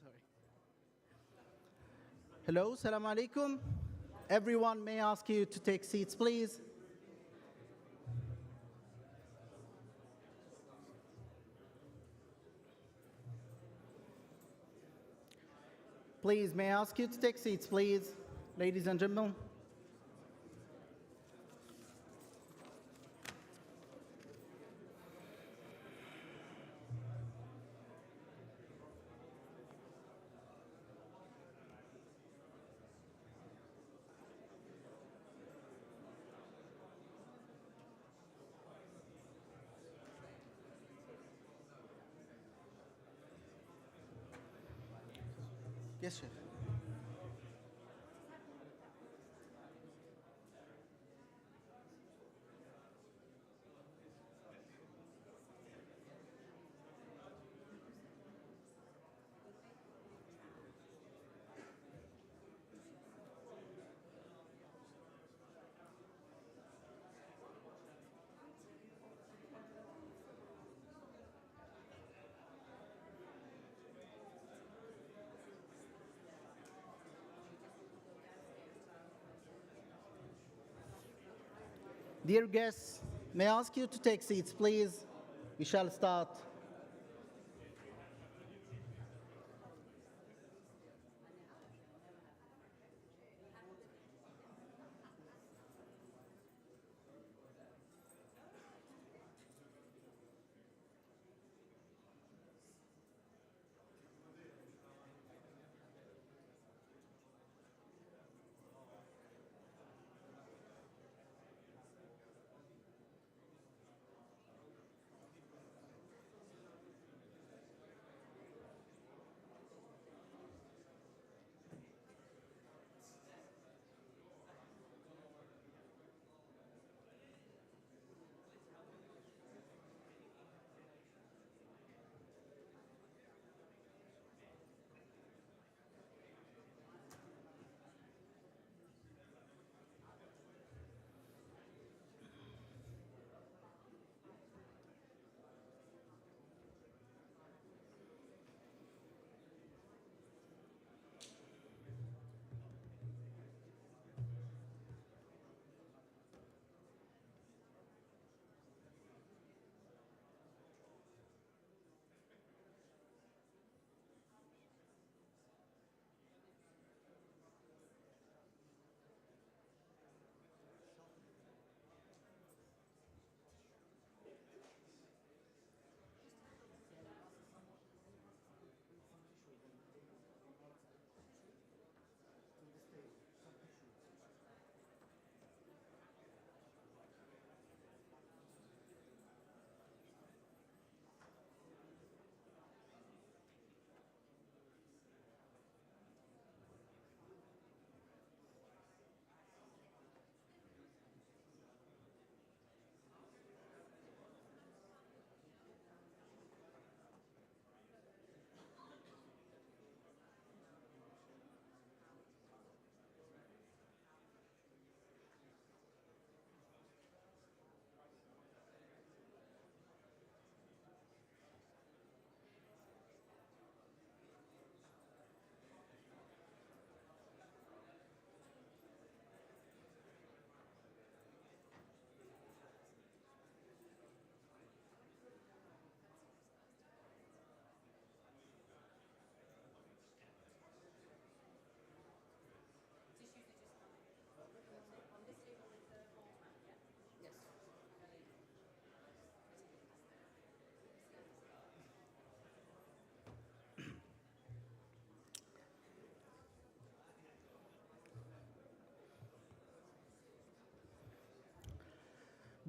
Sorry. Hello, salam alaikum. Everyone, may I ask you to take seats, please? Please, may I ask you to take seats, please, ladies and gentlemen? Yes, Chef. Dear guests, may I ask you to take seats, please? We shall start.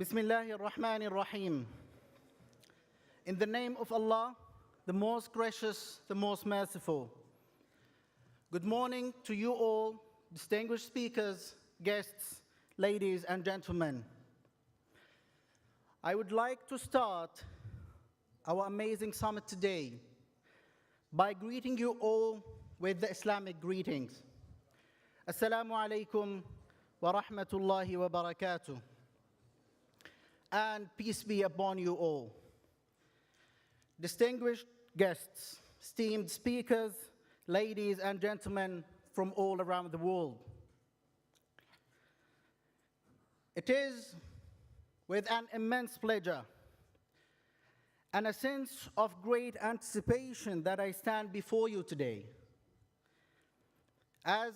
Bismillahir Rahmanir Rahim. In the name of Allah, the most gracious, the most merciful. Good morning to you all, distinguished speakers, guests, ladies and gentlemen. I would like to start our amazing summit today by greeting you all with the Islamic greetings. Assalamu alaikum wa rahmatullahi wa barakatuh. And peace be upon you all. Distinguished guests, esteemed speakers, ladies and gentlemen from all around the world. It is with an immense pleasure and a sense of great anticipation that I stand before you today as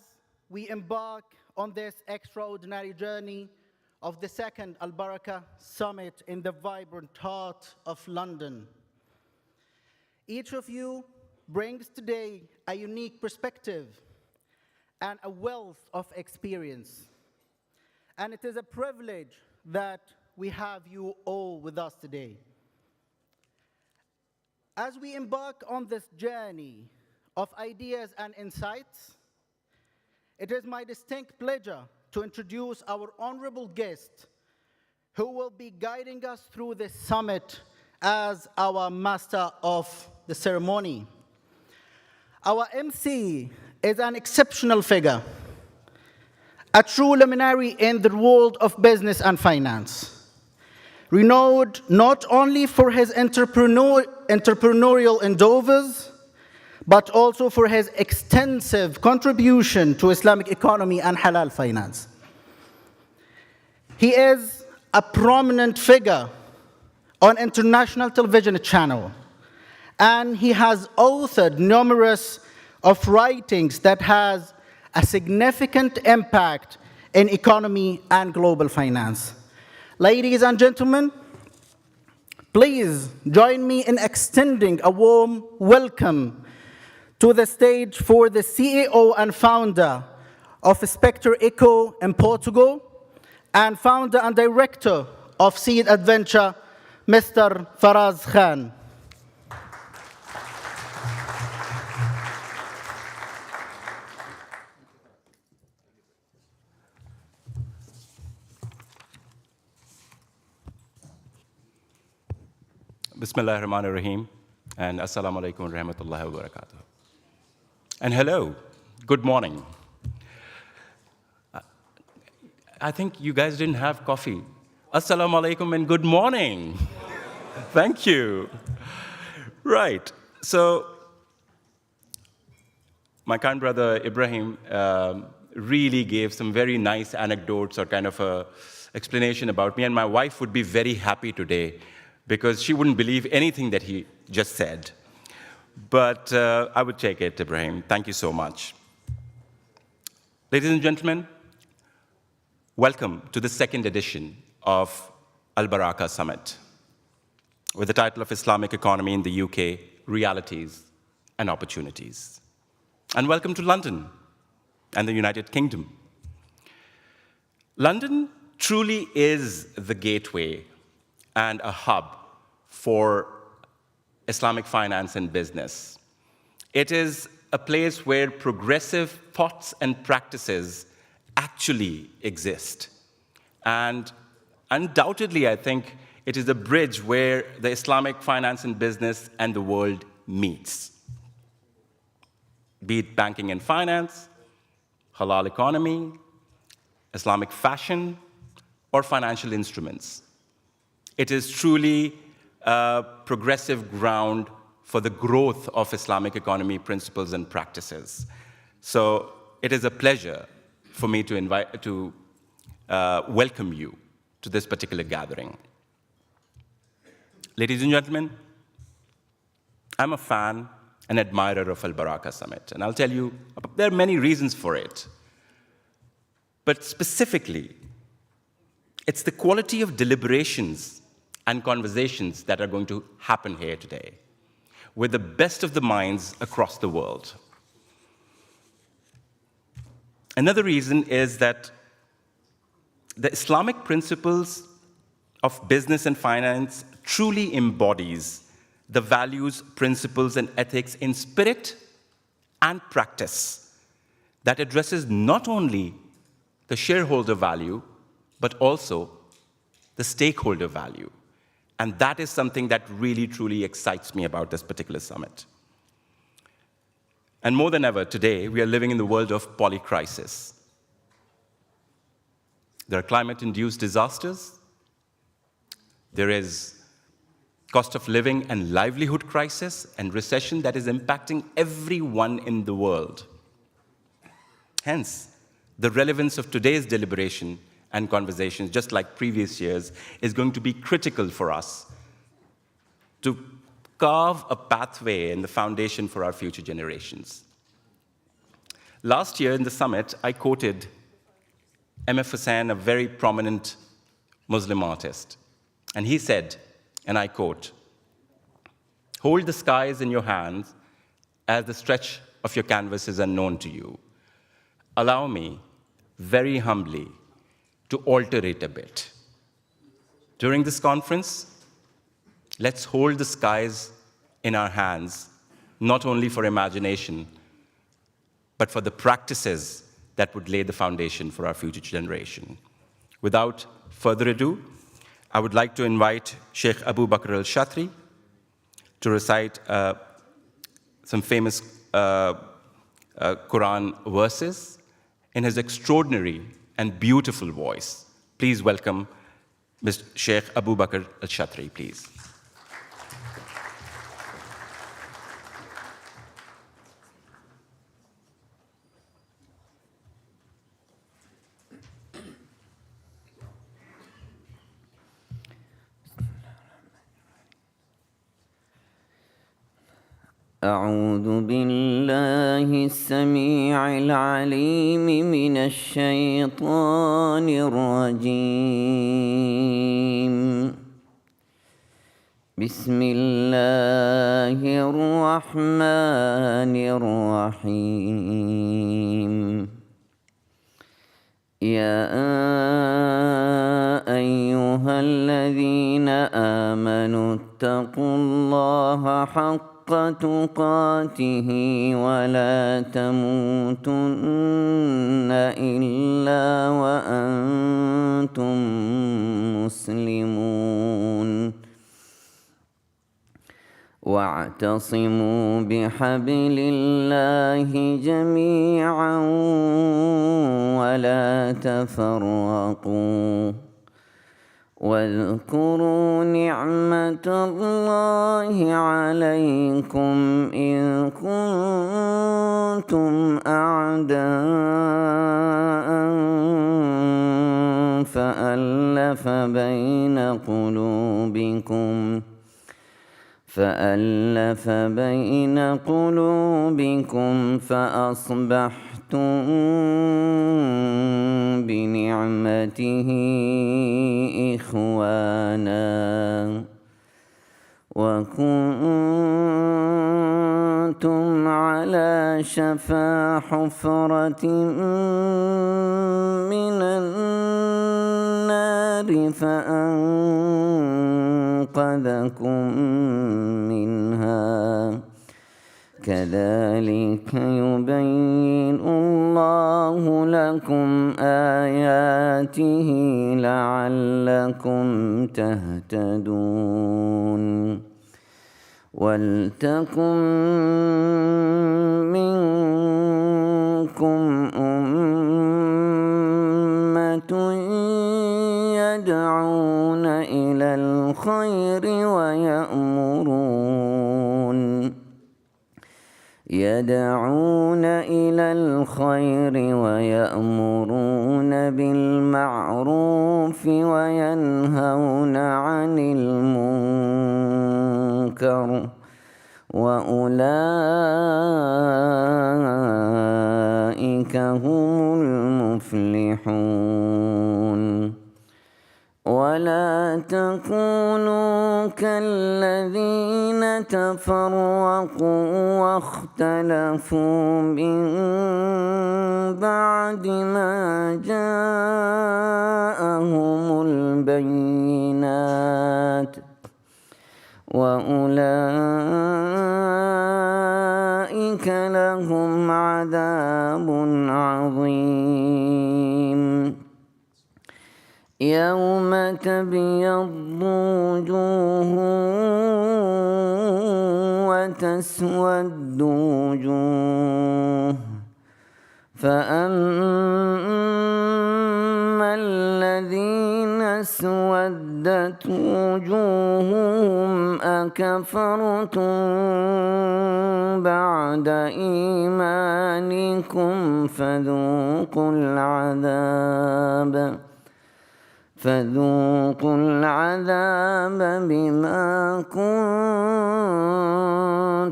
we embark on this extraordinary journey of the second Al Barakah Summit in the vibrant heart of London. Each of you brings today a unique perspective and a wealth of experience. And it is a privilege that we have you all with us today. As we embark on this journey of ideas and insights, it is my distinct pleasure to introduce our honorable guest who will be guiding us through this summit as our master of the ceremony. Our MC is an exceptional figure, a true luminary in the world of business and finance, renowned not only for his entrepreneurial endeavors, but also for his extensive contribution to Islamic economy and halal finance. He is a prominent figure on international television channel, and he has authored numerous of writings that has a significant impact in economy and global finance. Ladies and gentlemen, please join me in extending a warm welcome to the stage for the CEO and founder of Spectre Eco in Portugal, and founder and director of Seed Adventure, Mr. Faraz Khan. Bismillah ar-Rahman ar-Rahim, and Assalamu alaikum wa rahmatullahi wa barakatuh. And hello, good morning. I think you guys didn't have coffee. Assalamu alaikum and good morning. Thank you. Right, so my kind brother Ibrahim really gave some very nice anecdotes or kind of a explanation about me, and my wife would be very happy today because she wouldn't believe anything that he just said. But I would take it, Ibrahim. Thank you so much. Ladies and gentlemen, welcome to the second edition of Al Barakah Summit with the title of Islamic Economy in the UK, Realities and Opportunities. And welcome to London and the United Kingdom. London truly is the gateway and a hub for Islamic finance and business. It is a place where progressive thoughts and practices actually exist. And undoubtedly, I think it is a bridge where the Islamic finance and business and the world meets. Be it banking and finance, halal economy, Islamic fashion, or financial instruments. It is truly a progressive ground for the growth of Islamic economy principles and practices. So it is a pleasure for me to welcome you to this particular gathering. Ladies and gentlemen, I'm a fan and admirer of Al Barakah Summit, and I'll tell you, there are many reasons for it. But specifically, it's the quality of deliberations and conversations that are going to happen here today with the best of the minds across the world. Another reason is that the Islamic principles of business and finance truly embodies the values, principles, and ethics in spirit and practice that addresses not only the shareholder value, but also the stakeholder value. And that is something that really, truly excites me about this particular summit. And more than ever, today, we are living in the world of polycrisis. There are climate-induced disasters. There is cost of living and livelihood crisis and recession that is impacting everyone in the world. Hence, the relevance of today's deliberation and conversations, just like previous years, is going to be critical for us to carve a pathway and the foundation for our future generations. Last year in the summit, I quoted M.F. Hussain, a very prominent Muslim artist, and he said, and I quote, "Hold the skies in your hands as the stretch of your canvas is unknown to you. Allow me, very humbly, to alter it a bit. During this conference, let's hold the skies in our hands, not only for imagination, but for the practices that would lay the foundation for our future generation." Without further ado, I would like to invite Sheikh Abu Bakr al-Shatri to recite some famous Quran verses in his extraordinary and beautiful voice. Please welcome Mr. Sheikh Abu Bakr al-Shatri, please. أعوذ بالله السميع العليم من الشيطان الرجيم. بسم الله الرحمن الرحيم. يا أيها الذين آمنوا اتقوا الله حق تقاته ولا تموتن إلا وأنتم مسلمون. واعتصموا بحبل الله جميعا ولا تفرقوا. واذكروا نعمة الله عليكم إذ كنتم أعداء فألف بين قلوبكم فأصبحتم بنعمته إخوانا وكنتم على شفا حفرة من النار فأنقذكم منها. كذلك يبين الله لكم آياته لعلكم تهتدون. ولتكن منكم أمة يدعون إلى الخير ويأمرون بالمعروف وينهون عن المنكر وأولئك هم المفلحون. ولا تكونوا كالذين تفرقوا واختلفوا من بعد ما جاءهم البينات وأولئك لهم عذاب عظيم. يوم تبيض وجوه وتسود وجوه. فأما الذين اسودت وجوههم كفرتم بعد إيمانكم فذوقوا العذاب بما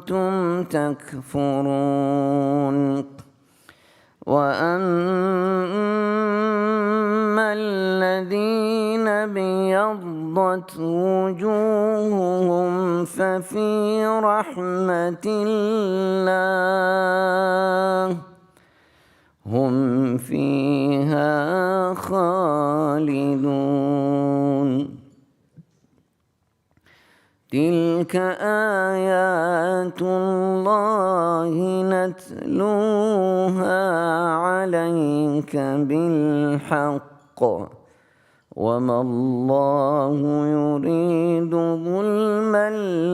كنتم تكفرون. وأما الذين ابيضت وجوههم ففي رحمة الله هم فيها خالدون. تلك آيات الله نتلوها عليك بالحق وما الله يريد ظلما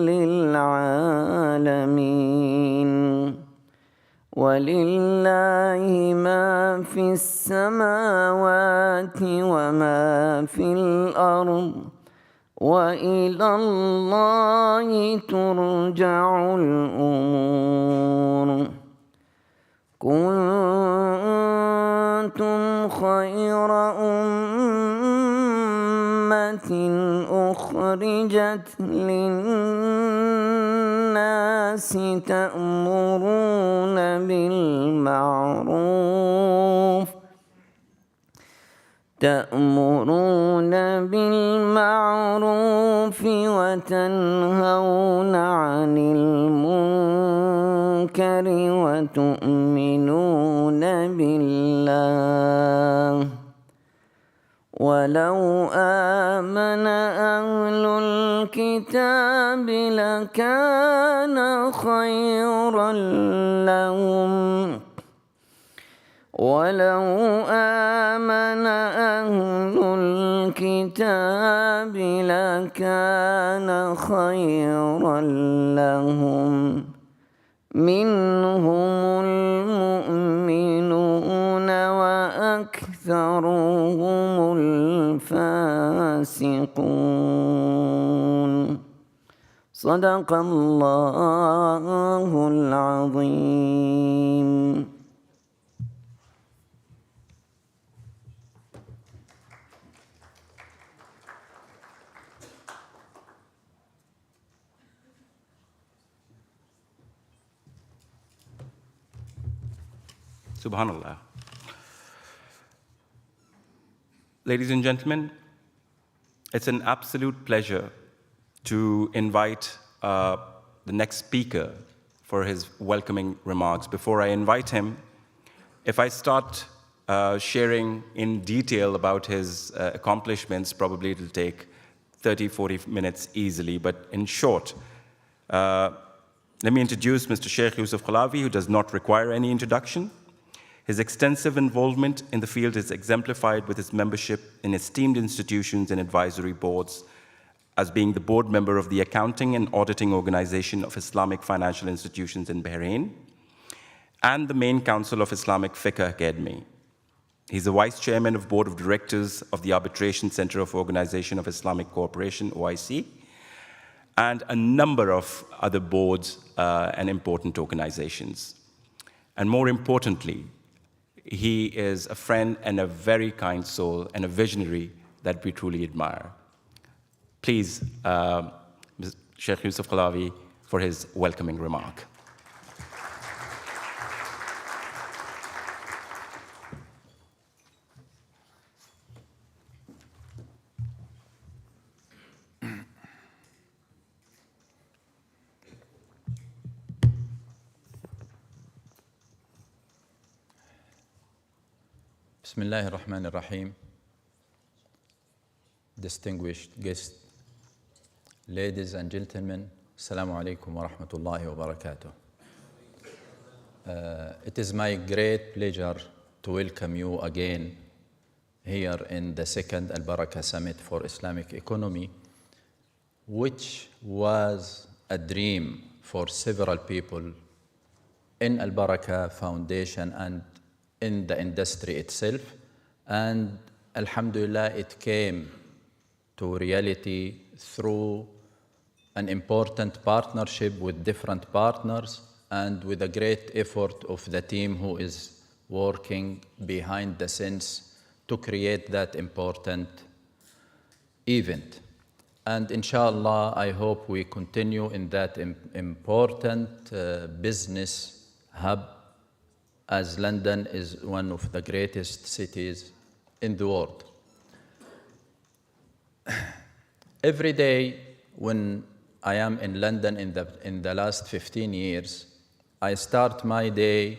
للعالمين. ولله ما في السماوات وما في الأرض وإلى الله ترجع الأمور. كنتم خير أمة أخرجت للناس تأمرون بالمعروف وتنهون عن المنكر وتؤمنون بالله. ولو آمن أهل الكتاب لكان خيرا لهم ولو آمن أهل الكتاب لكان خيرا لهم منهم المؤمنون وأكثرهم الفاسقون. صدق الله العظيم. Subhanallah. Ladies and gentlemen, it's an absolute pleasure to invite the next speaker for his welcoming remarks. Before I invite him, if I start sharing in detail about his accomplishments, probably it'll take 30, 40 minutes easily. But in short, let me introduce Mr. Sheikh Yusuf Khalavi, who does not require any introduction. His extensive involvement in the field is exemplified with his membership in esteemed institutions and advisory boards, as being the board member of the Accounting and Auditing Organization of Islamic Financial Institutions in Bahrain, and the main counsel of Islamic Fiqh Academy. He's the vice chairman of board of directors of the Arbitration Center of Organization of Islamic Cooperation, OIC, and a number of other boards and important organizations. And more importantly, he is a friend and a very kind soul and a visionary that we truly admire. Please, Sheikh Yusuf Khalavi for his welcoming remark. Bismillah ar-Rahman ar-Rahim. Distinguished guests, ladies and gentlemen, Assalamu alaikum wa rahmatullahi wa barakatuh. It is my great pleasure to welcome you again here in the second Al-Barakah Summit for Islamic Economy, which was a dream for several people in Al-Barakah Foundation and in the industry itself, and alhamdulillah it came to reality through an important partnership with different partners and with a great effort of the team who is working behind the scenes to create that important event. And inshallah, I hope we continue in that important business hub, as London is one of the greatest cities in the world. Every day when I am in London in the last 15 years, I start my day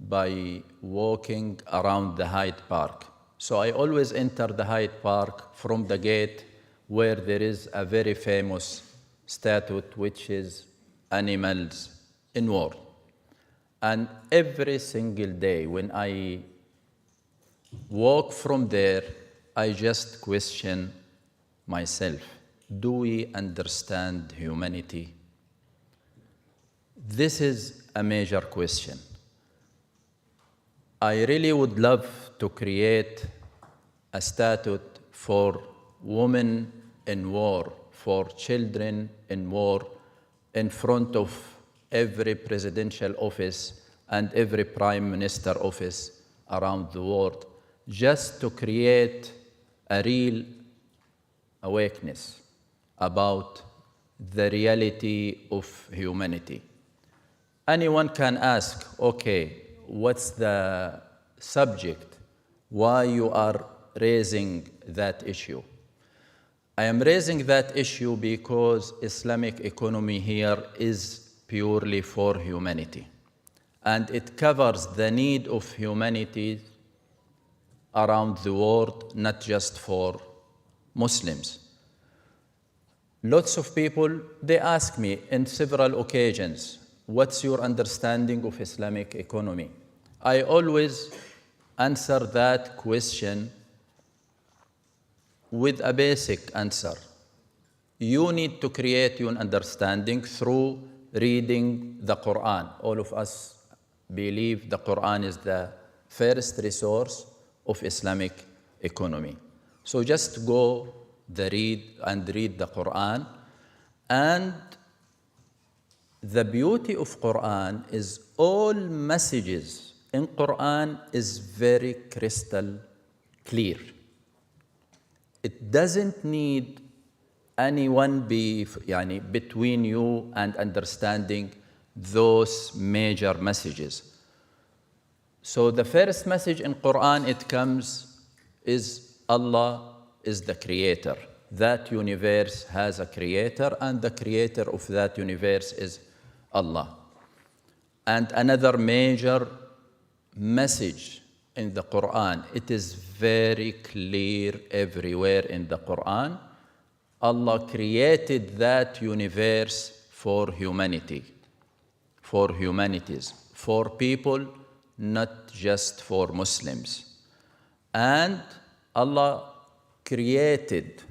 by walking around the Hyde Park. So I always enter the Hyde Park from the gate where there is a very famous statue, which is animals in war. And every single day when I walk from there, I just question myself. Do we understand humanity? This is a major question. I really would love to create a statute for women in war, for children in war, in front of every presidential office and every prime minister office around the world, just to create a real awareness about the reality of humanity. Anyone can ask, okay, what's the subject? Why you are raising that issue? I am raising that issue because Islamic economy here is purely for humanity. And it covers the need of humanity around the world, not just for Muslims. Lots of people, they ask me in several occasions, what's your understanding of Islamic economy? I always answer that question with a basic answer. You need to create your understanding through reading the Quran. All of us believe the Quran is the first resource of Islamic economy. So just go read the Quran. And the beauty of Quran is all messages in Quran is very crystal clear. It doesn't need anyone between you and understanding those major messages. So the first message in Quran it comes is Allah is the creator. That universe has a creator, and the creator of that universe is Allah. And another major message in the Quran, it is very clear everywhere in the Quran. Allah created that universe for humanity, for humanities, for people, not just for Muslims. And Allah created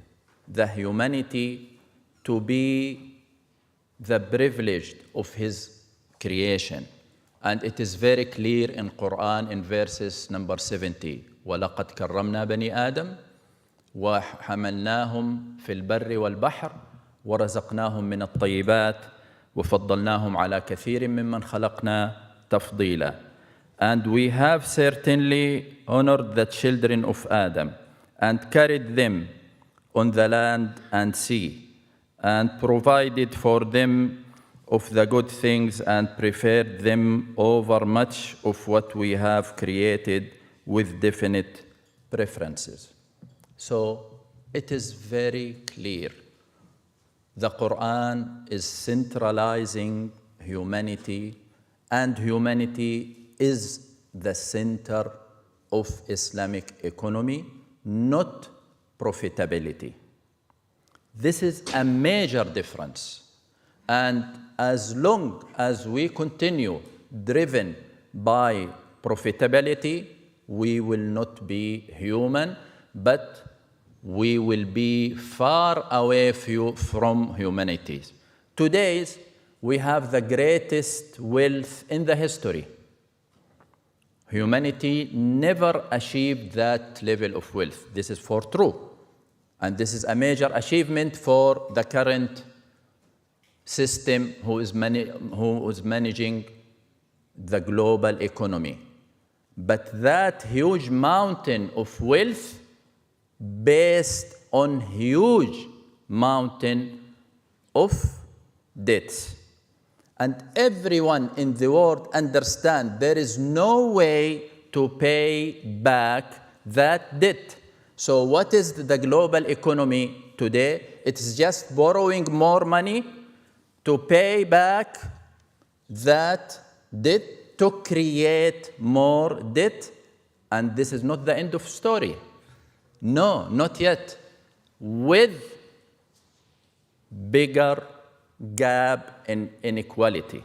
the humanity to be the privileged of His creation. And it is very clear in Quran in verses number 70. وَلَقَدْ كَرَّمْنَا بَنِي آدَمَ وَحَمَلْنَاهُمْ فِي الْبَرِّ وَالْبَحْرِ وَرَزَقْنَاهُمْ مِنَ الطَّيِّبَاتِ وَفَضَّلْنَاهُمْ عَلَى كَثِيرٍ مِّمَّنْ خَلَقْنَا تَفْضِيلًا. And we have certainly honored the children of Adam and carried them on the land and sea, and provided for them of the good things and preferred them over much of what we have created with definite preferences. So it is very clear. The Quran is centralizing humanity, and humanity is the center of Islamic economy, not profitability. This is a major difference. And as long as we continue driven by profitability, we will not be human, but we will be far away from humanity. Today, we have the greatest wealth in the history. Humanity never achieved that level of wealth. This is for true. And this is a major achievement for the current system who is managing the global economy. But that huge mountain of wealth based on huge mountain of debts. And everyone in the world understands there is no way to pay back that debt. So what is the global economy today? It is just borrowing more money to pay back that debt, to create more debt. And this is not the end of story. No, not yet. With bigger gap in inequality.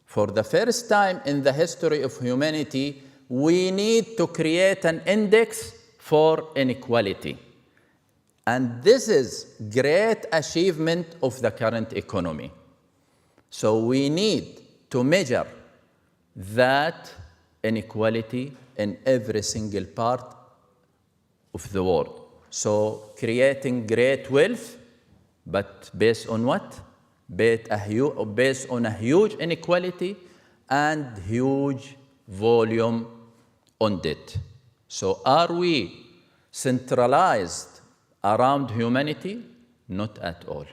For the first time in the history of humanity, we need to create an index for inequality. And this is great achievement of the current economy. So we need to measure that inequality in every single part of the world. So creating great wealth, but based on what? Based on a huge inequality and huge volume on debt. So are we centralized around humanity? Not at all.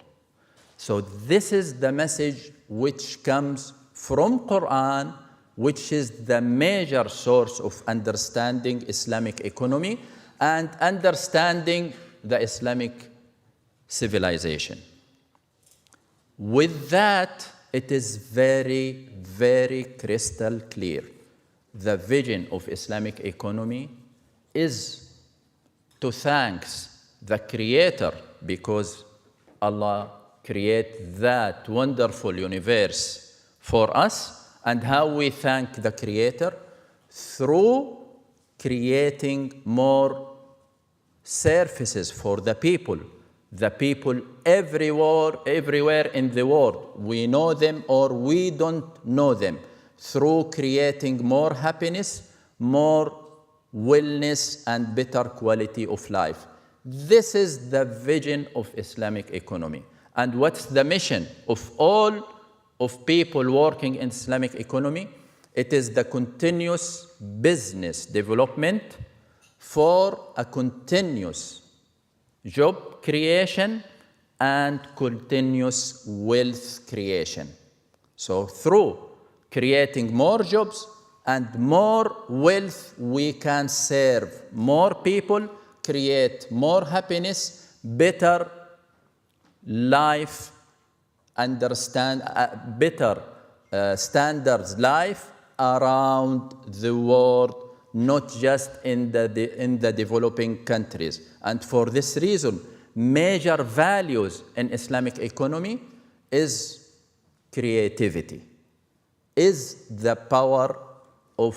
So this is the message which comes from Quran, which is the major source of understanding Islamic economy and understanding the Islamic civilization. With that, it is very, very crystal clear. The vision of Islamic economy is to thank the Creator, because Allah created that wonderful universe for us. And how we thank the Creator? Through creating more services for the people everywhere in the world. We know them or we don't know them, through creating more happiness, more wellness, and better quality of life. This is the vision of Islamic economy. And what's the mission of all of people working in Islamic economy? It is the continuous business development for a continuous job creation and continuous wealth creation. So through creating more jobs and more wealth, we can serve more people, create more happiness, better life, better standards life around the world, not just in the developing countries. And for this reason, major values in Islamic economy is creativity, is the power of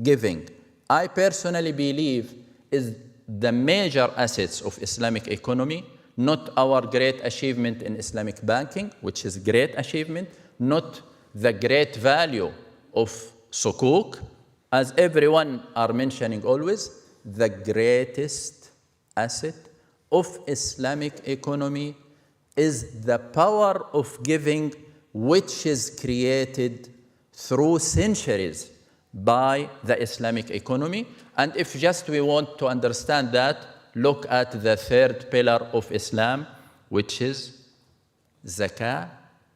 giving. I personally believe is the major assets of Islamic economy, not our great achievement in Islamic banking, which is great achievement, not the great value of sukuk, as everyone are mentioning always. The greatest asset of Islamic economy is the power of giving, which is created through centuries by the Islamic economy. And if just we want to understand that, look at the third pillar of Islam, which is zakah,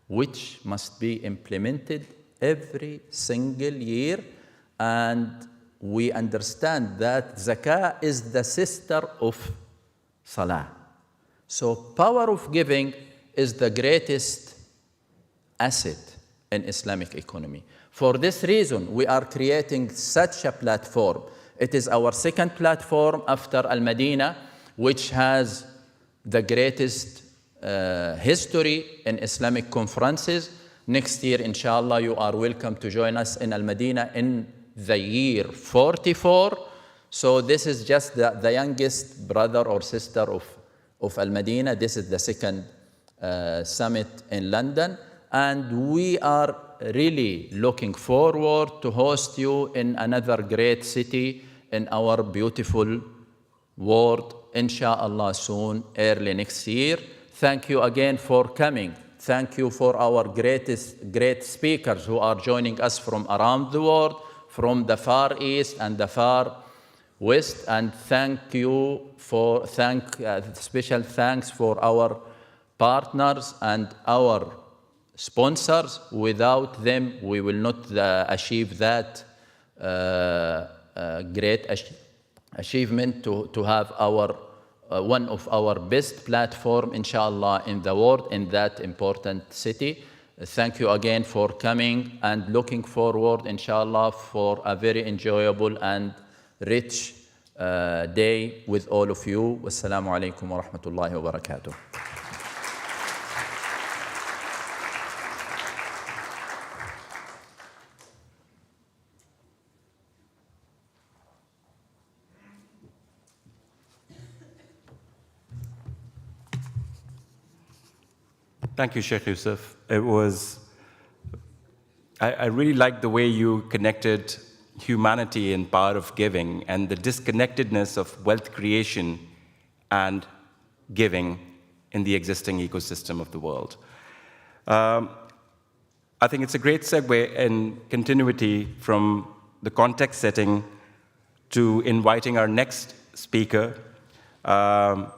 which must be implemented every single year. And we understand that zakah is the sister of salah. So power of giving is the greatest asset in Islamic economy. For this reason, we are creating such a platform. It is our second platform after Al-Madinah, which has the greatest history in Islamic conferences. Next year, inshallah, you are welcome to join us in Al-Madinah in the year 44. So this is just the youngest brother or sister of Al-Madinah. This is the second summit in London. And we are really looking forward to host you in another great city in our beautiful world, inshallah, soon, early next year. Thank you again for coming thank you for our great speakers who are joining us from around the world, from the Far East and the Far West. And special thanks for our partners and our sponsors. Without them, we will not achieve that great achievement to have our one of our best platform, inshallah, in the world, in that important city. Thank you again for coming, and looking forward, inshallah, for a very enjoyable and rich day with all of you. Wassalamu alaikum wa rahmatullahi wa barakatuh. Thank you, Sheikh Yusuf. It was, I really liked the way you connected humanity and power of giving and the disconnectedness of wealth creation and giving in the existing ecosystem of the world. I think it's a great segue and continuity from the context setting to inviting our next speaker. I've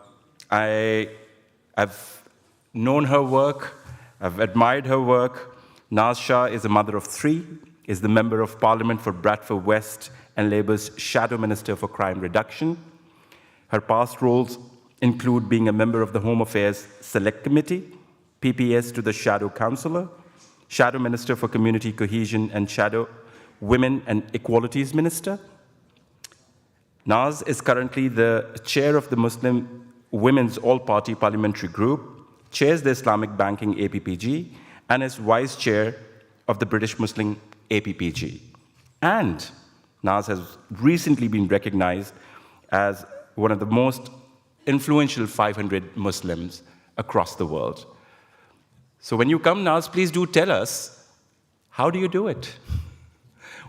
known her work, I've admired her work. Naz Shah is a mother of three, is the Member of Parliament for Bradford West and Labour's Shadow Minister for Crime Reduction. Her past roles include being a member of the Home Affairs Select Committee, PPS to the Shadow Councillor, Shadow Minister for Community Cohesion and Shadow Women and Equalities Minister. Naz is currently the chair of the Muslim Women's All-Party Parliamentary Group, chairs the Islamic Banking APPG, and is vice chair of the British Muslim APPG. And Naz has recently been recognized as one of the most influential 500 Muslims across the world. So when you come, Naz, please do tell us, how do you do it?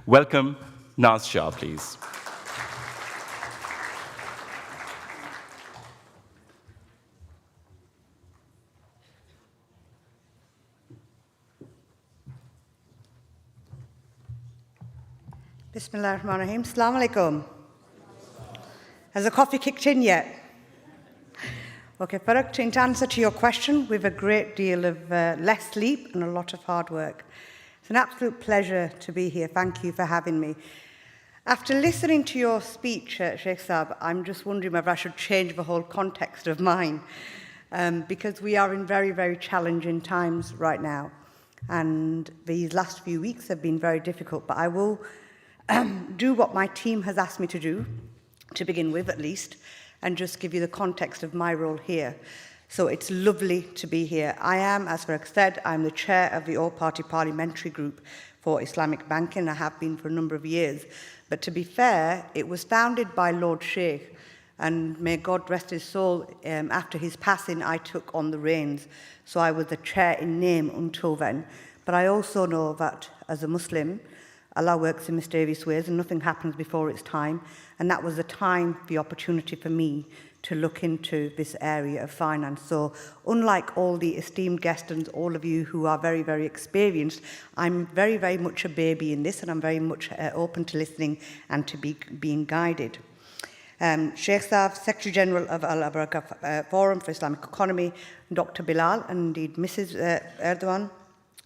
Welcome, Naz Shah, please. Bismillah ar-Rahman ar-Rahim. Assalamu alaikum. Has the coffee kicked in yet? Okay, Farag, to answer to your question, we have a great deal of less sleep and a lot of hard work. It's an absolute pleasure to be here. Thank you for having me. After listening to your speech, Sheikh Saab, I'm just wondering whether I should change the whole context of mine, because we are in very, very challenging times right now. And these last few weeks have been very difficult, but I will do what my team has asked me to do, to begin with at least, and just give you the context of my role here. So it's lovely to be here. I am, as Farag said, I'm the chair of the All-Party Parliamentary Group for Islamic Banking. I have been for a number of years. But to be fair, it was founded by Lord Sheikh, and may God rest his soul, after his passing, I took on the reins. So I was the chair in name until then. But I also know that as a Muslim, Allah works in mysterious ways and nothing happens before its time. And that was the time, the opportunity for me to look into this area of finance. So unlike all the esteemed guests and all of you who are very, very experienced, I'm very, very much a baby in this, and I'm very much open to listening and to being guided. Sheikh Saab, Secretary General of Al-Baraka Forum for Islamic Economy, Dr. Bilal, and indeed Mrs. Erdogan,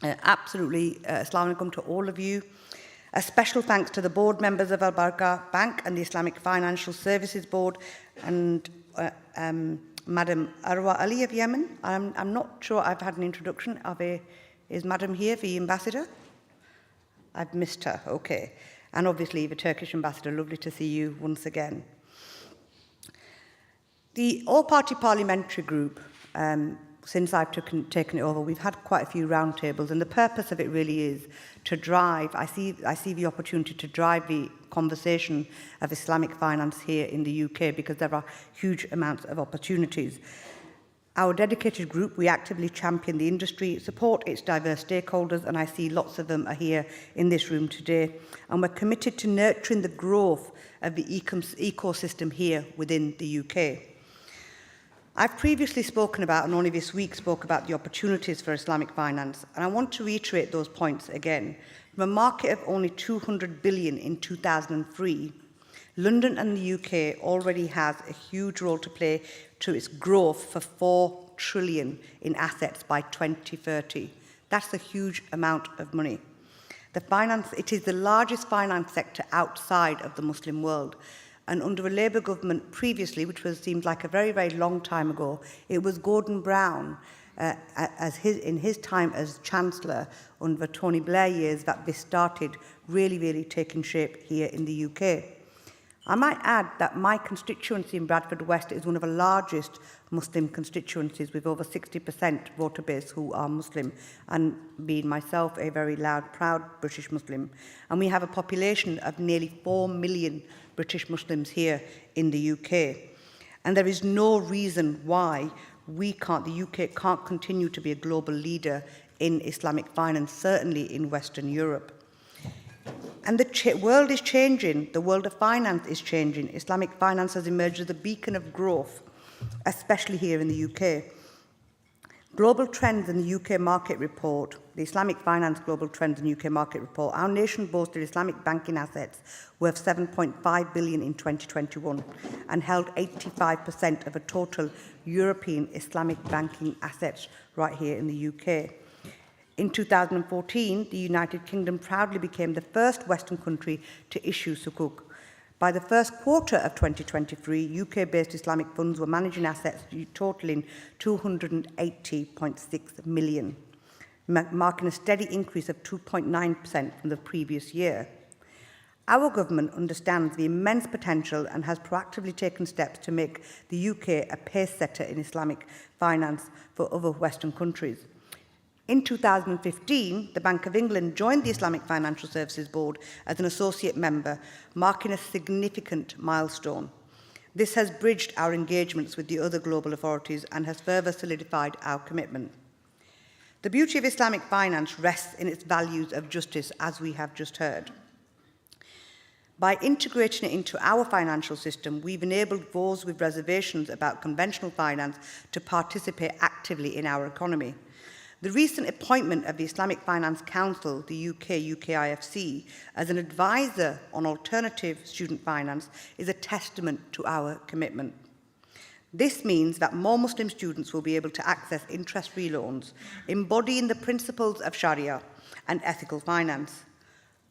absolutely Assalamu alaikum to all of you. A special thanks to the board members of Al-Baraka Bank and the Islamic Financial Services Board, and Madam Arwa Ali of Yemen. I'm not sure I've had an introduction. Is Madam here, the ambassador? I've missed her, okay. And obviously the Turkish ambassador, lovely to see you once again. The All-Party Parliamentary Group, since I've taken it over, we've had quite a few roundtables, and the purpose of it really is to drive, I see the opportunity to drive the conversation of Islamic finance here in the UK, because there are huge amounts of opportunities. Our dedicated group, we actively champion the industry, support its diverse stakeholders, and I see lots of them are here in this room today. And we're committed to nurturing the growth of the ecosystem here within the UK. I've previously spoken about, and only this week spoke about, the opportunities for Islamic finance, and I want to reiterate those points again. From a market of only 200 billion in 2003, London and the UK already has a huge role to play to its growth for 4 trillion in assets by 2030. That's a huge amount of money. It is the largest finance sector outside of the Muslim world. And under a Labour government previously, which seemed like a very, very long time ago, it was Gordon Brown, in his time as Chancellor under Tony Blair years, that this started really, really taking shape here in the UK. I might add that my constituency in Bradford West is one of the largest Muslim constituencies, with over 60% voter base who are Muslim, and being myself a very loud, proud British Muslim. And we have a population of nearly 4 million British Muslims here in the UK. And there is no reason why the UK can't continue to be a global leader in Islamic finance, certainly in Western Europe. And the world is changing. The world of finance is changing. Islamic finance has emerged as a beacon of growth, especially here in the UK. Global Trends in the UK Market Report, the Islamic Finance Global Trends in UK Market Report, our nation boasted Islamic banking assets worth 7.5 billion in 2021 and held 85% of a total European Islamic banking assets right here in the UK. In 2014, the United Kingdom proudly became the first Western country to issue sukuk. By the first quarter of 2023, UK-based Islamic funds were managing assets totaling 280.6 million, marking a steady increase of 2.9% from the previous year. Our government understands the immense potential and has proactively taken steps to make the UK a pace setter in Islamic finance for other Western countries. In 2015, the Bank of England joined the Islamic Financial Services Board as an associate member, marking a significant milestone. This has bridged our engagements with the other global authorities and has further solidified our commitment. The beauty of Islamic finance rests in its values of justice, as we have just heard. By integrating it into our financial system, we've enabled those with reservations about conventional finance to participate actively in our economy. The recent appointment of the Islamic Finance Council, the UKIFC, as an advisor on alternative student finance is a testament to our commitment. This means that more Muslim students will be able to access interest-free loans, embodying the principles of Sharia and ethical finance.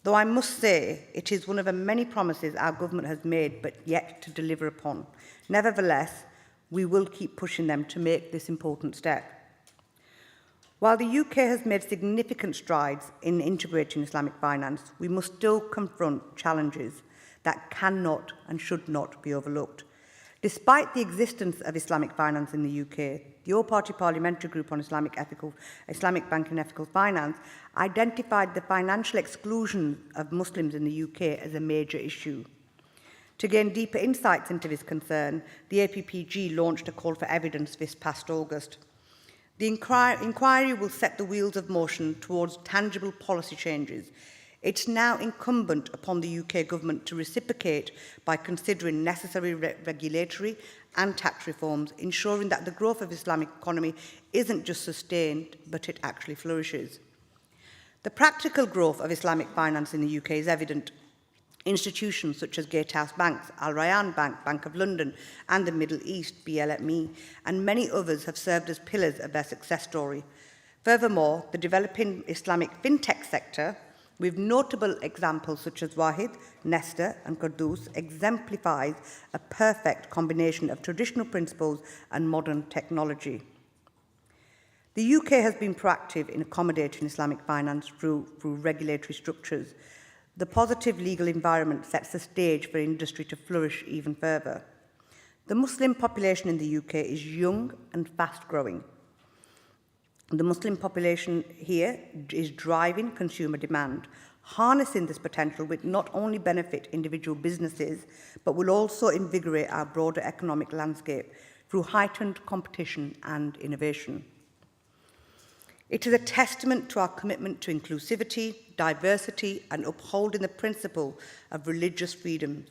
Though I must say, it is one of the many promises our government has made but yet to deliver upon. Nevertheless, we will keep pushing them to make this important step. While the UK has made significant strides in integrating Islamic finance, we must still confront challenges that cannot and should not be overlooked. Despite the existence of Islamic finance in the UK, the All-Party Parliamentary Group on Islamic Banking and Ethical Finance identified the financial exclusion of Muslims in the UK as a major issue. To gain deeper insights into this concern, the APPG launched a call for evidence this past August. The inquiry will set the wheels of motion towards tangible policy changes. It's now incumbent upon the UK government to reciprocate by considering necessary regulatory and tax reforms, ensuring that the growth of the Islamic economy isn't just sustained, but it actually flourishes. The practical growth of Islamic finance in the UK is evident. Institutions such as Gatehouse Banks, Al Rayyan Bank, Bank of London and the Middle East, BLME, and many others have served as pillars of their success story. Furthermore, the developing Islamic fintech sector, with notable examples such as Wahid, Nesta and Qurdus, exemplifies a perfect combination of traditional principles and modern technology. The UK has been proactive in accommodating Islamic finance through regulatory structures. The positive legal environment sets the stage for industry to flourish even further. The Muslim population in the UK is young and fast-growing. The Muslim population here is driving consumer demand. Harnessing this potential will not only benefit individual businesses, but will also invigorate our broader economic landscape through heightened competition and innovation. It is a testament to our commitment to inclusivity, diversity, and upholding the principle of religious freedom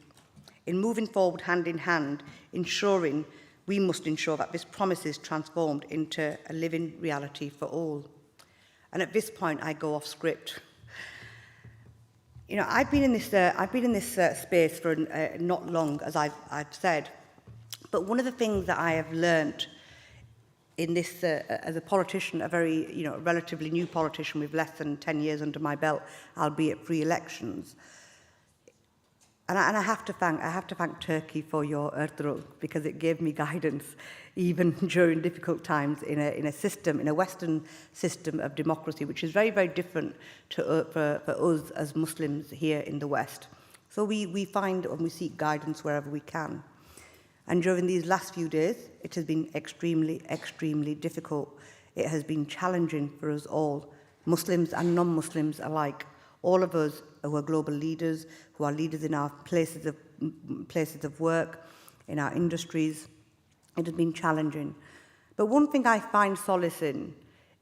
in moving forward hand in hand, ensuring We must ensure that this promise is transformed into a living reality for all. And at this point, I go off script. You know, I've been in this space for not long, as I've said. But one of the things that I have learned in this, as a politician, a very, relatively new politician with less than 10 years under my belt, albeit free elections. And I have to thank Turkey for your Ertuğrul, because it gave me guidance even during difficult times in a Western system of democracy, which is very, very different for us as Muslims here in the West. So we find and we seek guidance wherever we can. And during these last few days, it has been extremely, extremely difficult. It has been challenging for us all, Muslims and non-Muslims alike. All of us who are global leaders, who are leaders in our places of work, in our industries, it has been challenging. But one thing I find solace in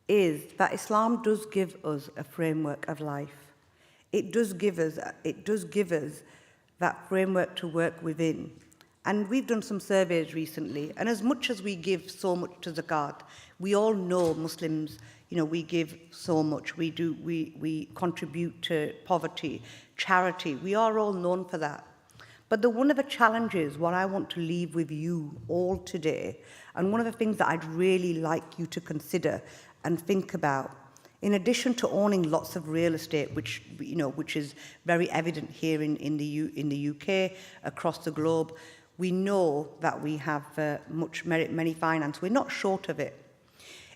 is that Islam does give us a framework of life. It does give us that framework to work within. And we've done some surveys recently, and as much as we give so much to zakat, we all know Muslims, we give so much. We contribute to poverty, charity. We are all known for that. But one of the challenges, what I want to leave with you all today, and one of the things that I'd really like you to consider and think about, in addition to owning lots of real estate, which is very evident here in the UK, across the globe, we know that we have many finance. We're not short of it.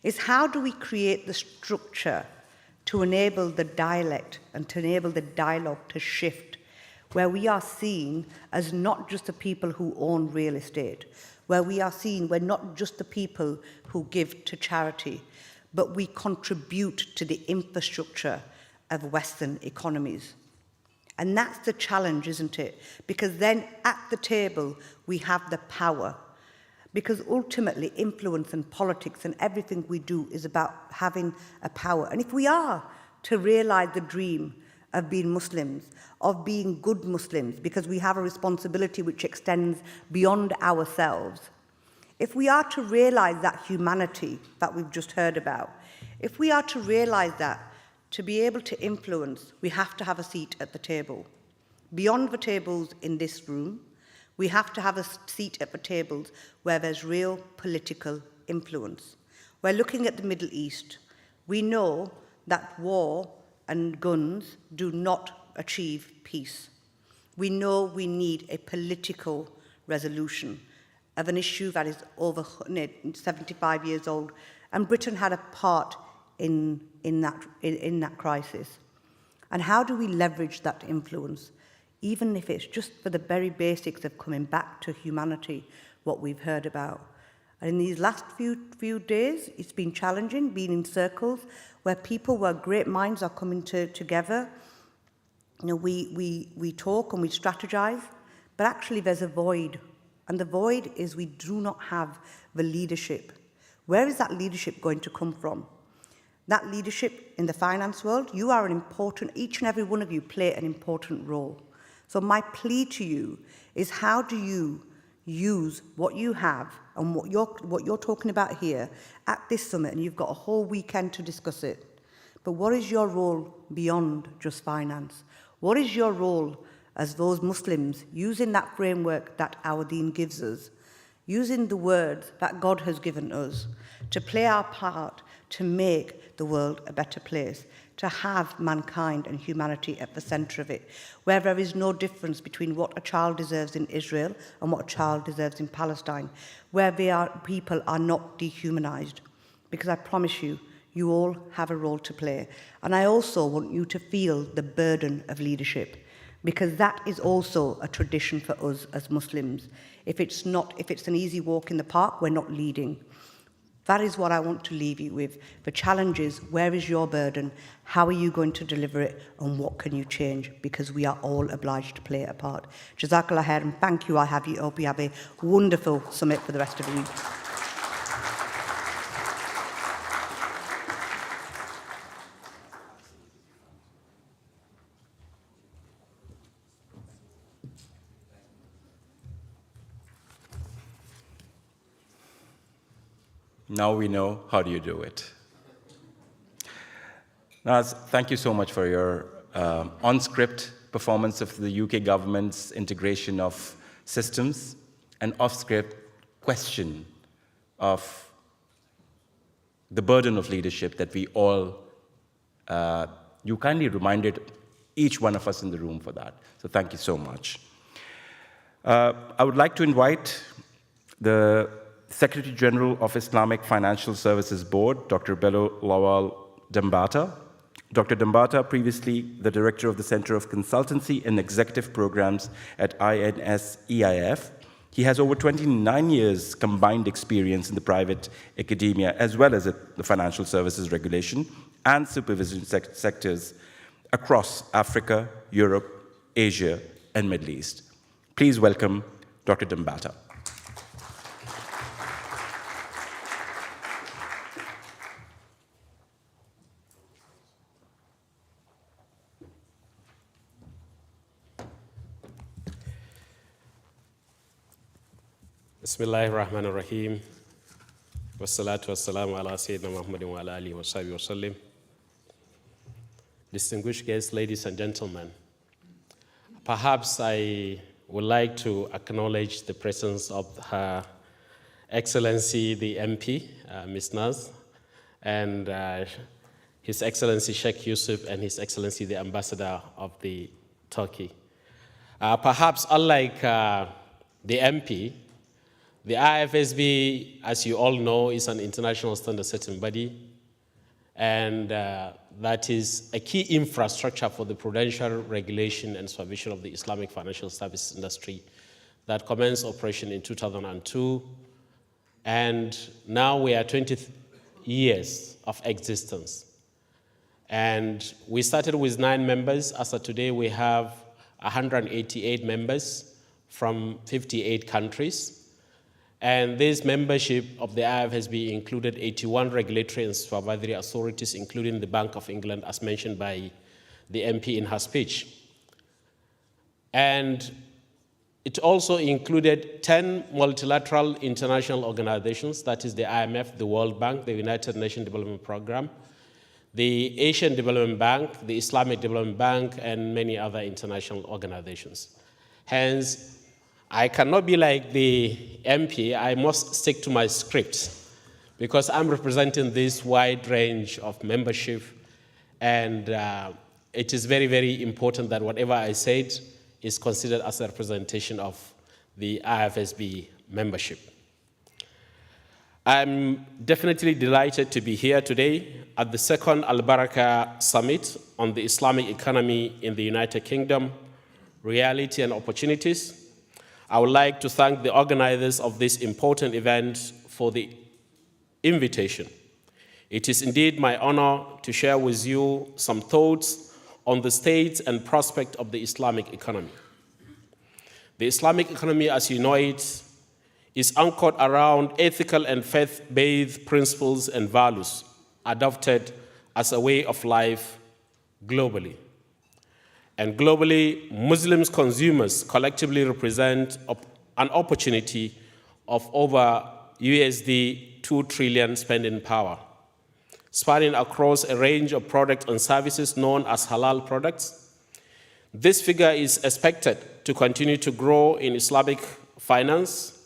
Is how do we create the structure to enable the dialect and to enable the dialogue to shift, where we are seen as not just the people who own real estate, where we are seen we're not just the people who give to charity, but we contribute to the infrastructure of Western economies. And that's the challenge, isn't it? Because then at the table, we have the power. Because ultimately, influence and politics and everything we do is about having a power. And if we are to realize the dream of being Muslims, of being good Muslims, because we have a responsibility which extends beyond ourselves, if we are to realize that humanity that we've just heard about, if we are to realize that, to be able to influence, we have to have a seat at the table. Beyond the tables in this room, we have to have a seat at the tables where there's real political influence. We're looking at the Middle East. We know that war and guns do not achieve peace. We know we need a political resolution of an issue that is over 75 years old, and Britain had a part in that crisis. And how do we leverage that influence, even if it's just for the very basics of coming back to humanity, what we've heard about? And in these last few days, it's been challenging, being in circles where great minds are coming together. We talk and we strategize, but actually there's a void. And the void is we do not have the leadership. Where is that leadership going to come from? That leadership in the finance world, you are each and every one of you play an important role. So my plea to you is, how do you use what you have and what you're talking about here at this summit, and you've got a whole weekend to discuss it. But what is your role beyond just finance? What is your role as those Muslims, using that framework that our deen gives us, using the words that God has given us, to play our part to make the world a better place, to have mankind and humanity at the centre of it, where there is no difference between what a child deserves in Israel and what a child deserves in Palestine, where people are not dehumanised. Because I promise you, you all have a role to play. And I also want you to feel the burden of leadership, because that is also a tradition for us as Muslims. If it's an easy walk in the park, we're not leading. That is what I want to leave you with. The challenge is, where is your burden? How are you going to deliver it? And what can you change? Because we are all obliged to play a part. Jazakallah khair, and thank you. I hope you have a wonderful summit for the rest of the week. Now we know how do you do it. Naz, thank you so much for your on-script performance of the UK government's integration of systems and off-script question of the burden of leadership that we all, you kindly reminded each one of us in the room for that. So thank you so much. I would like to invite the Secretary General of Islamic Financial Services Board, Dr. Bello Lawal Dambata. Dr. Dambata, previously the Director of the Center of Consultancy and Executive Programs at INS-EIF. He has over 29 years combined experience in the private academia as well as the financial services regulation and supervision sectors across Africa, Europe, Asia, and Middle East. Please welcome Dr. Dambata. Bismillahir Rahmanir Rahim. Wassalatu wassalamu ala Sayyidina Muhammadin wa ala alihi wa sahbihi wa sallim. Distinguished guests, ladies and gentlemen, perhaps I would like to acknowledge the presence of Her Excellency the MP, Ms. Naz, and His Excellency Sheikh Yusuf and His Excellency the Ambassador of the Turkey. Perhaps unlike the MP, the IFSB, as you all know, is an international standard-setting body, and that is a key infrastructure for the prudential regulation and supervision of the Islamic financial services industry that commenced operation in 2002, and now we are 20 years of existence. And we started with 9 members. As of today, we have 188 members from 58 countries. And this membership of the IFSB included 81 regulatory and supervisory authorities, including the Bank of England, as mentioned by the MP in her speech. And it also included 10 multilateral international organizations, that is the IMF, the World Bank, the United Nations Development Programme, the Asian Development Bank, the Islamic Development Bank, and many other international organizations. Hence, I cannot be like the MP. I must stick to my script because I'm representing this wide range of membership, and it is very, very important that whatever I said is considered as a representation of the IFSB membership. I'm definitely delighted to be here today at the second Al Baraka Summit on the Islamic economy in the United Kingdom, reality and opportunities. I would like to thank the organizers of this important event for the invitation. It is indeed my honor to share with you some thoughts on the state and prospect of the Islamic economy. The Islamic economy, as you know it, is anchored around ethical and faith-based principles and values adopted as a way of life globally. And globally, Muslim consumers collectively represent an opportunity of over USD 2 trillion spending power, spanning across a range of products and services known as halal products. This figure is expected to continue to grow in Islamic finance,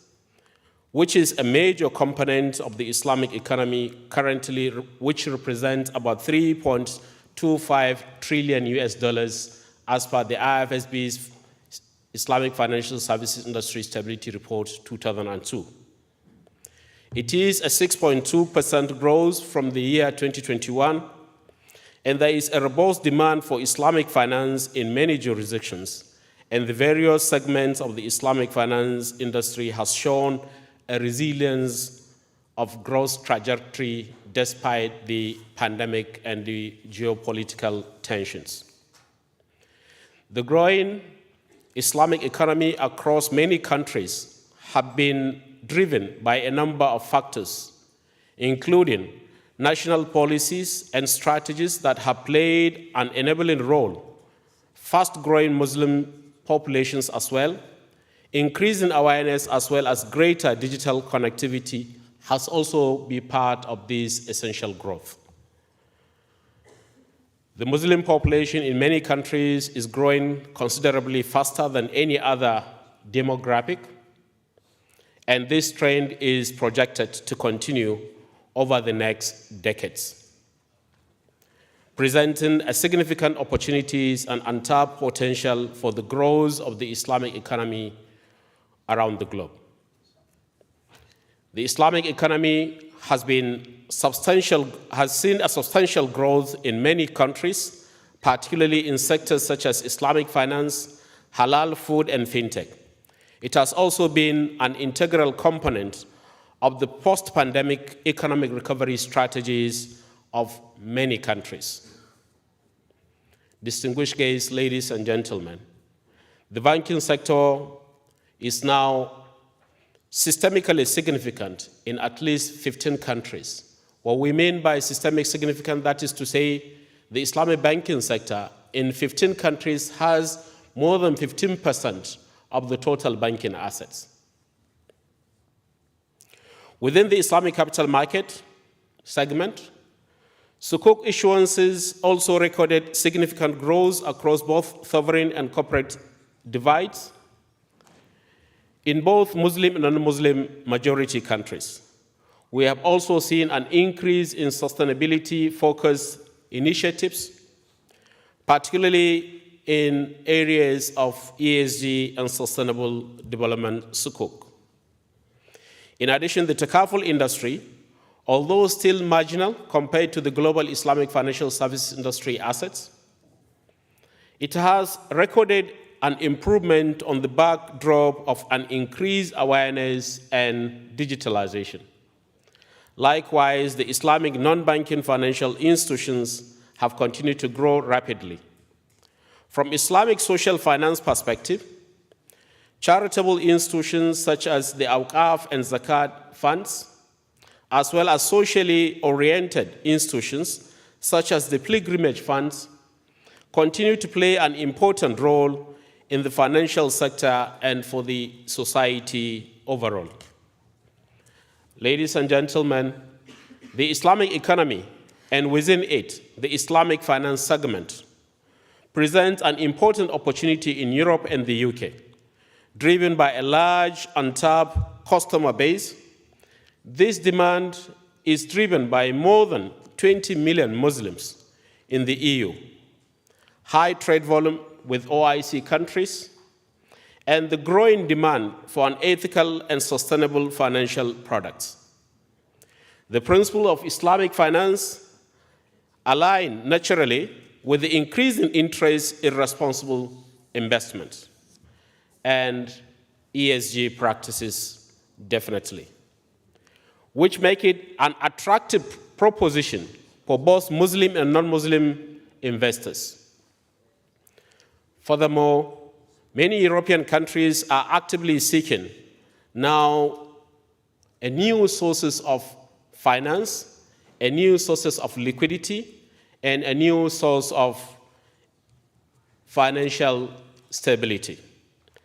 which is a major component of the Islamic economy currently, which represents about 3.25 trillion US dollars as per the IFSB's Islamic Financial Services Industry Stability Report 2002. It is a 6.2% growth from the year 2021, and there is a robust demand for Islamic finance in many jurisdictions, and the various segments of the Islamic finance industry has shown a resilience of growth trajectory despite the pandemic and the geopolitical tensions. The growing Islamic economy across many countries have been driven by a number of factors, including national policies and strategies that have played an enabling role, fast-growing Muslim populations as well, increasing awareness as well as greater digital connectivity has also been part of this essential growth. The Muslim population in many countries is growing considerably faster than any other demographic, and this trend is projected to continue over the next decades, presenting a significant opportunities and untapped potential for the growth of the Islamic economy around the globe. The Islamic economy has seen a substantial growth in many countries, particularly in sectors such as Islamic finance, halal food, and fintech. It has also been an integral component of the post-pandemic economic recovery strategies of many countries. Distinguished guests, ladies and gentlemen, the banking sector is now systemically significant in at least 15 countries. What we mean by systemic significant, that is to say, the Islamic banking sector in 15 countries has more than 15% of the total banking assets. Within the Islamic capital market segment, Sukuk issuances also recorded significant growth across both sovereign and corporate divides in both Muslim and non-Muslim majority countries. We have also seen an increase in sustainability-focused initiatives, particularly in areas of ESG and sustainable development Sukuk. In addition, the takaful industry, although still marginal compared to the global Islamic financial services industry assets, it has recorded an improvement on the backdrop of an increased awareness and digitalization. Likewise, the Islamic non-banking financial institutions have continued to grow rapidly. From Islamic social finance perspective, charitable institutions such as the Awqaf and Zakat funds, as well as socially oriented institutions such as the pilgrimage funds, continue to play an important role in the financial sector and for the society overall. Ladies and gentlemen, the Islamic economy, and within it, the Islamic finance segment, presents an important opportunity in Europe and the UK. Driven by a large untapped customer base, this demand is driven by more than 20 million Muslims in the EU, high trade volume with OIC countries, and the growing demand for an ethical and sustainable financial products. The principle of Islamic finance align naturally with the increasing interest in responsible investment and ESG practices, definitely, which make it an attractive proposition for both Muslim and non-Muslim investors. Furthermore, many European countries are actively seeking now a new sources of finance, a new sources of liquidity, and a new source of financial stability.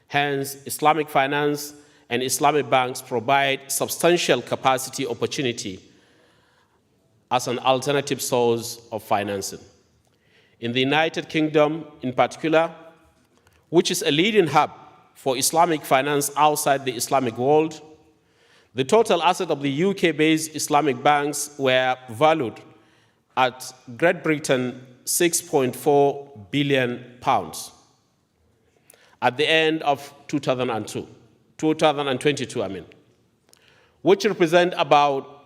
Hence, Islamic finance and Islamic banks provide substantial capacity opportunity as an alternative source of financing. In the United Kingdom, in particular, which is a leading hub for Islamic finance outside the Islamic world, the total asset of the UK-based Islamic banks were valued at Great Britain £6.4 billion at the end of 2022, which represent about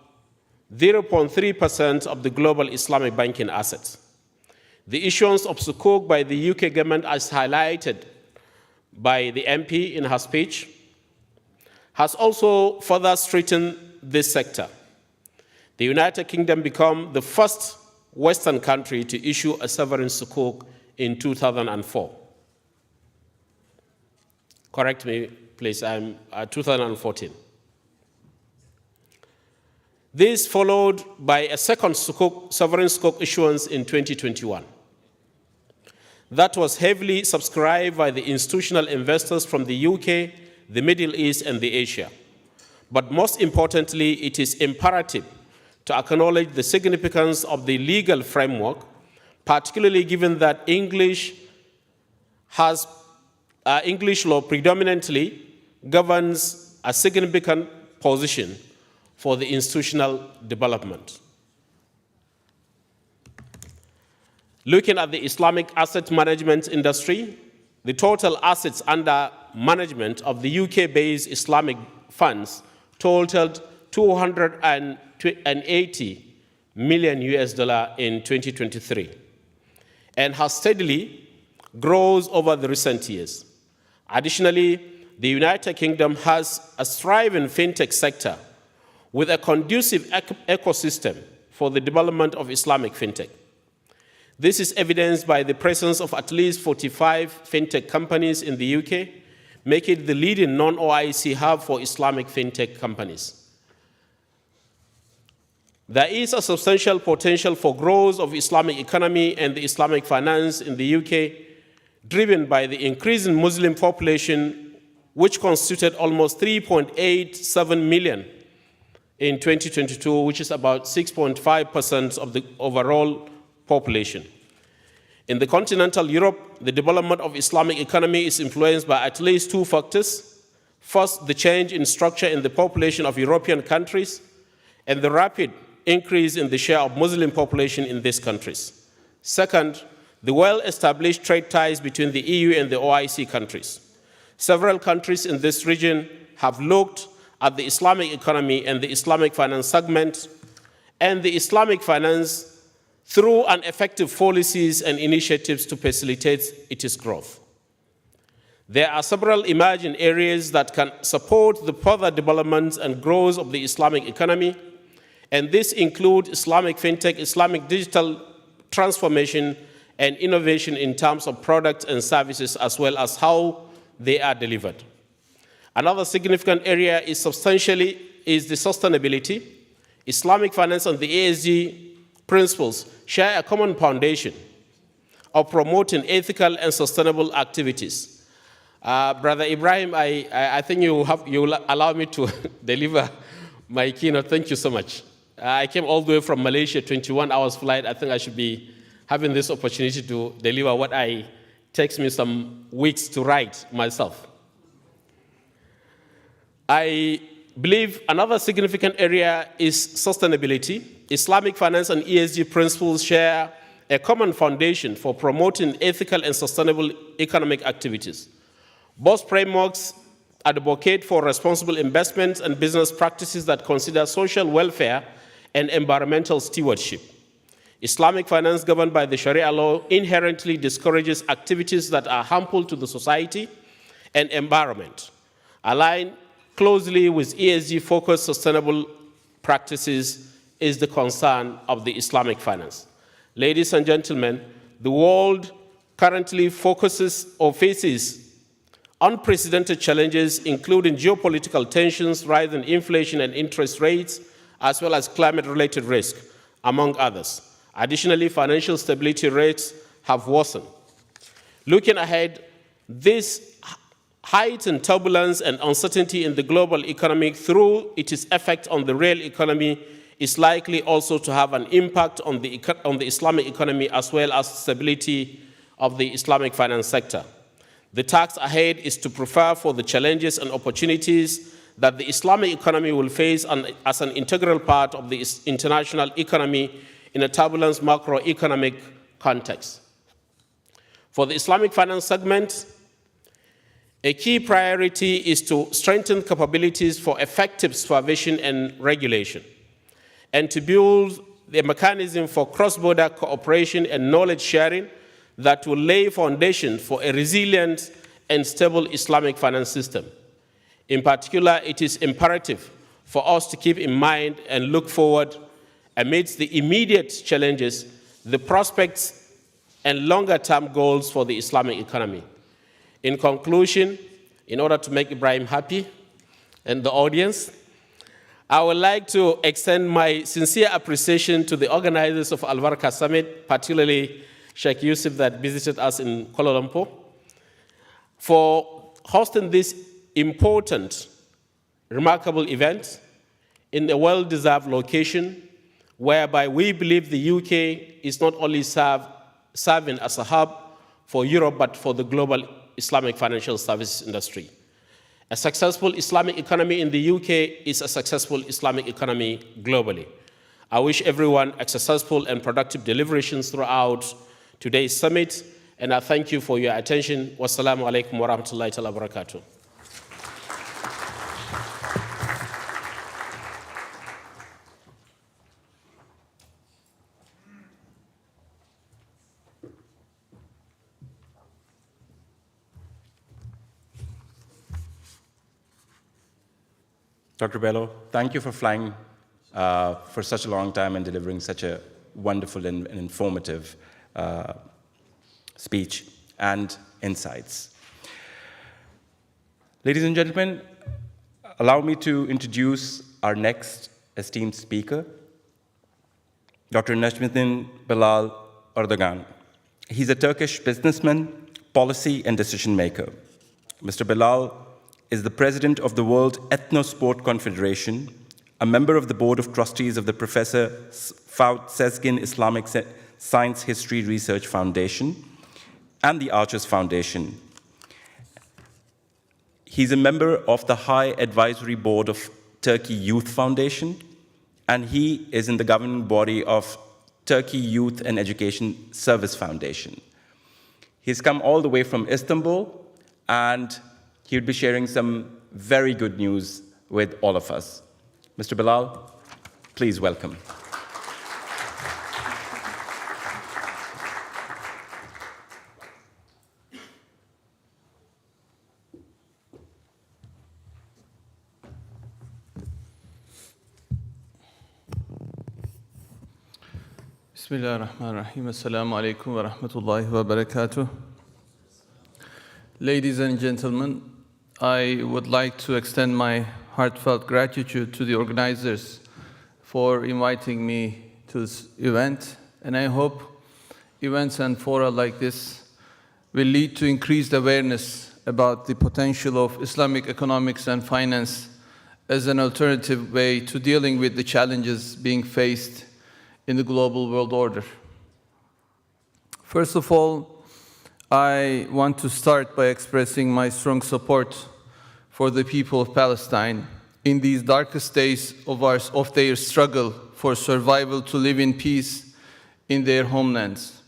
0.3% of the global Islamic banking assets. The issuance of Sukuk by the UK government, as highlighted by the MP in her speech, has also further strengthened this sector. The United Kingdom became the first Western country to issue a sovereign Sukuk in 2004. Correct me, please, I'm 2014. This followed by a second sovereign Sukuk issuance in 2021. That was heavily subscribed by the institutional investors from the UK, the Middle East, and the Asia, But most importantly, it is imperative to acknowledge the significance of the legal framework, particularly given that English law predominantly governs a significant position for the institutional development. Looking at the Islamic asset management industry, the total assets under management of the UK-based Islamic funds totaled $280 million in 2023 and has steadily grown over the recent years. Additionally, the United Kingdom has a thriving fintech sector with a conducive ecosystem for the development of Islamic fintech. This is evidenced by the presence of at least 45 fintech companies in the UK, making it the leading non-OIC hub for Islamic fintech companies. There is a substantial potential for growth of Islamic economy and the Islamic finance in the UK, driven by the increasing Muslim population, which constituted almost 3.87 million in 2022, which is about 6.5% of the overall population. In the continental Europe, the development of Islamic economy is influenced by at least two factors. First, the change in structure in the population of European countries and the rapid increase in the share of Muslim population in these countries. Second, the well-established trade ties between the EU and the OIC countries. Several countries in this region have looked at the Islamic economy and the Islamic finance segment and the Islamic finance through an effective policies and initiatives to facilitate its growth. There are several emerging areas that can support the further development and growth of the Islamic economy, and this include Islamic fintech, Islamic digital transformation, and innovation in terms of products and services, as well as how they are delivered. Another significant area is the sustainability. Islamic finance and the ESG principles share a common foundation of promoting ethical and sustainable activities. Brother Ibrahim, I think you will allow me to deliver my keynote. Thank you so much. I came all the way from Malaysia, 21 hours flight. I think I should be having this opportunity to deliver what takes me some weeks to write myself. I believe another significant area is sustainability. Islamic finance and ESG principles share a common foundation for promoting ethical and sustainable economic activities. Both frameworks advocate for responsible investments and business practices that consider social welfare and environmental stewardship. Islamic finance governed by the Sharia law inherently discourages activities that are harmful to the society and environment. Aligned closely with ESG-focused sustainable practices is the concern of the Islamic finance. Ladies and gentlemen, the world currently faces unprecedented challenges, including geopolitical tensions, rising inflation and interest rates, as well as climate-related risk, among others. Additionally, financial stability rates have worsened. Looking ahead, this heightened turbulence and uncertainty in the global economy through its effect on the real economy is likely also to have an impact on the Islamic economy as well as stability of the Islamic finance sector. The task ahead is to prepare for the challenges and opportunities that the Islamic economy will face as an integral part of the international economy in a turbulent macroeconomic context. For the Islamic finance segment, a key priority is to strengthen capabilities for effective supervision and regulation, and to build a mechanism for cross-border cooperation and knowledge sharing that will lay foundation for a resilient and stable Islamic finance system. In particular, it is imperative for us to keep in mind and look forward amidst the immediate challenges, the prospects and longer-term goals for the Islamic economy. In conclusion, in order to make Ibrahim happy and the audience, I would like to extend my sincere appreciation to the organizers of Al-Baraka Summit, particularly Sheikh Yusuf that visited us in Kuala Lumpur, for hosting this important remarkable event in a well-deserved location whereby we believe the UK is not only serving as a hub for Europe, but for the global Islamic financial services industry. A successful Islamic economy in the UK is a successful Islamic economy globally. I wish everyone a successful and productive deliberations throughout today's summit, and I thank you for your attention. Wassalamu alaikum wa rahmatullahi wa barakatuh. Dr. Bello, thank you for flying for such a long time and delivering such a wonderful and informative speech and insights. Ladies and gentlemen, allow me to introduce our next esteemed speaker, Dr. Najmuddin Bilal Erdogan. He's a Turkish businessman, policy and decision maker. Mr. Bilal is the president of the World Ethno-Sport Confederation, a member of the board of trustees of the Professor Fouad Sezgin Islamic Science History Research Foundation and the Arches Foundation. He's a member of the High Advisory Board of Turkey Youth Foundation, and he is in the governing body of Turkey Youth and Education Service Foundation. He's come all the way from Istanbul, and he would be sharing some very good news with all of us. Mr. Bilal, please welcome. Bismillah ar-Rahman ar-Rahim. Assalamu alaikum wa rahmatullahi wa barakatuh. Ladies and gentlemen, I would like to extend my heartfelt gratitude to the organizers for inviting me to this event, and I hope events and fora like this will lead to increased awareness about the potential of Islamic economics and finance as an alternative way to dealing with the challenges being faced in the global world order. First of all, I want to start by expressing my strong support for the people of Palestine in these darkest days of their struggle for survival to live in peace in their homelands.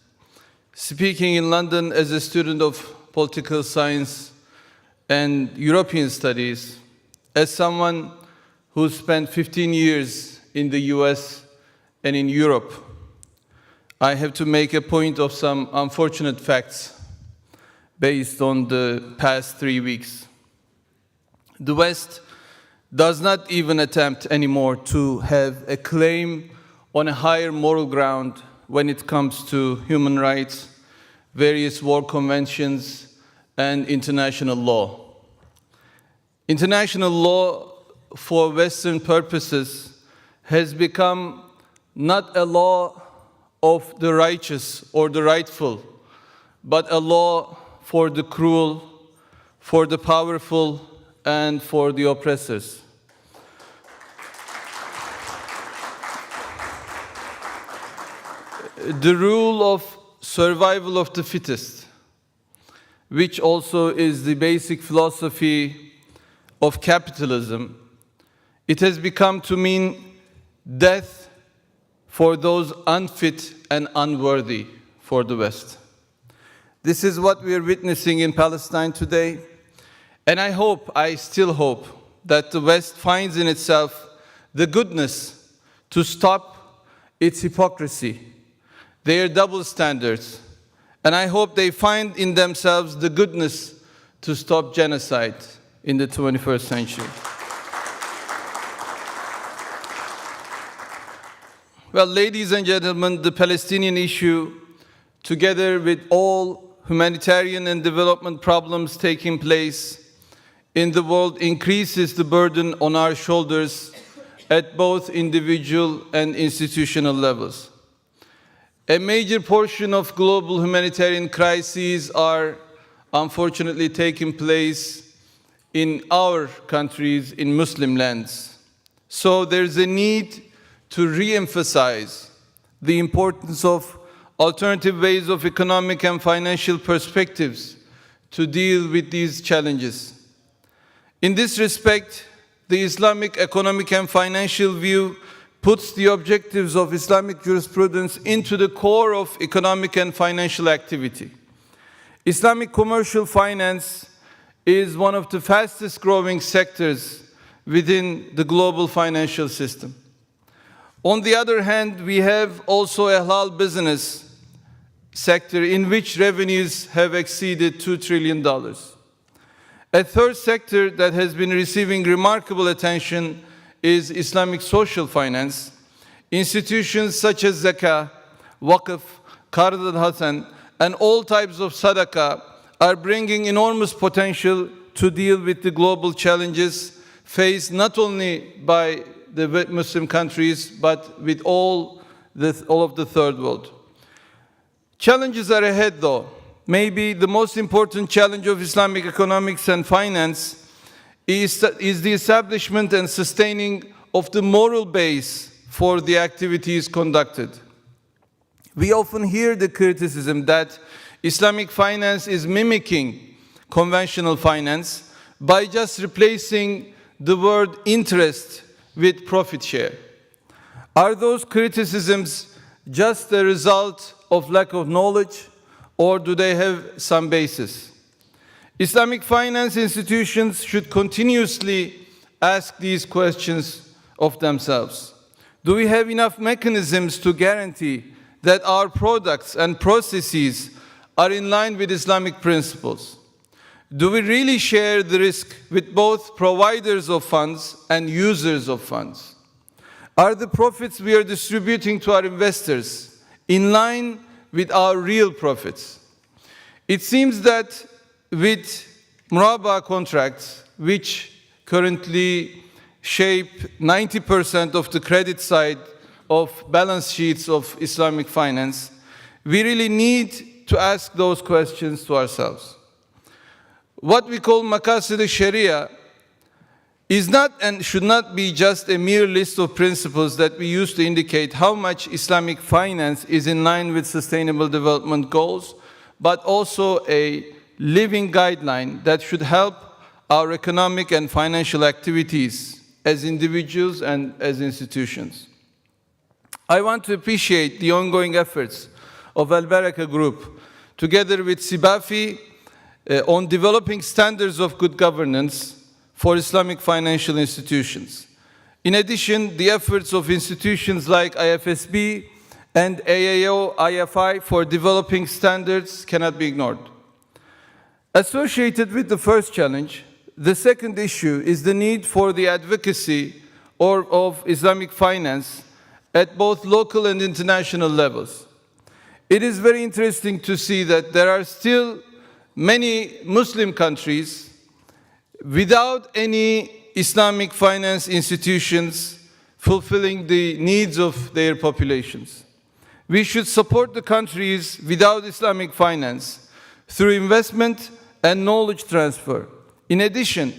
Speaking in London as a student of political science and European studies, as someone who spent 15 years in the US and in Europe, I have to make a point of some unfortunate facts based on the past 3 weeks. The West does not even attempt anymore to have a claim on a higher moral ground when it comes to human rights, various war conventions, and international law. International law for Western purposes has become not a law of the righteous or the rightful, but a law for the cruel, for the powerful, and for the oppressors. The rule of survival of the fittest, which also is the basic philosophy of capitalism, it has become to mean death for those unfit and unworthy for the West. This is what we are witnessing in Palestine today, and I still hope, that the West finds in itself the goodness to stop its hypocrisy, their double standards, and I hope they find in themselves the goodness to stop genocide in the 21st century. Well, ladies and gentlemen, the Palestinian issue, together with all humanitarian and development problems taking place in the world, increases the burden on our shoulders at both individual and institutional levels. A major portion of global humanitarian crises are unfortunately taking place in our countries, in Muslim lands. So there's a need to re-emphasize the importance of alternative ways of economic and financial perspectives to deal with these challenges. In this respect, the Islamic economic and financial view puts the objectives of Islamic jurisprudence into the core of economic and financial activity. Islamic commercial finance is one of the fastest growing sectors within the global financial system. On the other hand, we have also a halal business sector in which revenues have exceeded $2 trillion. A third sector that has been receiving remarkable attention is Islamic social finance. Institutions such as zakah, waqf, qard al-hasan, and all types of sadaqah are bringing enormous potential to deal with the global challenges faced not only by the Muslim countries, but with all of the third world. Challenges are ahead though. Maybe the most important challenge of Islamic economics and finance is the establishment and sustaining of the moral base for the activities conducted. We often hear the criticism that Islamic finance is mimicking conventional finance by just replacing the word interest with profit share. Are those criticisms just a result of lack of knowledge, or do they have some basis? Islamic finance institutions should continuously ask these questions of themselves. Do we have enough mechanisms to guarantee that our products and processes are in line with Islamic principles? Do we really share the risk with both providers of funds and users of funds? Are the profits we are distributing to our investors in line with our real profits? It seems that with muraba contracts, which currently shape 90% of the credit side of balance sheets of Islamic finance, we really need to ask those questions to ourselves. What we call maqasid al-sharia is not and should not be just a mere list of principles that we use to indicate how much Islamic finance is in line with sustainable development goals, but also a living guideline that should help our economic and financial activities as individuals and as institutions. I want to appreciate the ongoing efforts of Al-Baraka Group, together with Sibafi, on developing standards of good governance for Islamic financial institutions. In addition, the efforts of institutions like IFSB and AAO IFI for developing standards cannot be ignored. Associated with the first challenge, the second issue is the need for the advocacy of Islamic finance at both local and international levels. It is very interesting to see that there are still many Muslim countries without any Islamic finance institutions fulfilling the needs of their populations. We should support the countries without Islamic finance through investment and knowledge transfer. In addition,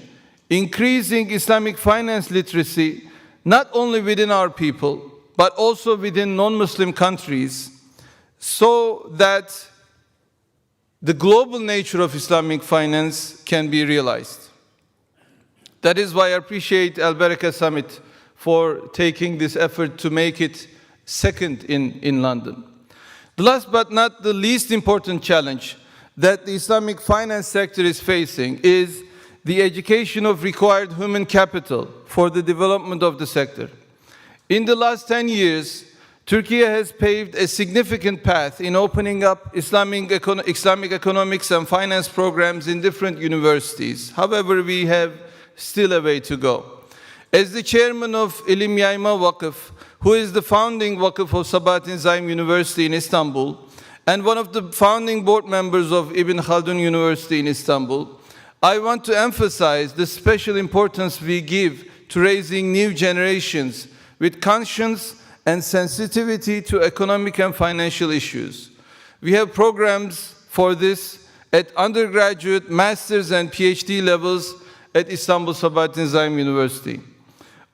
increasing Islamic finance literacy not only within our people, but also within non-Muslim countries, so that the global nature of Islamic finance can be realized. That is why I appreciate Al-Baraka Summit for taking this effort to make it second in London. The last but not the least important challenge that the Islamic finance sector is facing is the education of required human capital for the development of the sector. In the last 10 years, Turkey has paved a significant path in opening up Islamic economics and finance programs in different universities. However, we have still a way to go. As the chairman of İlim Yayma Vakıf, who is the founding Vakıf of Sabahattin Zaim University in Istanbul, and one of the founding board members of Ibn Khaldun University in Istanbul, I want to emphasize the special importance we give to raising new generations with conscience and sensitivity to economic and financial issues. We have programs for this at undergraduate, master's, and PhD levels, at Istanbul Sabahattin Zaim University.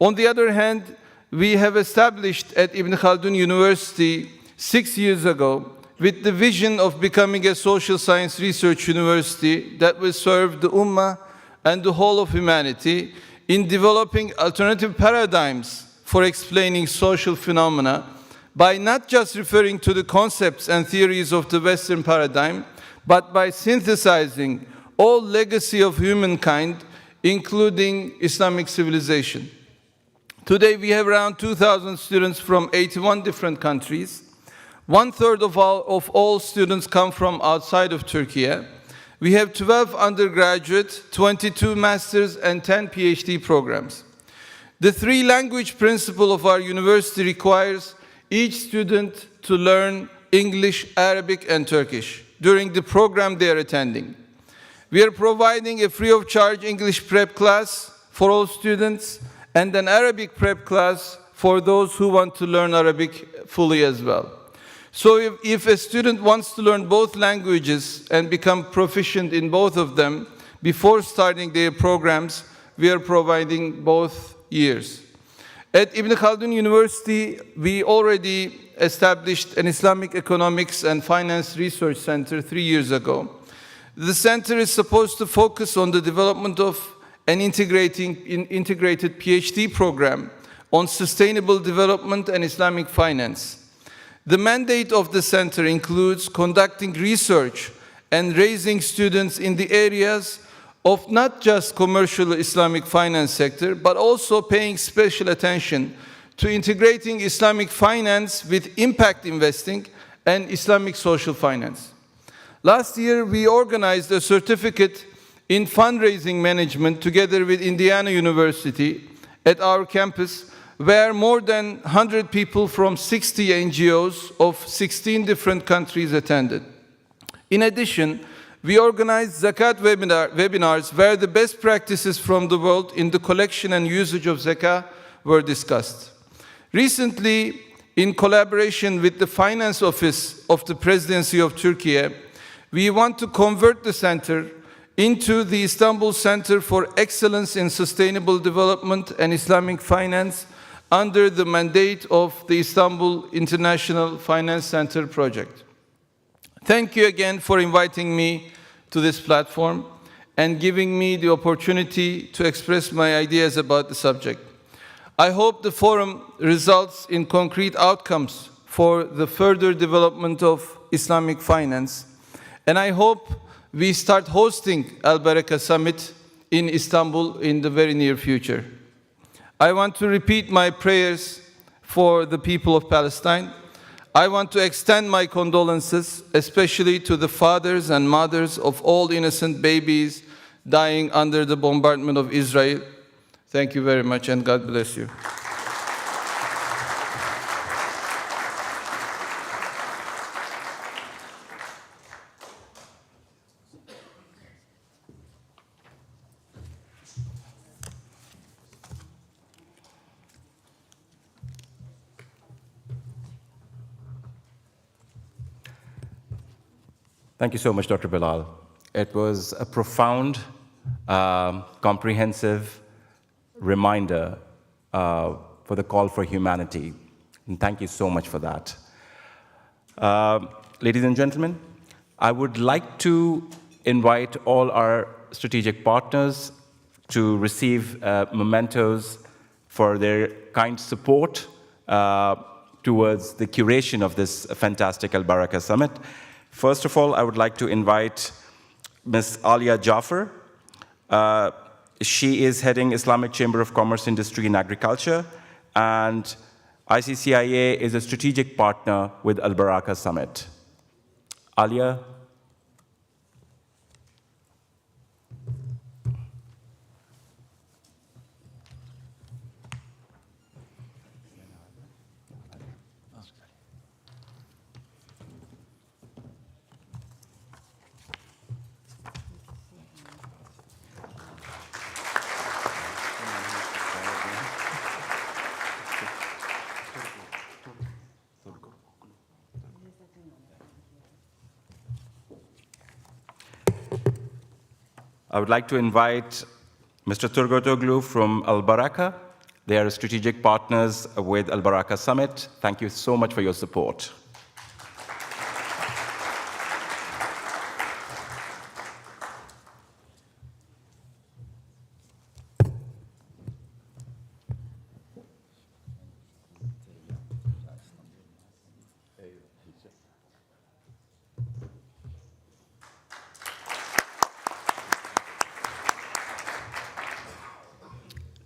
On the other hand, we have established at Ibn Khaldun University 6 years ago with the vision of becoming a social science research university that will serve the Ummah and the whole of humanity in developing alternative paradigms for explaining social phenomena by not just referring to the concepts and theories of the Western paradigm, but by synthesizing all legacy of humankind, including Islamic civilization. Today, we have around 2,000 students from 81 different countries. 1/3 of all students come from outside of Turkey. We have 12 undergraduate, 22 master's, and 10 PhD programs. The three-language principle of our university requires each student to learn English, Arabic, and Turkish during the program they are attending. We are providing a free-of-charge English prep class for all students and an Arabic prep class for those who want to learn Arabic fully as well. So if a student wants to learn both languages and become proficient in both of them before starting their programs, we are providing both years. At Ibn Khaldun University, we already established an Islamic Economics and Finance Research Center 3 years ago. The center is supposed to focus on the development of an integrated PhD program on sustainable development and Islamic finance. The mandate of the center includes conducting research and raising students in the areas of not just commercial Islamic finance sector, but also paying special attention to integrating Islamic finance with impact investing and Islamic social finance. Last year, we organized a certificate in fundraising management together with Indiana University at our campus, where more than 100 people from 60 NGOs of 16 different countries attended. In addition, we organized Zakat webinars where the best practices from the world in the collection and usage of Zakah were discussed. Recently, in collaboration with the Finance Office of the Presidency of Turkey, we want to convert the center into the Istanbul Center for Excellence in Sustainable Development and Islamic Finance under the mandate of the Istanbul International Finance Center project. Thank you again for inviting me to this platform and giving me the opportunity to express my ideas about the subject. I hope the forum results in concrete outcomes for the further development of Islamic finance, and I hope we start hosting Al Baraka Summit in Istanbul in the very near future. I want to repeat my prayers for the people of Palestine. I want to extend my condolences, especially to the fathers and mothers of all innocent babies dying under the bombardment of Israel. Thank you very much, and God bless you. Thank you so much, Dr. Bilal. It was a profound, comprehensive reminder for the call for humanity. And thank you so much for that. Ladies and gentlemen, I would like to invite all our strategic partners to receive mementos for their kind support towards the curation of this fantastic Al Baraka Summit. First of all, I would like to invite Ms. Alia Jaffer. She is heading Islamic Chamber of Commerce, Industry and Agriculture, and ICCIA is a strategic partner with Al Baraka Summit. Alia? I would like to invite Mr. Turgotoglu from Al Baraka. They are strategic partners with Al Baraka Summit. Thank you so much for your support.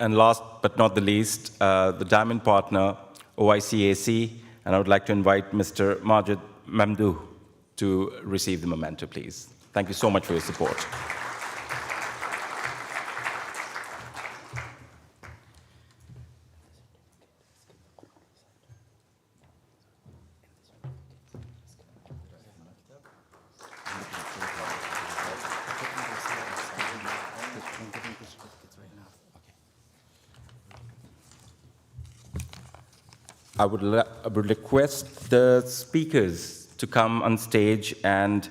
And last but not the least, the diamond partner, OICAC, and I would like to invite Mr. Majid Mamdouh to receive the memento, please. Thank you so much for your support. I would request the speakers to come on stage and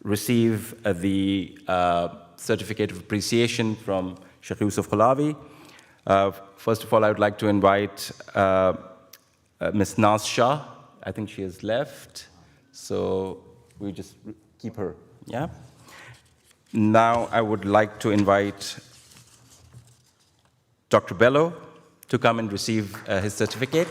receive the certificate of appreciation from Sheikh Yusuf Khalavi. First of all, I would like to invite Ms. Naz Shah. I think she has left, so we just keep her, yeah? Now I would like to invite Dr. Bello to come and receive his certificate.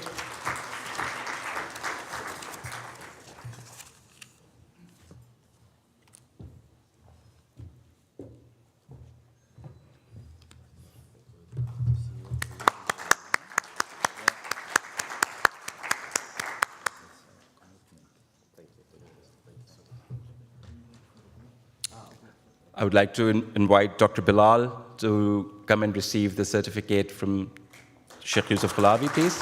I would like to invite Dr. Bilal to come and receive the certificate from Sheikh Yusuf Khalavi, please.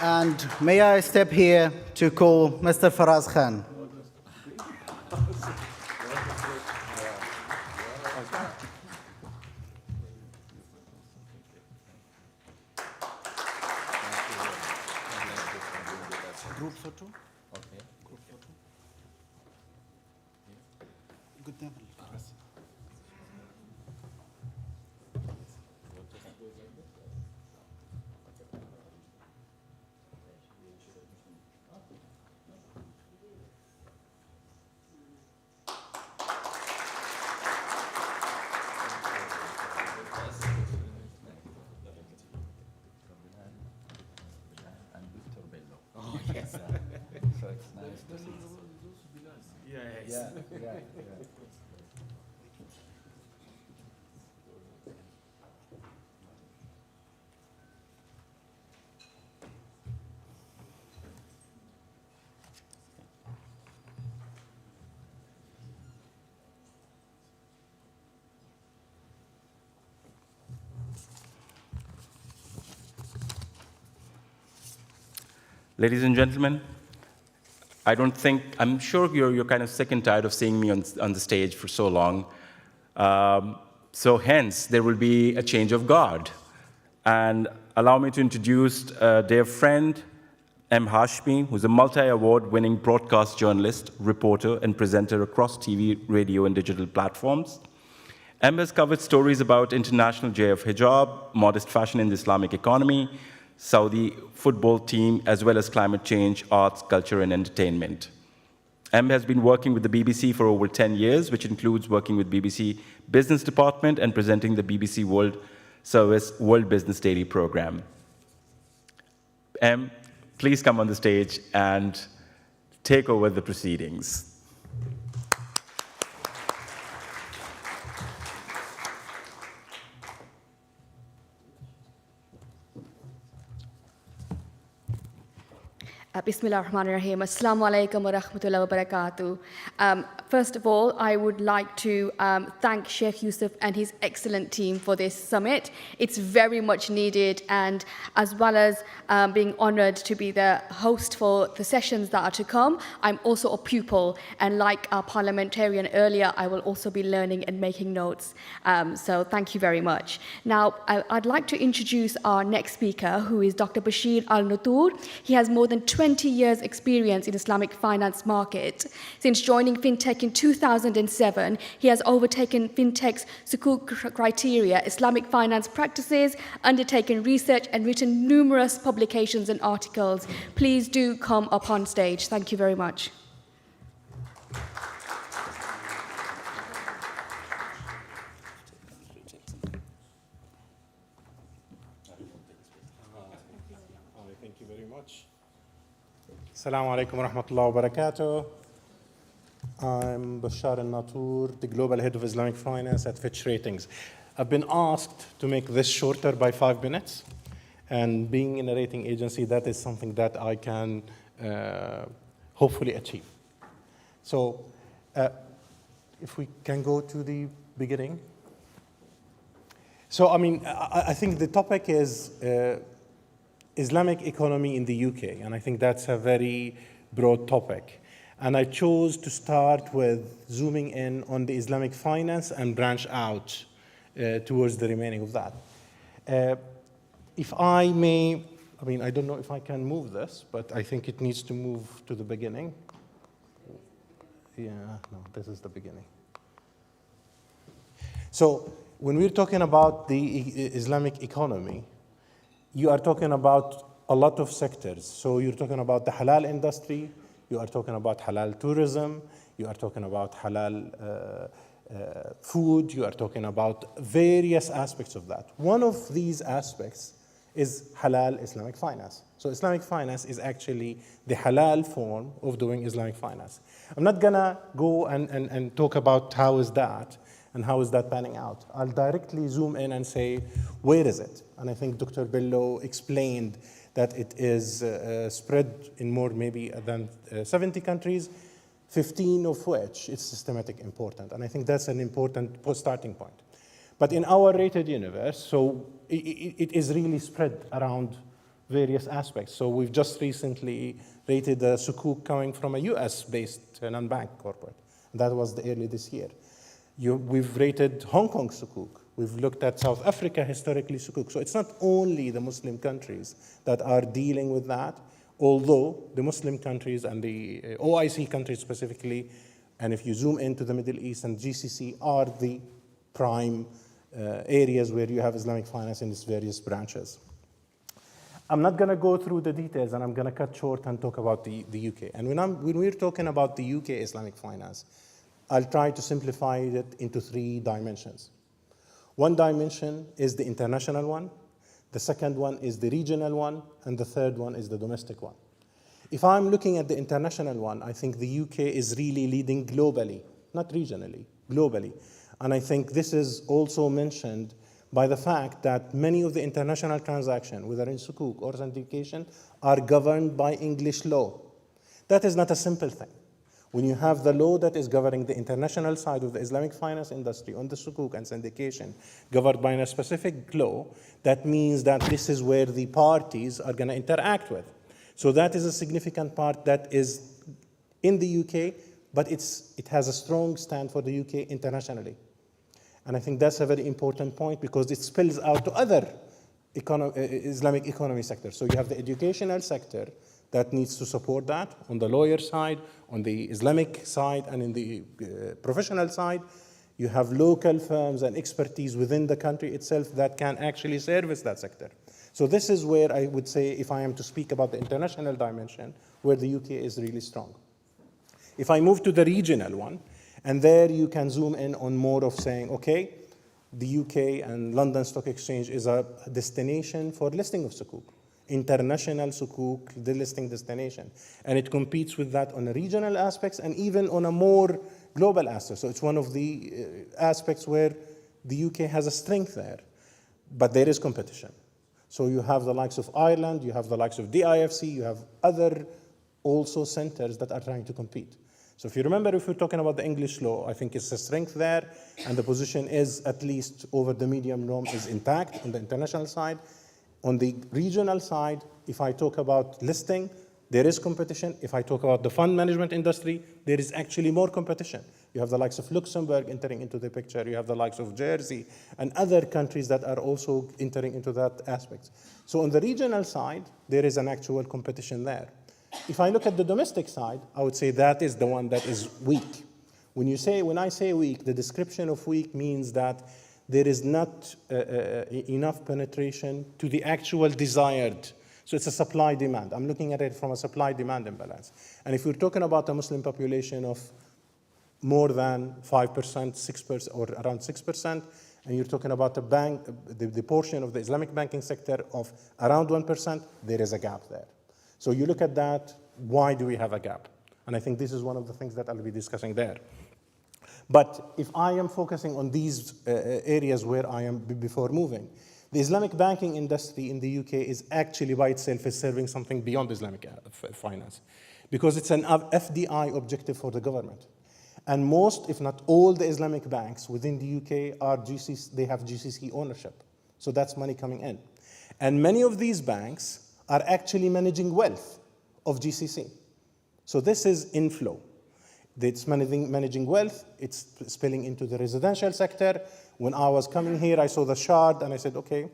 And may I step here to call Mr. Faraz Khan. Group photo? Okay. Group photo. Good day. So it's nice to see. Yes. Yeah. Ladies and gentlemen, I'm sure you're kind of sick and tired of seeing me on the stage for so long. So hence, there will be a change of guard. And allow me to introduce a dear friend, M. Hashmi, who's a multi-award winning broadcast journalist, reporter, and presenter across TV, radio, and digital platforms. M has covered stories about International Day of Hijab, modest fashion in the Islamic economy, Saudi football team, as well as climate change, arts, culture, and entertainment. M has been working with the BBC for over 10 years, which includes working with BBC Business Department and presenting the BBC World Service World Business Daily program. M, please come on the stage and take over the proceedings. Bismillah ar-Rahman ar-Rahim. Assalamu alaikum wa rahmatullahi wa barakatuh. First of all, I would like to thank Sheikh Yusuf and his excellent team for this summit. It's very much needed, and as well as being honored to be the host for the sessions that are to come, I'm also a pupil, and like our parliamentarian earlier, I will also be learning and making notes. So thank you very much. Now, I'd like to introduce our next speaker, who is Dr. Bashir Al-Nutur. He has more than 20 years experience in Islamic finance market. Since joining FinTech in 2007, he has overtaken FinTech's Sukuk criteria, Islamic finance practices, undertaken research and written numerous publications and articles. Please do come up on stage. Thank you very much. Thank you very much. Assalamu alaikum wa rahmatullahi wa barakatuh. I'm Bashar al-Natur, the Global Head of Islamic Finance at Fitch Ratings. I've been asked to make this shorter by 5 minutes, and being in a rating agency, that is something that I can hopefully achieve. So if we can go to the beginning. So, I think the topic is Islamic economy in the UK, and I think that's a very broad topic. And I chose to start with zooming in on the Islamic finance and branch out towards the remaining of that. If I may, I don't know if I can move this, but I think it needs to move to the beginning. Yeah, no, this is the beginning. So when we're talking about the Islamic economy, you are talking about a lot of sectors. So you're talking about the halal industry, you are talking about halal tourism, you are talking about halal food, you are talking about various aspects of that. One of these aspects is halal Islamic finance. So Islamic finance is actually the halal form of doing Islamic finance. I'm not gonna go and talk about how is that and how is that panning out. I'll directly zoom in and say, where is it? And I think Dr. Bello explained that it is spread in more maybe than 70 countries, 15 of which is systematic important. And I think that's an important starting point. But in our rated universe, so it is really spread around various aspects. So we've just recently rated a sukuk coming from a US-based non-bank corporate. That was early this year. We've rated Hong Kong sukuk. We've looked at South Africa historically sukuk. So it's not only the Muslim countries that are dealing with that, although the Muslim countries and the OIC countries specifically, and if you zoom into the Middle East and GCC, are the prime areas where you have Islamic finance in its various branches. I'm not going to go through the details, and I'm going to cut short and talk about the UK. And when we're talking about the UK Islamic finance, I'll try to simplify it into 3 dimensions. One dimension is the international one, the second one is the regional one, and the third one is the domestic one. If I'm looking at the international one, I think the UK is really leading globally, not regionally, globally. And I think this is also mentioned by the fact that many of the international transactions, whether in sukuk or syndication, are governed by English law. That is not a simple thing. When you have the law that is governing the international side of the Islamic finance industry on the sukuk and syndication governed by a specific law, that means that this is where the parties are going to interact with. So that is a significant part that is in the UK, but it has a strong stand for the UK internationally. And I think that's a very important point because it spills out to other Islamic economy sectors. So you have the educational sector that needs to support that on the lawyer side, on the Islamic side, and in the professional side. You have local firms and expertise within the country itself that can actually service that sector. So this is where I would say, if I am to speak about the international dimension, where the UK is really strong. If I move to the regional one, and there you can zoom in on more of saying, okay, the UK and London Stock Exchange is a destination for listing of sukuk. International sukuk, the listing destination. And it competes with that on the regional aspects and even on a more global aspect. So it's one of the aspects where the UK has a strength there. But there is competition. So you have the likes of Ireland, you have the likes of DIFC, you have other also centers that are trying to compete. So if you remember, if we're talking about the English law, I think it's a strength there, and the position is, at least over the medium norm, is intact on the international side. On the regional side, if I talk about listing, there is competition. If I talk about the fund management industry, there is actually more competition. You have the likes of Luxembourg entering into the picture. You have the likes of Jersey and other countries that are also entering into that aspect. So on the regional side, there is an actual competition there. If I look at the domestic side, I would say that is the one that is weak. When I say weak, the description of weak means that there is not enough penetration to the actual desired. So it's a supply-demand. I'm looking at it from a supply-demand imbalance. And if we're talking about a Muslim population of more than 5%, 6%, or around 6%, and you're talking about the portion of the Islamic banking sector of around 1%, there is a gap there. So you look at that, why do we have a gap? And I think this is one of the things that I'll be discussing there. But if I am focusing on these areas where I am before moving, the Islamic banking industry in the UK is actually by itself is serving something beyond Islamic finance, because it's an FDI objective for the government. And most, if not all, the Islamic banks within the UK are they have GCC ownership. So that's money coming in. And many of these banks are actually managing wealth of GCC. So this is inflow. It's managing wealth, it's spilling into the residential sector. When I was coming here, I saw the shard and I said, okay,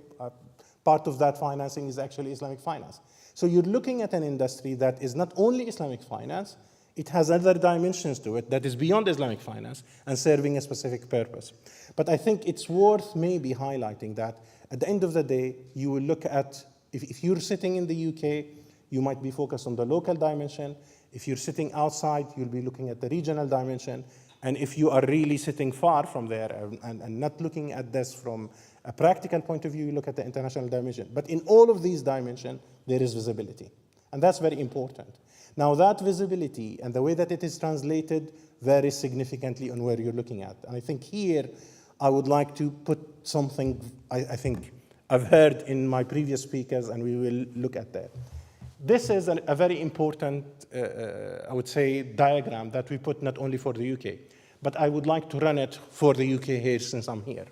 part of that financing is actually Islamic finance. So you're looking at an industry that is not only Islamic finance, it has other dimensions to it that is beyond Islamic finance and serving a specific purpose. But I think it's worth maybe highlighting that at the end of the day, you will look at, if you're sitting in the UK, you might be focused on the local dimension. If you're sitting outside, you'll be looking at the regional dimension. And if you are really sitting far from there and not looking at this from a practical point of view, you look at the international dimension. But in all of these dimensions, there is visibility. And that's very important. Now, that visibility and the way that it is translated varies significantly on where you're looking at. And I think here, I would like to put something I think I've heard in my previous speakers, and we will look at that. This is a very important, I would say, diagram that we put not only for the UK, but I would like to run it for the UK here since I'm here.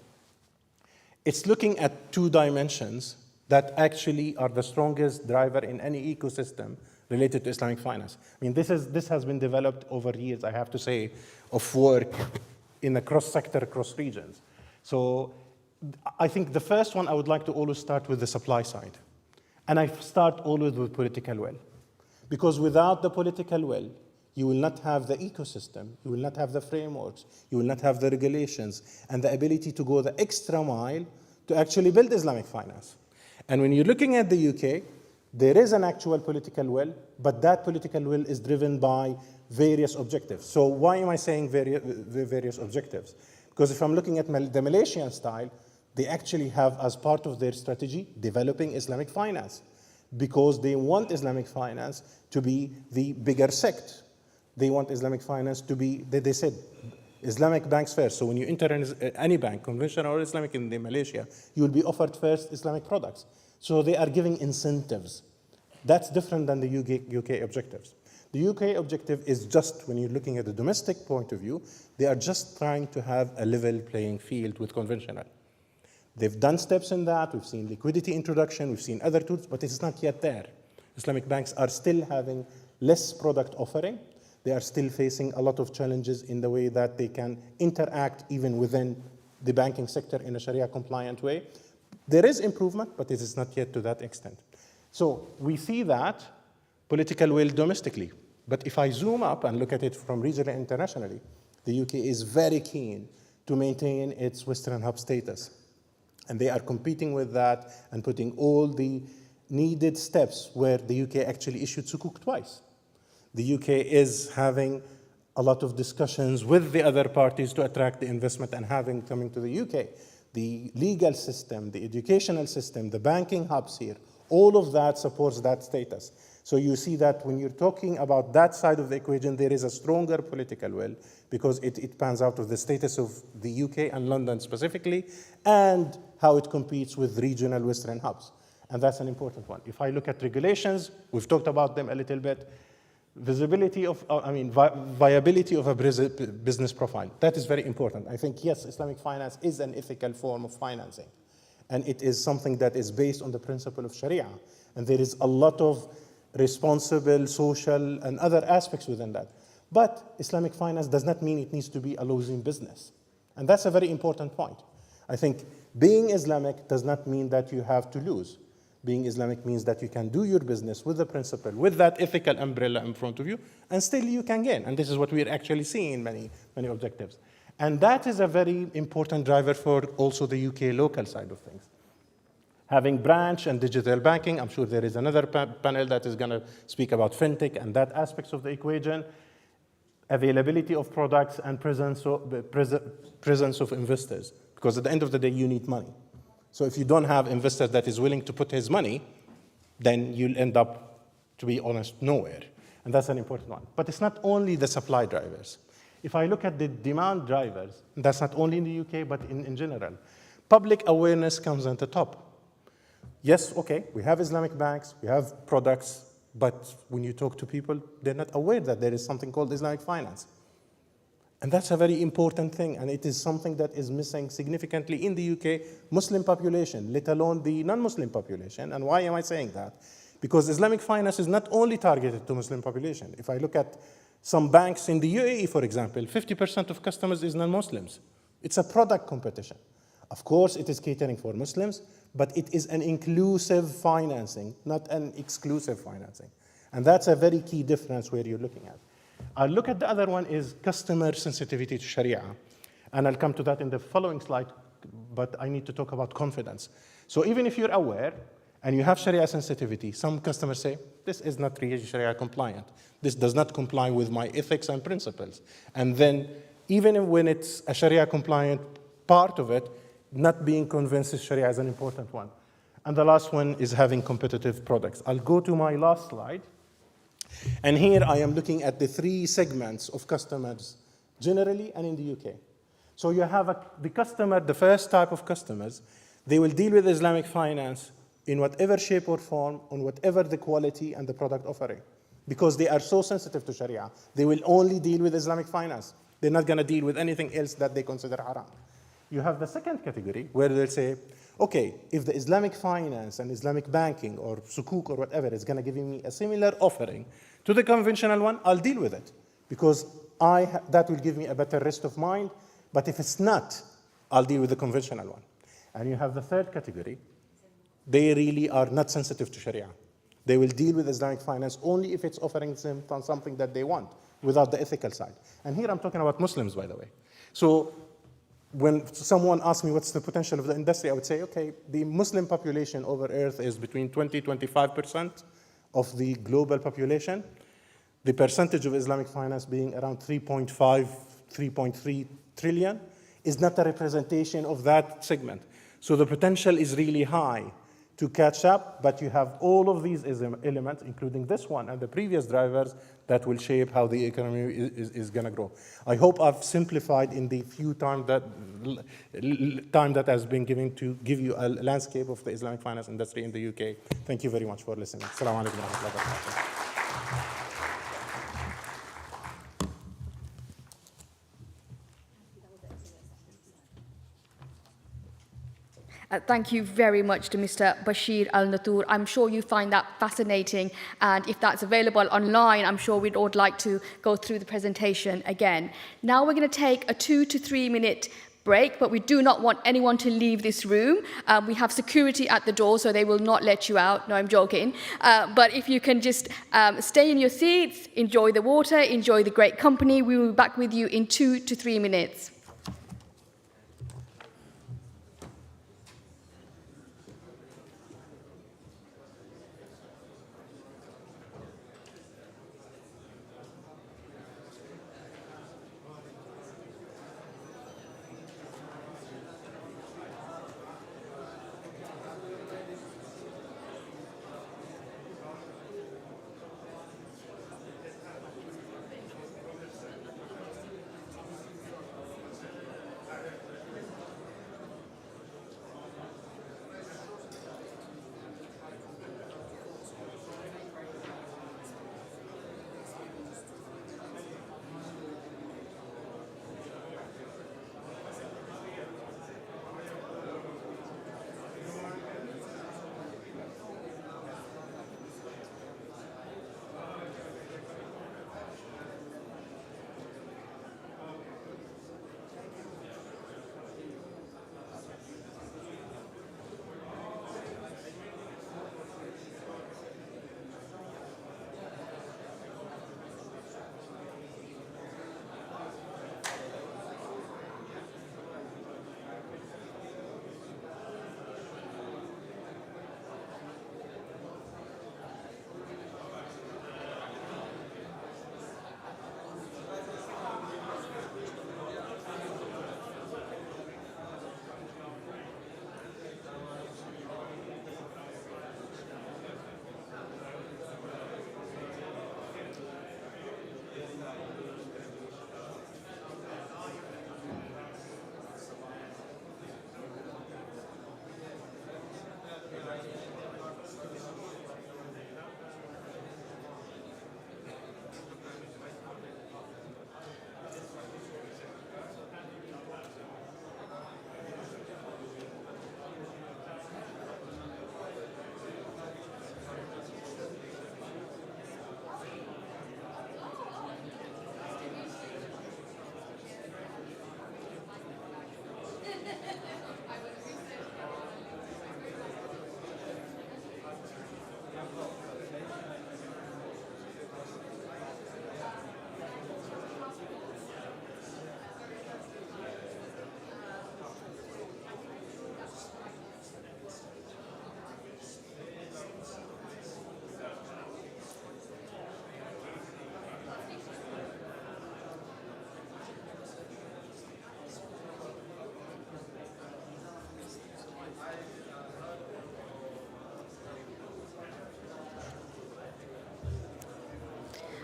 It's looking at two dimensions that actually are the strongest driver in any ecosystem related to Islamic finance. I mean, this has been developed over years, I have to say, of work in a cross-sector, cross-regions. So I think the first one, I would like to always start with the supply side. And I start always with political will. Because without the political will, you will not have the ecosystem, you will not have the frameworks, you will not have the regulations, and the ability to go the extra mile to actually build Islamic finance. And when you're looking at the UK, there is an actual political will, but that political will is driven by various objectives. So why am I saying various objectives? Because if I'm looking at the Malaysian style, they actually have, as part of their strategy, developing Islamic finance, because they want Islamic finance to be the bigger sect. They want Islamic finance to be, they said, Islamic banks first. So when you enter any bank, conventional or Islamic in Malaysia, you will be offered first Islamic products. So they are giving incentives. That's different than the UK objectives. The UK objective is just, when you're looking at the domestic point of view, they are just trying to have a level playing field with conventional. They've done steps in that. We've seen liquidity introduction. We've seen other tools, but it's not yet there. Islamic banks are still having less product offering. They are still facing a lot of challenges in the way that they can interact even within the banking sector in a Sharia compliant way. There is improvement, but it is not yet to that extent. So we see that political will domestically. But if I zoom up and look at it from regionally and internationally, the UK is very keen to maintain its Western hub status. And they are competing with that and putting all the needed steps where the UK actually issued Sukuk twice. The UK is having a lot of discussions with the other parties to attract the investment and coming to the UK. The legal system, the educational system, the banking hubs here, all of that supports that status. So you see that when you're talking about that side of the equation, there is a stronger political will because it pans out of the status of the UK and London specifically and how it competes with regional Western hubs. And that's an important one. If I look at regulations, we've talked about them a little bit. Visibility of, viability of a business profile. That is very important. I think, yes, Islamic finance is an ethical form of financing. And it is something that is based on the principle of Sharia. And there is a lot of responsible, social, and other aspects within that. But Islamic finance does not mean it needs to be a losing business. And that's a very important point. I think being Islamic does not mean that you have to lose. Being Islamic means that you can do your business with the principle, with that ethical umbrella in front of you, and still you can gain. And this is what we're actually seeing in many objectives. And that is a very important driver for also the UK local side of things. Having branch and digital banking, I'm sure there is another panel that is going to speak about fintech and that aspects of the equation. Availability of products and presence of investors. Because at the end of the day, you need money. So if you don't have investors that is willing to put his money, then you'll end up, to be honest, nowhere. And that's an important one. But it's not only the supply drivers. If I look at the demand drivers, and that's not only in the UK, but in general, public awareness comes at the top. Yes, okay, we have Islamic banks, we have products, but when you talk to people, they're not aware that there is something called Islamic finance. And that's a very important thing, and it is something that is missing significantly in the UK Muslim population, let alone the non-Muslim population. And why am I saying that? Because Islamic finance is not only targeted to Muslim population. If I look at some banks in the UAE, for example, 50% of customers is non-Muslims. It's a product competition. Of course, it is catering for Muslims, but it is an inclusive financing, not an exclusive financing. And that's a very key difference where you're looking at. I'll look at the other one is customer sensitivity to Sharia. And I'll come to that in the following slide, but I need to talk about confidence. So even if you're aware and you have Sharia sensitivity, some customers say, this is not really Sharia compliant. This does not comply with my ethics and principles. And then even when it's a Sharia compliant part of it, not being convinced that Sharia is an important one. And the last one is having competitive products. I'll go to my last slide. And here I am looking at the three segments of customers generally and in the UK. So you have the customer, the first type of customers, they will deal with Islamic finance in whatever shape or form, on whatever the quality and the product offering. Because they are so sensitive to Sharia, they will only deal with Islamic finance. They're not going to deal with anything else that they consider haram. You have the second category where they'll say, okay, if the Islamic finance and Islamic banking or sukuk or whatever is going to give me a similar offering to the conventional one, I'll deal with it because that will give me a better rest of mind. But if it's not, I'll deal with the conventional one. And you have the third category. They really are not sensitive to Sharia. They will deal with Islamic finance only if it's offering them something that they want without the ethical side. And here I'm talking about Muslims, by the way. So when someone asks me what's the potential of the industry, I would say, okay, the Muslim population over Earth is between 20-25% of the global population. The percentage of Islamic finance being around 3.5, 3.3 trillion is not a representation of that segment. So the potential is really high to catch up, but you have all of these elements, including this one and the previous drivers, that will shape how the economy is going to grow. I hope I've simplified in the few time that has been given to give you a landscape of the Islamic finance industry in the UK. Thank you very much for listening. Assalamu alaikum wa rahmatullahi wa barakatuh. Thank you very much to Mr. Bashir Al-Natur. I'm sure you find that fascinating, and if that's available online, I'm sure we'd all like to go through the presentation again. Now we're going to take a 2 to 3 minute break, but we do not want anyone to leave this room. We have security at the door, so they will not let you out. No, I'm joking. But if you can just stay in your seats, enjoy the water, enjoy the great company. We will be back with you in 2 to 3 minutes.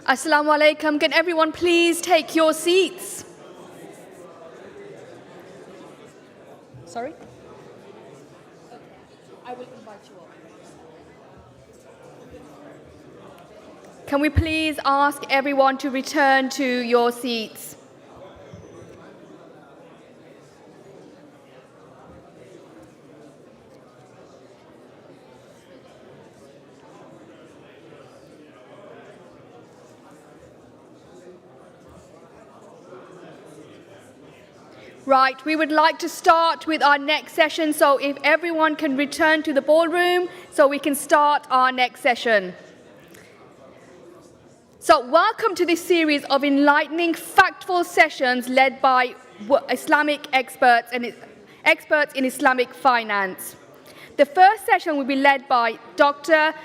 Assalamu alaikum. Can everyone please take your seats? Sorry? I will invite you all. Can we please ask everyone to return to your seats? Right, we would like to start with our next session, so if everyone can return to the ballroom so we can start our next session. So welcome to this series of enlightening, factful sessions led by Islamic experts and experts in Islamic finance. The first session will be led by Dr.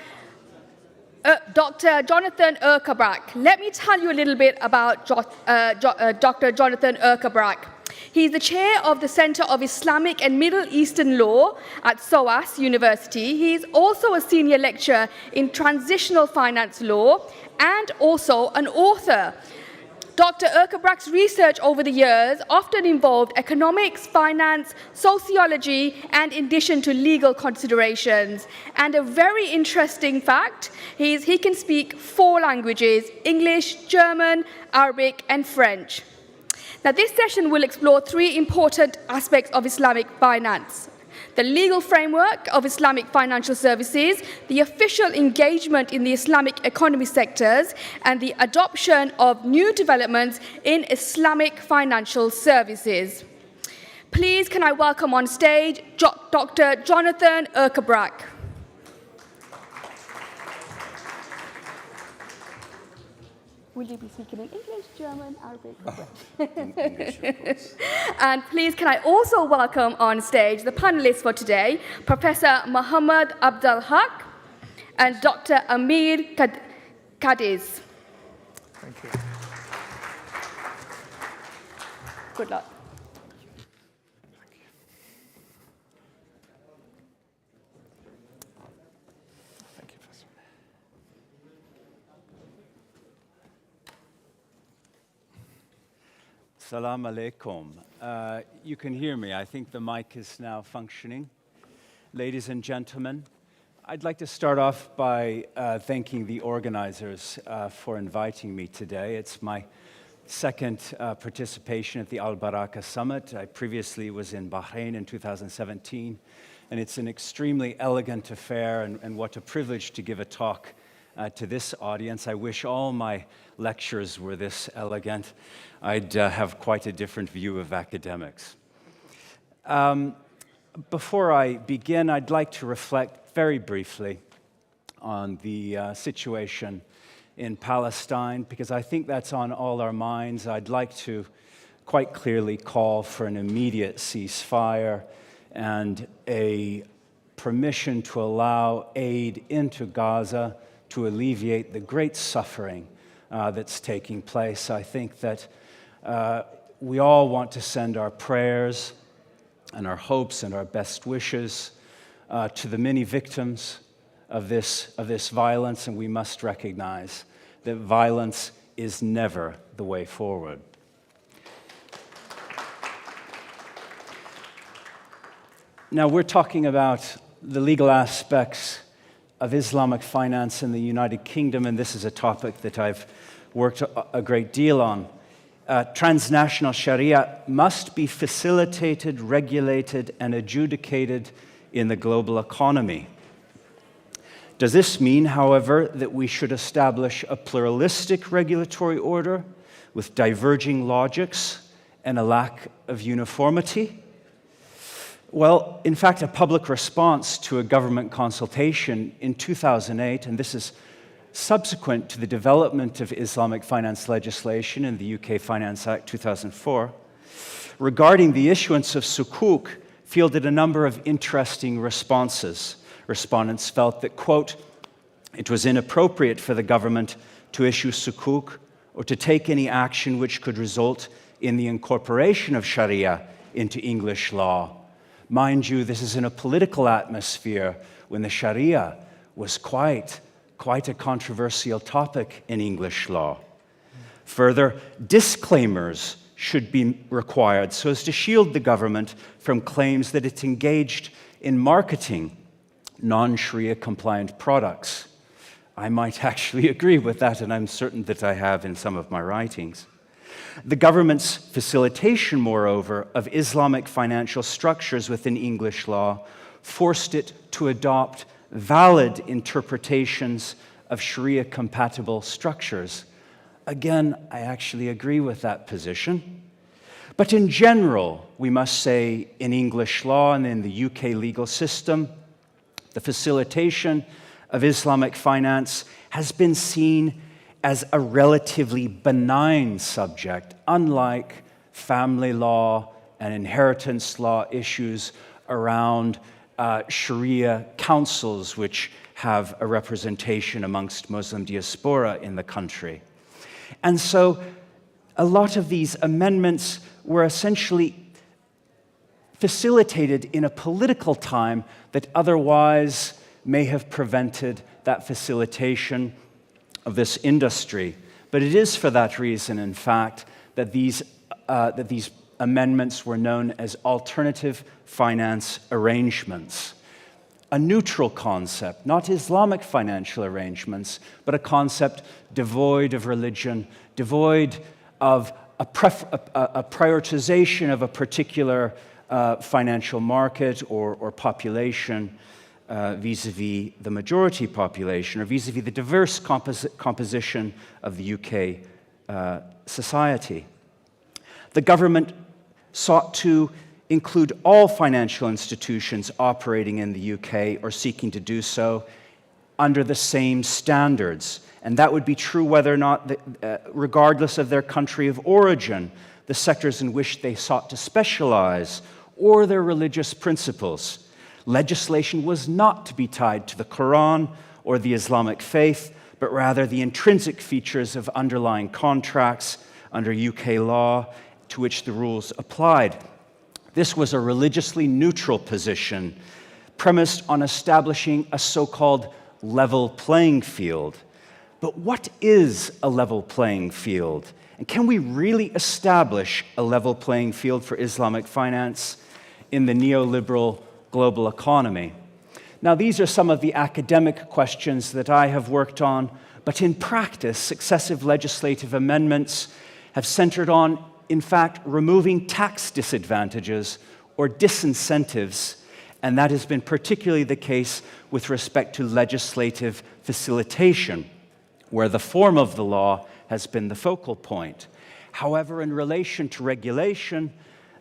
Jonathan Erkebrak. Let me tell you a little bit about Dr. Jonathan Erkebrak. He's the chair of the Center of Islamic and Middle Eastern Law at SOAS University. He's also a senior lecturer in transitional finance law and also an author. Dr. Erkebrak's research over the years often involved economics, finance, sociology, and in addition to legal considerations. And a very interesting fact is he can speak 4 languages: English, German, Arabic, and French. Now, this session will explore 3 important aspects of Islamic finance: the legal framework of Islamic financial services, the official engagement in the Islamic economy sectors, and the adoption of new developments in Islamic financial services. Please, can I welcome on stage Dr. Jonathan Erkebrak. Will you be speaking in English, German, Arabic? English, of course. And please, can I also welcome on stage the panelists for today, Professor Muhammad Abdul Haq and Dr. Amir Kadiz. Thank you. Good luck. Salam alaikum. You can hear me. I think the mic is now functioning. Ladies and gentlemen, I'd like to start off by thanking the organizers for inviting me today. It's my second participation at the Al Baraka Summit. I previously was in Bahrain in 2017, and it's an extremely elegant affair, and what a privilege to give a talk to this audience. I wish all my lectures were this elegant. I'd have quite a different view of academics. Before I begin, I'd like to reflect very briefly on the situation in Palestine, because I think that's on all our minds. I'd like to quite clearly call for an immediate ceasefire and a permission to allow aid into Gaza to alleviate the great suffering that's taking place. I think that we all want to send our prayers and our hopes and our best wishes to the many victims of this violence, and we must recognize that violence is never the way forward. Now, we're talking about the legal aspects of Islamic finance in the United Kingdom, and this is a topic that I've worked a great deal on. Transnational Sharia must be facilitated, regulated, and adjudicated in the global economy. Does this mean, however, that we should establish a pluralistic regulatory order with diverging logics and a lack of uniformity? Well, in fact, a public response to a government consultation in 2008, and this is subsequent to the development of Islamic finance legislation in the UK Finance Act 2004, regarding the issuance of sukuk, fielded a number of interesting responses. Respondents felt that, quote, it was inappropriate for the government to issue sukuk or to take any action which could result in the incorporation of Sharia into English law. Mind you, this is in a political atmosphere when the Sharia was quite quite a controversial topic in English law. Further, disclaimers should be required so as to shield the government from claims that it's engaged in marketing non-Sharia compliant products. I might actually agree with that, and I'm certain that I have in some of my writings. The government's facilitation, moreover, of Islamic financial structures within English law forced it to adopt valid interpretations of Sharia-compatible structures. Again, I actually agree with that position. But in general, we must say in English law and in the UK legal system, the facilitation of Islamic finance has been seen as a relatively benign subject, unlike family law and inheritance law issues around Sharia councils, which have a representation amongst Muslim diaspora in the country. And so a lot of these amendments were essentially facilitated in a political time that otherwise may have prevented that facilitation of this industry. But it is for that reason, in fact, that these amendments were known as alternative finance arrangements. A neutral concept, not Islamic financial arrangements, but a concept devoid of religion, devoid of a prioritization of a particular financial market or population vis-a-vis the majority population, or vis-a-vis the diverse composition of the UK society. The government sought to include all financial institutions operating in the UK or seeking to do so under the same standards. And that would be true whether or not, regardless of their country of origin, the sectors in which they sought to specialize, or their religious principles. Legislation was not to be tied to the Quran or the Islamic faith, but rather the intrinsic features of underlying contracts under UK law to which the rules applied. This was a religiously neutral position, premised on establishing a so-called level playing field. But what is a level playing field? And can we really establish a level playing field for Islamic finance in the neoliberal global economy? Now, these are some of the academic questions that I have worked on, but in practice, successive legislative amendments have centered on, in fact, removing tax disadvantages or disincentives, and that has been particularly the case with respect to legislative facilitation, where the form of the law has been the focal point. However, in relation to regulation,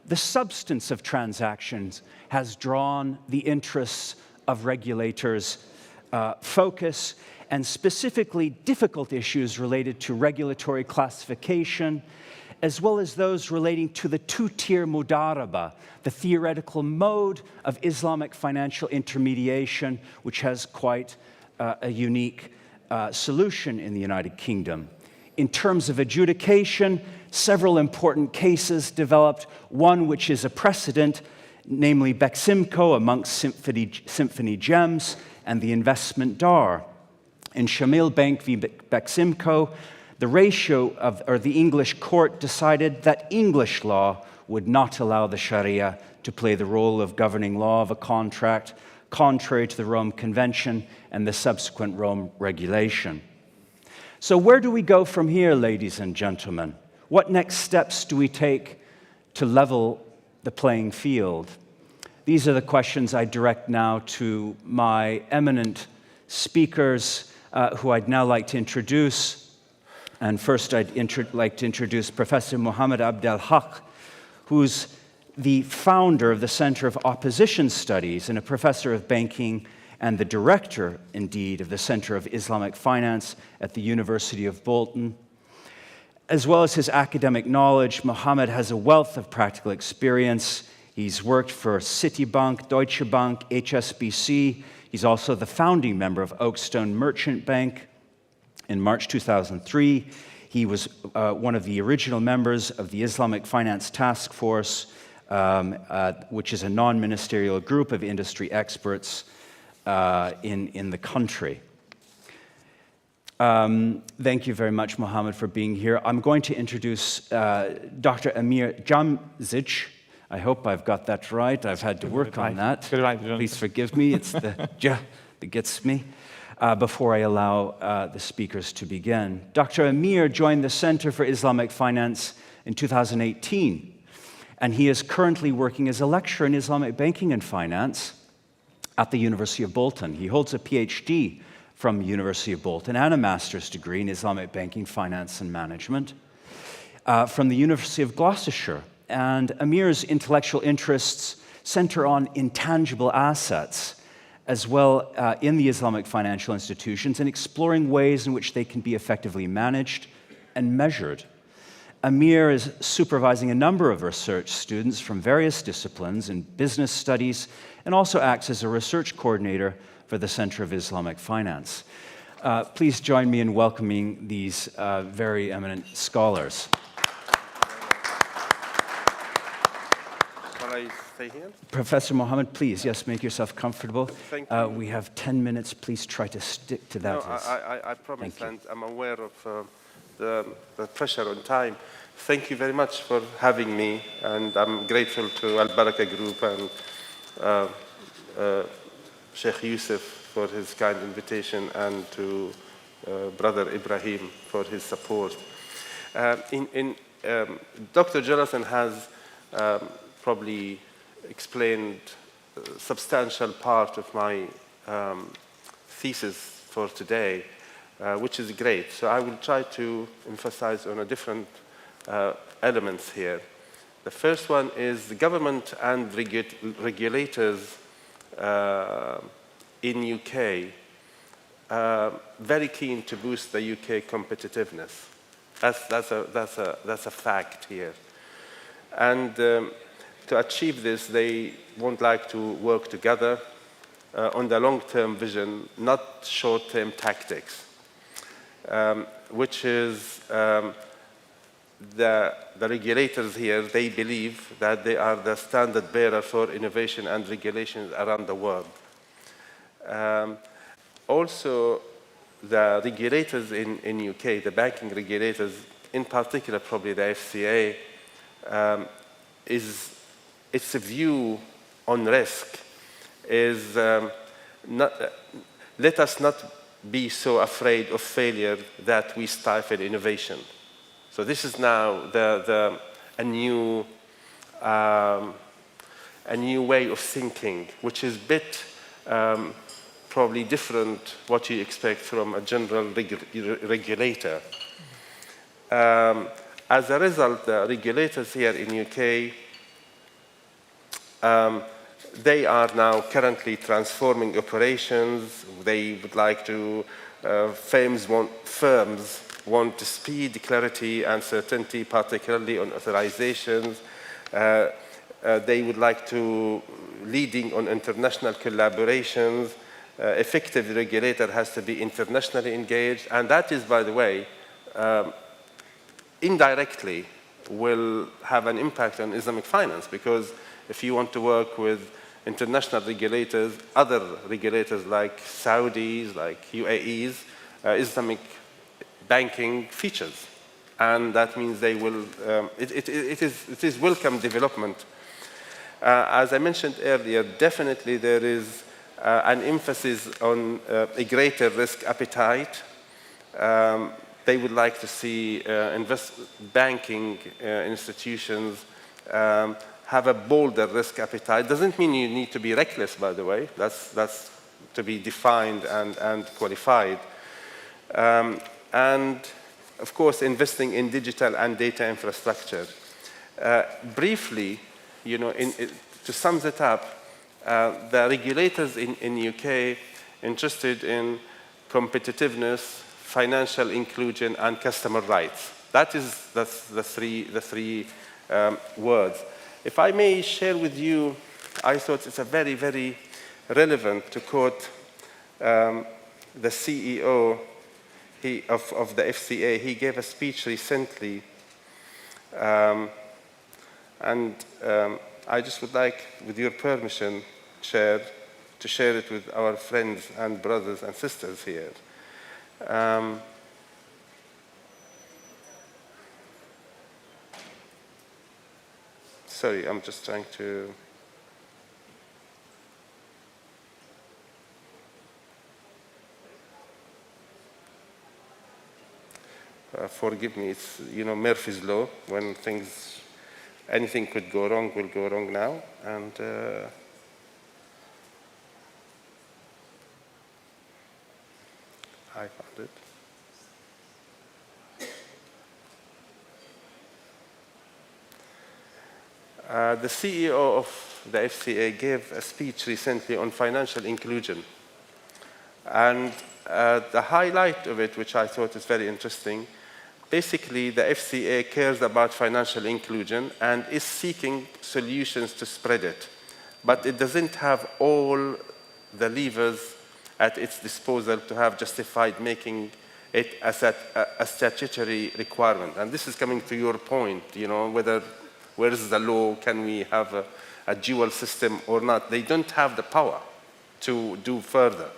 the substance of transactions has drawn the interests of regulators' focus, and specifically difficult issues related to regulatory classification, as well as those relating to the two-tier mudaraba, the theoretical mode of Islamic financial intermediation, which has quite a unique solution in the United Kingdom. In terms of adjudication, several important cases developed, one which is a precedent, namely Beximco amongst Symphony Gems and the investment DAR. In Shamil Bank v. Beximco, the the English court decided that English law would not allow the Sharia to play the role of governing law of a contract, contrary to the Rome Convention and the subsequent Rome regulation. So where do we go from here, ladies and gentlemen? What next steps do we take to level the playing field? These are the questions I direct now to my eminent speakers, who I'd now like to introduce. And first, I'd like to introduce Professor Muhammad Abdel Haq, who's the founder of the Center of Opposition Studies and a professor of banking and the director, indeed, of the Center of Islamic Finance at the University of Bolton. As well as his academic knowledge, Muhammad has a wealth of practical experience. He's worked for Citibank, Deutsche Bank, HSBC. He's also the founding member of Oakstone Merchant Bank. In March 2003, he was one of the original members of the Islamic Finance Task Force, which is a non-ministerial group of industry experts in the country. Thank you very much, Mohammed, for being here. I'm going to introduce Dr. Amir Jamzic. I hope I've got that right. I've had to work on that. Please forgive me. It's the j that gets me. Before I allow the speakers to begin. Dr. Amir joined the Center for Islamic Finance in 2018, and he is currently working as a lecturer in Islamic banking and finance at the University of Bolton. He holds a PhD from University of Bolton and a master's degree in Islamic banking, finance, and management from the University of Gloucestershire. And Amir's intellectual interests center on intangible assets, as well in the Islamic financial institutions, and exploring ways in which they can be effectively managed and measured. Amir is supervising a number of research students from various disciplines in business studies, and also acts as a research coordinator for the Center of Islamic Finance. Please join me in welcoming these very eminent scholars. Can I stay here? Professor Mohammed, please, yes, make yourself comfortable. Thank you. We have 10 minutes. Please try to stick to that. No, I promise, and I'm aware of the pressure on time. Thank you very much for having me, and I'm grateful to Al Baraka Group and Sheikh Yusuf for his kind invitation, and to Brother Ibrahim for his support. Dr. Jonathan has probably explained a substantial part of my thesis for today, which is great. So I will try to emphasize on a different elements here. The first one is the government and regulators in UK very keen to boost the UK competitiveness. That's a fact here. And to achieve this, they would like to work together on the long-term vision, not short-term tactics, which is the regulators here, they believe that they are the standard bearer for innovation and regulations around the world. Also, the regulators in UK, the banking regulators, in particular probably the FCA, its view on risk is let us not be so afraid of failure that we stifle innovation. So this is now a new way of thinking, which is a bit probably different what you expect from a general regulator. As a result, the regulators here in UK, they are now currently transforming operations. They would like to, firms want speed, clarity, and certainty, particularly on authorizations. They would like to leading on international collaborations. Effective regulator has to be internationally engaged, and that is, by the way, indirectly will have an impact on Islamic finance, because if you want to work with international regulators, other regulators like Saudis, like UAEs, Islamic banking features. And that means they will, it is welcome development. As I mentioned earlier, definitely there is an emphasis on a greater risk appetite. They would like to see banking institutions have a bolder risk appetite. Doesn't mean you need to be reckless, by the way. That's to be defined and qualified. And of course, investing in digital and data infrastructure. Briefly, to sum it up, the regulators in UK interested in competitiveness, financial inclusion, and customer rights. That's the three words. If I may share with you, I thought it's a very, very relevant to quote the CEO of the FCA. He gave a speech recently, and I just would like, with your permission, Chair, to share it with our friends and brothers and sisters here. Sorry, I'm just trying to... forgive me, it's, Murphy's Law. When anything could go wrong will go wrong now. And I found it. The CEO of the FCA gave a speech recently on financial inclusion. And the highlight of it, which I thought is very interesting, basically the FCA cares about financial inclusion and is seeking solutions to spread it. But it doesn't have all the levers at its disposal to have justified making it as a statutory requirement. And this is coming to your point, where is the law, can we have a dual system or not? They don't have the power to do further.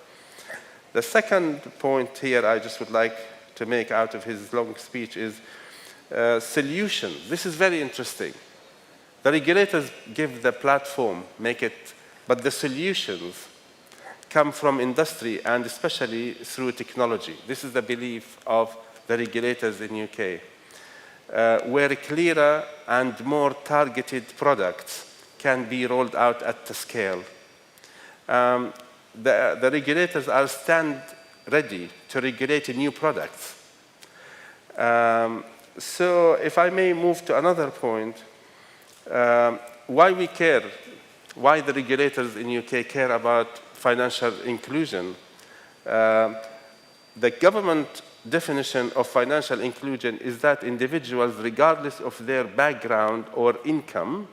The second point here I just would like to make out of his long speech is solutions. This is very interesting. The regulators give the platform, but the solutions come from industry and especially through technology. This is the belief of the regulators in UK, where clearer and more targeted products can be rolled out at the scale. The regulators are ready to regulate new products. So if I may move to another point, why we care, why the regulators in UK care about financial inclusion. The government definition of financial inclusion is that individuals, regardless of their background or income,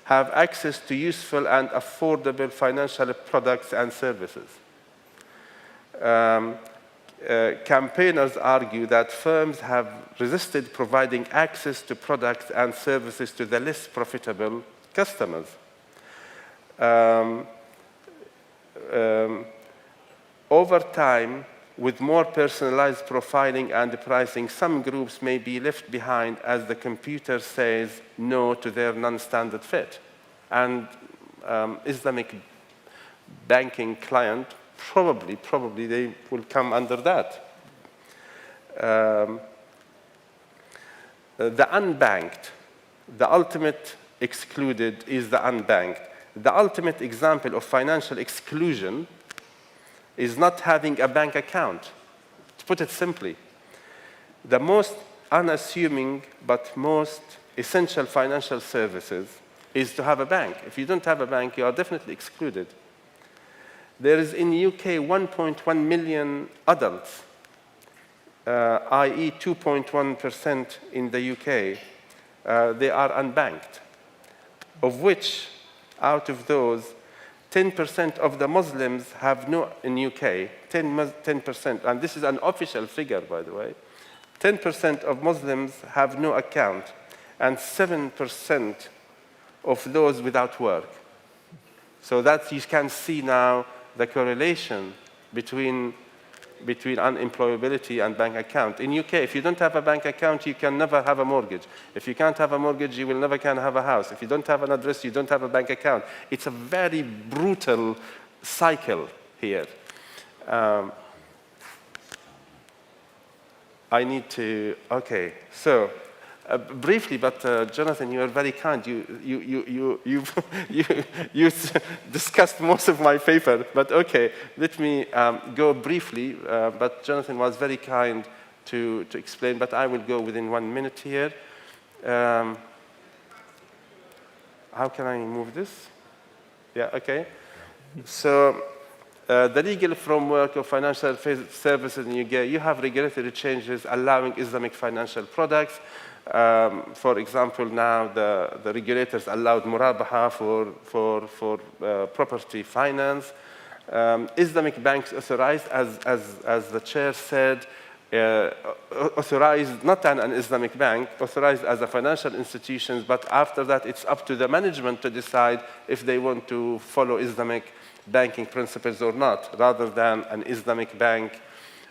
have access to useful and affordable financial products and services. Campaigners argue that firms have resisted providing access to products and services to the less profitable customers. Over time, with more personalized profiling and pricing, some groups may be left behind as the computer says no to their non-standard fit. And Islamic banking client, probably they will come under that. The unbanked, the ultimate excluded is the unbanked. The ultimate example of financial exclusion is not having a bank account. To put it simply, the most unassuming but most essential financial services is to have a bank. If you don't have a bank, you are definitely excluded. There is in the UK 1.1 million adults, i.e. 2.1% in the UK, they are unbanked, of which, out of those, 10% of the Muslims have no, in UK, 10%, and this is an official figure, by the way, 10% of Muslims have no account, and 7% of those without work. So that you can see now the correlation between unemployability and bank account. In UK, if you don't have a bank account, you can never have a mortgage. If you can't have a mortgage, you will never can have a house. If you don't have an address, you don't have a bank account. It's a very brutal cycle here. I need to, okay, so briefly, but Jonathan, you are very kind. You discussed most of my paper, but okay, let me go briefly. But Jonathan was very kind to explain, but I will go within 1 minute here. How can I move this? Yeah, okay. So the legal framework of financial services in UK, you have regulatory changes allowing Islamic financial products. For example, now the regulators allowed murabaha for property finance. Islamic banks authorized, as the chair said, authorized, not an Islamic bank, authorized as a financial institution, but after that it's up to the management to decide if they want to follow Islamic banking principles or not, rather than an Islamic bank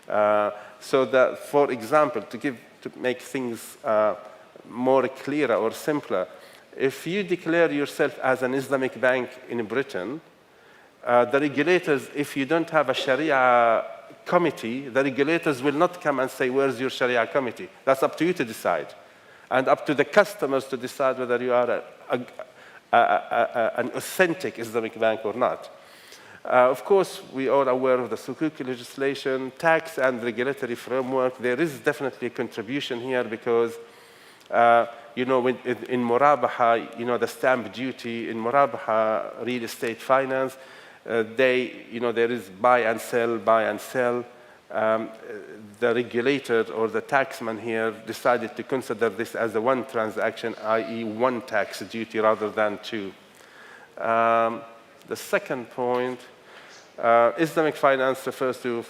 So that, for example, to make things more clearer or simpler, if you declare yourself as an Islamic bank in Britain, the regulators, if you don't have a Sharia committee, the regulators will not come and say, where's your Sharia committee? That's up to you to decide. And up to the customers to decide whether you are an authentic Islamic bank or not. Of course, we are aware of the Sukuk legislation, tax and regulatory framework. There is definitely a contribution here because, you know, in Murabaha, you know, the stamp duty in Murabaha, real estate finance, there is buy and sell. The regulator or the taxman here decided to consider this as a one transaction, i.e. one tax duty rather than two. The second point, Islamic finance refers to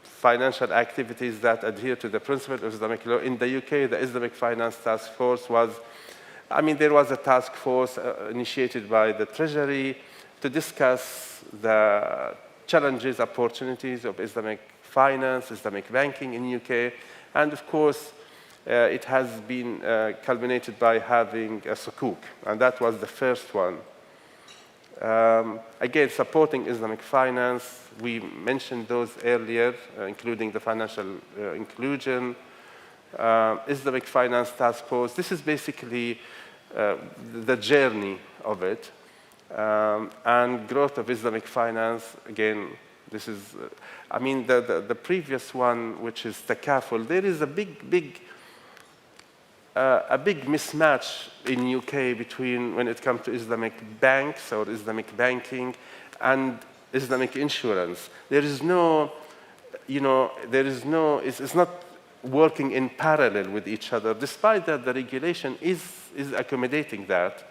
financial activities that adhere to the principle of Islamic law. In the UK, the Islamic Finance Task Force there was a task force initiated by the Treasury to discuss the challenges, opportunities of Islamic finance, Islamic banking in UK. And of course, it has been culminated by having a sukuk, and that was the first one. Again, supporting Islamic finance, we mentioned those earlier, including the financial inclusion, Islamic Finance Task Force. This is basically the journey of it, and growth of Islamic finance. Again, this is, the previous one, which is takaful, there is a big mismatch in UK between when it comes to Islamic banks or Islamic banking and Islamic insurance. There is no, it's not working in parallel with each other. Despite that, the regulation is accommodating that.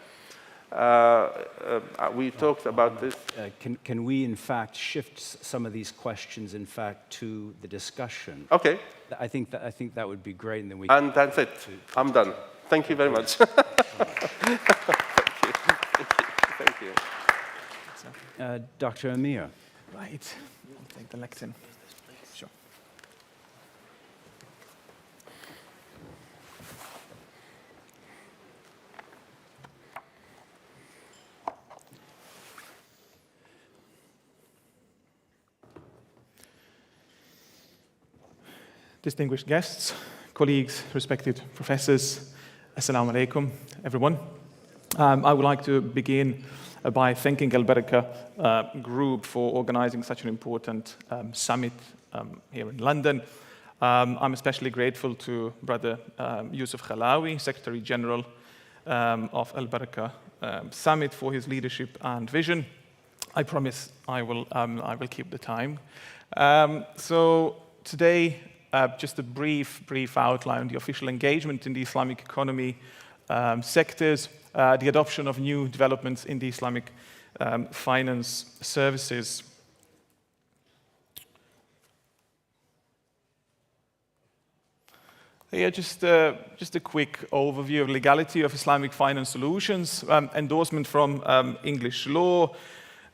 We talked about this. Can we, in fact, shift some of these questions, in fact, to the discussion? Okay. I think that would be great, and then we. And that's it. I'm done. Thank you very much. Thank you. Dr. Amir. Right. I'll take the lectern. Sure. Distinguished guests, colleagues, respected professors, Assalamu alaikum, everyone. I would like to begin by thanking Al Barakah Group for organizing such an important summit here in London. I'm especially grateful to Brother Yusuf Khalawi, Secretary General of Al Barakah Summit, for his leadership and vision. I promise I will keep the time. So today, just a brief outline, the official engagement in the Islamic economy sectors, the adoption of new developments in the Islamic finance services. Yeah, just a quick overview of legality of Islamic finance solutions, endorsement from English law.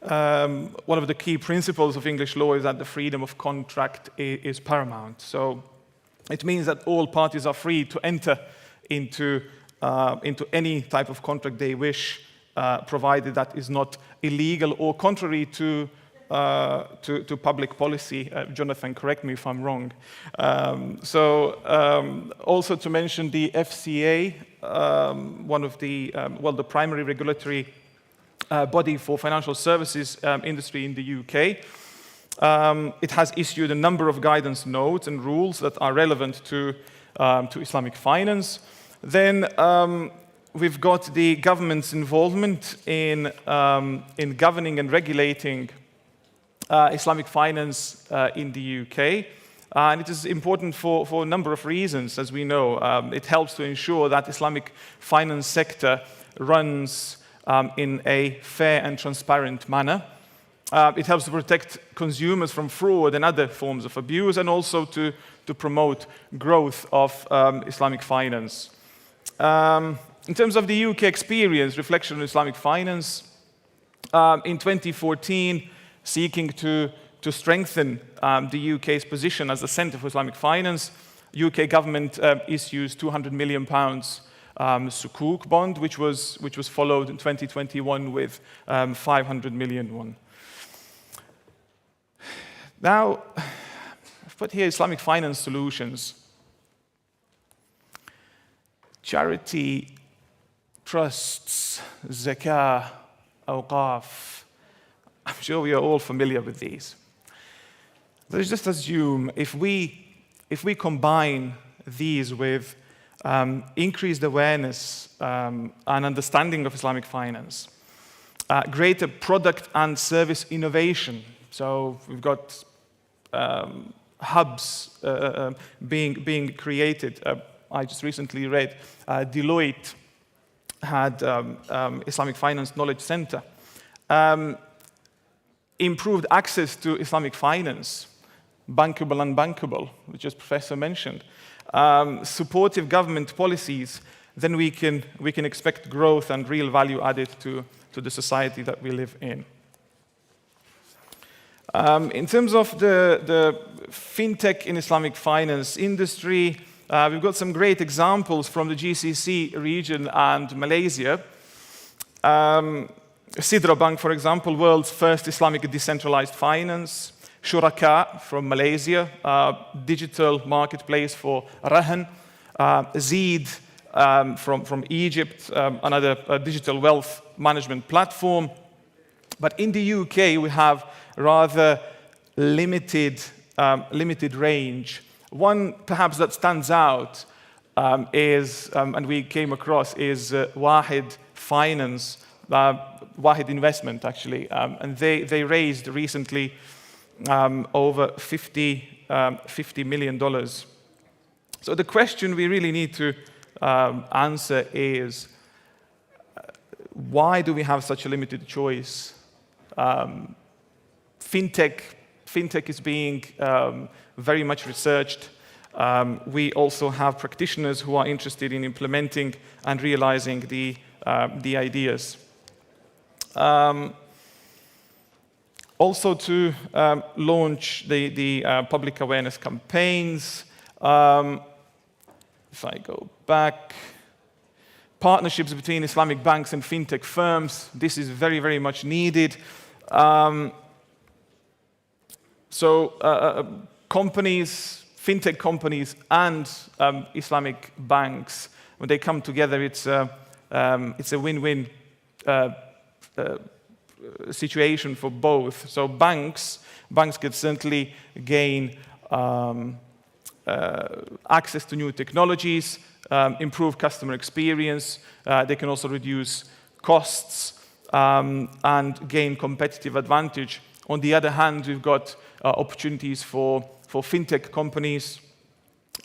One of the key principles of English law is that the freedom of contract is paramount. So it means that all parties are free to enter into any type of contract they wish, provided that is not illegal or contrary to public policy. Jonathan, correct me if I'm wrong. Also to mention the FCA, one of the primary regulatory body for financial services industry in the UK. It has issued a number of guidance notes and rules that are relevant to Islamic finance. Then we've got the government's involvement in governing and regulating Islamic finance in the UK. And it is important for a number of reasons, as we know. It helps to ensure that Islamic finance sector runs in a fair and transparent manner. It helps to protect consumers from fraud and other forms of abuse, and also to promote growth of Islamic finance. In terms of the UK experience, reflection on Islamic finance, in 2014, seeking to to strengthen the UK's position as a centre for Islamic finance, UK government issues £200 million Sukuk bond, which was followed in 2021 with 500 million one. Now, I've put here Islamic finance solutions. Charity, trusts, zakah, awqaf. I'm sure we are all familiar with these. Let's just assume if we combine these with increased awareness and understanding of Islamic finance, greater product and service innovation. So we've got hubs being created. I just recently read Deloitte had Islamic Finance Knowledge Center. Improved access to Islamic finance, bankable and unbankable, which as Professor mentioned. Supportive government policies, then we can expect growth and real value added to the society that we live in. In terms of the fintech in Islamic finance industry, we've got some great examples from the GCC region and Malaysia. Sidra Bank, for example, world's first Islamic decentralized finance. Shuraka from Malaysia, digital marketplace for Rahan. Zeed from Egypt, another digital wealth management platform. But in the UK, we have rather limited range. One perhaps that stands out is, and we came across, is Wahid Finance, Wahid Investment actually, and they raised recently over $50 million. So the question we really need to answer is, why do we have such a limited choice? Fintech is being very much researched. We also have practitioners who are interested in implementing and realizing the ideas. Also to launch the public awareness campaigns. If I go back, partnerships between Islamic banks and fintech firms. This is very, very much needed. Companies, fintech companies, and Islamic banks, when they come together, it's a win-win situation for both. So banks could certainly gain access to new technologies, improve customer experience. They can also reduce costs and gain competitive advantage. On the other hand, we've got opportunities for fintech companies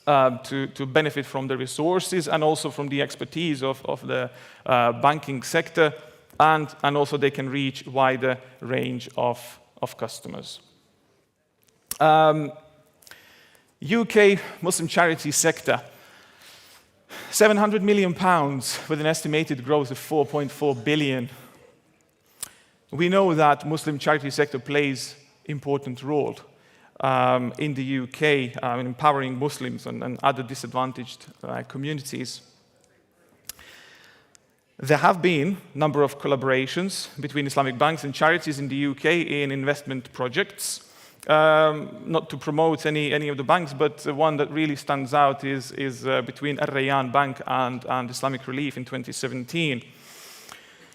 to benefit from the resources and also from the expertise of the banking sector, and also they can reach wider range of customers. UK Muslim charity sector, £700 million with an estimated growth of 4.4 billion. We know that Muslim charity sector plays important role in the UK in empowering Muslims and other disadvantaged communities. There have been a number of collaborations between Islamic banks and charities in the UK in investment projects. Not to promote any of the banks, but the one that really stands out is between Al Rayyan Bank and Islamic Relief in 2017.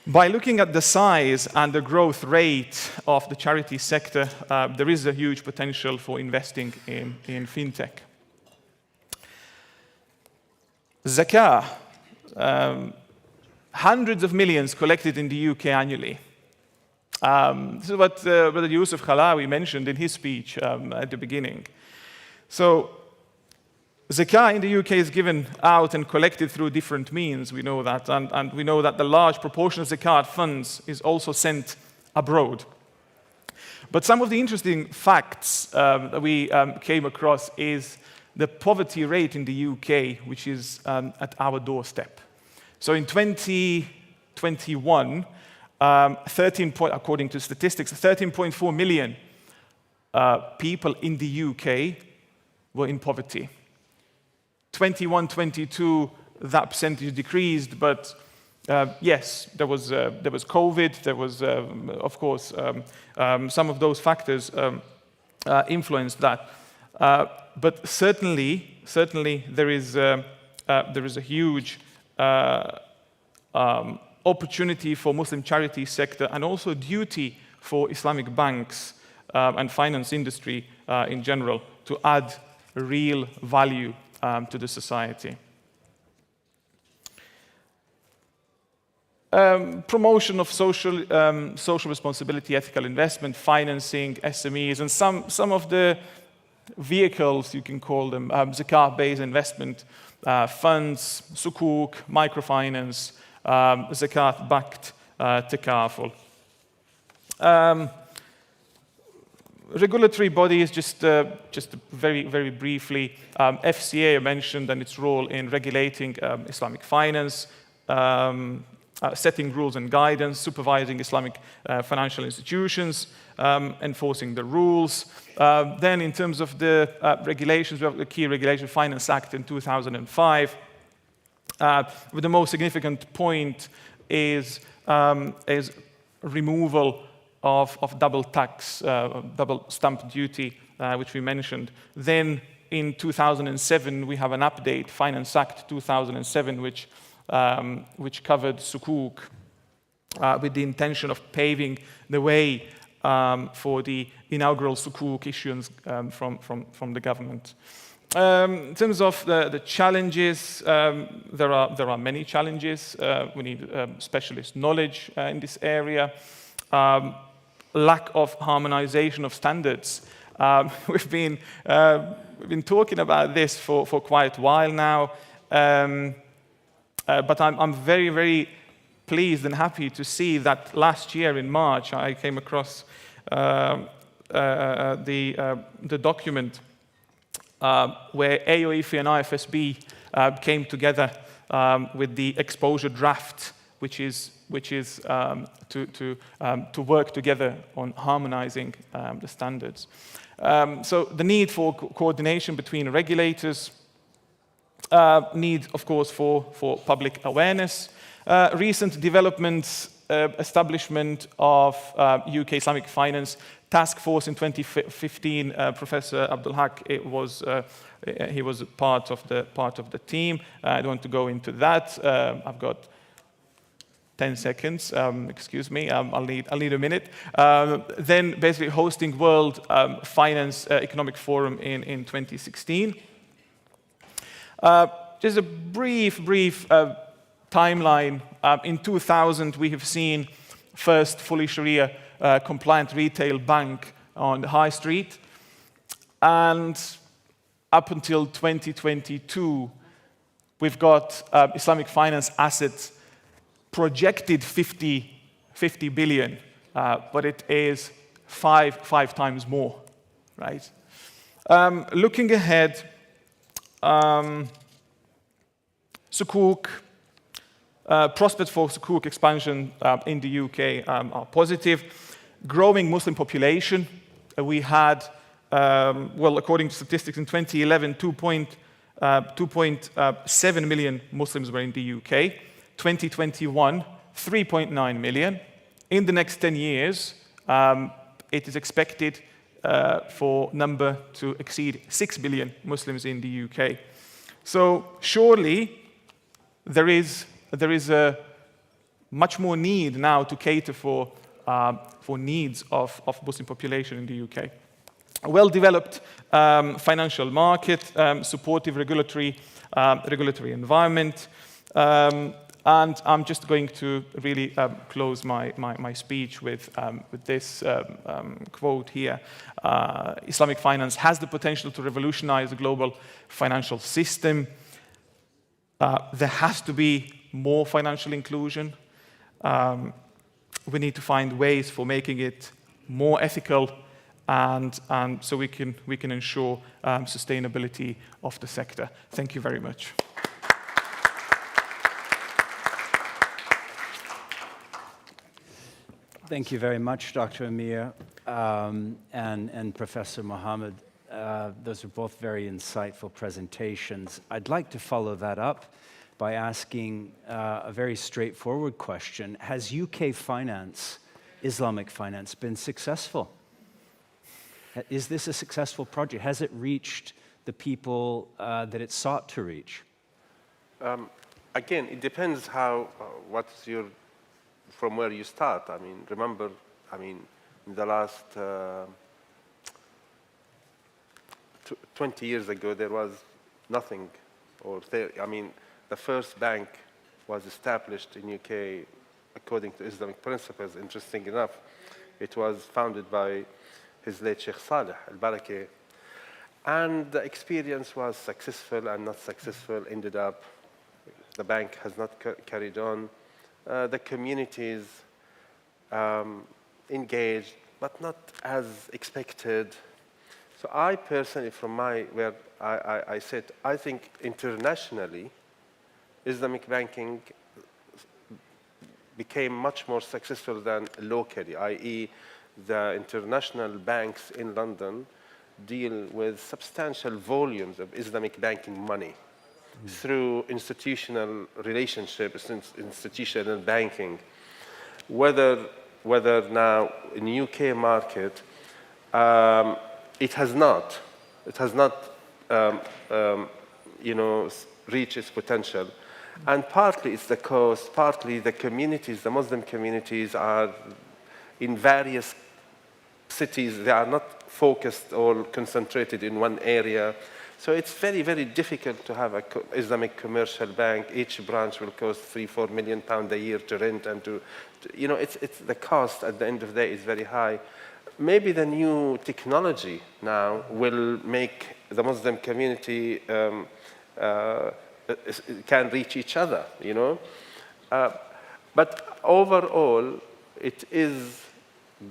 By looking at the size and the growth rate of the charity sector, there is a huge potential for investing in fintech. Zakah, hundreds of millions collected in the UK annually. This is what Brother Yusuf Khalawi mentioned in his speech at the beginning. So, zakah in the UK is given out and collected through different means, we know that, and we know that the large proportion of zakat funds is also sent abroad. But some of the interesting facts that we came across is the poverty rate in the UK, which is at our doorstep. So in 2021, according to statistics, 13.4 million people in the UK were in poverty. 21, 22, that percentage decreased, but yes, there was COVID, there was, of course, some of those factors influenced that. But certainly there is a huge opportunity for Muslim charity sector and also duty for Islamic banks and finance industry in general to add real value to the society. Promotion of social responsibility, ethical investment, financing, SMEs, and some of the vehicles, you can call them, zakat-based investment funds, sukuk, microfinance, zakat-backed takaful. Regulatory bodies, just very, very briefly, FCA I mentioned and its role in regulating Islamic finance, setting rules and guidance, supervising Islamic financial institutions, enforcing the rules. Then in terms of the regulations, we have the key regulation Finance Act in 2005. With the most significant point is removal of double tax, double stamp duty, which we mentioned. Then in 2007, we have an update, Finance Act 2007, which covered sukuk with the intention of paving the way for the inaugural sukuk issuance from the government. In terms of the challenges, there are many challenges. We need specialist knowledge in this area. Lack of harmonization of standards. We've been talking about this for quite a while now. But I'm very, very pleased and happy to see that last year in March, I came across the document where AOIFI and IFSB came together with the exposure draft, which is to work together on harmonizing the standards. So the need for coordination between regulators, need, of course, for public awareness. Recent developments, establishment of UK Islamic Finance Task Force in 2015. Professor Abdul Haq, he was part of the team. I don't want to go into that. I've got 10 seconds. Excuse me. I'll need a minute. Then basically hosting World Finance Economic Forum in 2016. Just a brief timeline. In 2000, we have seen first fully Sharia compliant retail bank on the high street. And up until 2022, we've got Islamic finance assets projected 50 billion, but it is five times more, right? Looking ahead, sukuk, prospects for sukuk expansion in the UK are positive. Growing Muslim population. We had, well, according to statistics in 2011, 2.7 million Muslims were in the UK. 2021, 3.9 million. In the next 10 years, it is expected for number to exceed 6 billion Muslims in the UK. So surely there is a much more need now to cater for needs of Muslim population in the UK. A well-developed financial market, supportive regulatory environment, and I'm just going to really close my speech with this quote here. Islamic finance has the potential to revolutionize the global financial system. There has to be more financial inclusion. We need to find ways for making it more ethical, and so we can ensure sustainability of the sector. Thank you very much. Thank you very much, Dr. Amir and Professor Mohammed. Those are both very insightful presentations. I'd like to follow that up by asking a very straightforward question. Has UK finance, Islamic finance, been successful? Is this a successful project? Has it reached the people that it sought to reach? Again, it depends what's your, from where you start. I mean, remember, in the last 20 years ago, there was nothing, the first bank was established in UK according to Islamic principles. Interesting enough, it was founded by his late Sheikh Saleh al-Barakeh. And the experience was successful and not successful, ended up, the bank has not carried on. The communities engaged, but not as expected. So I personally, from where I sit, I think internationally, Islamic banking became much more successful than locally, i.e. the international banks in London deal with substantial volumes of Islamic banking money through institutional relationships, institutional banking. Whether now in the UK market, it has not reached its potential. And partly it's the cost, partly the communities, the Muslim communities are in various cities. They are not focused or concentrated in one area. So it's very, very difficult to have an Islamic commercial bank. Each branch will cost £3-4 million a year to rent, and it's the cost at the end of the day is very high. Maybe the new technology now will make the Muslim community can reach each other, But overall, it is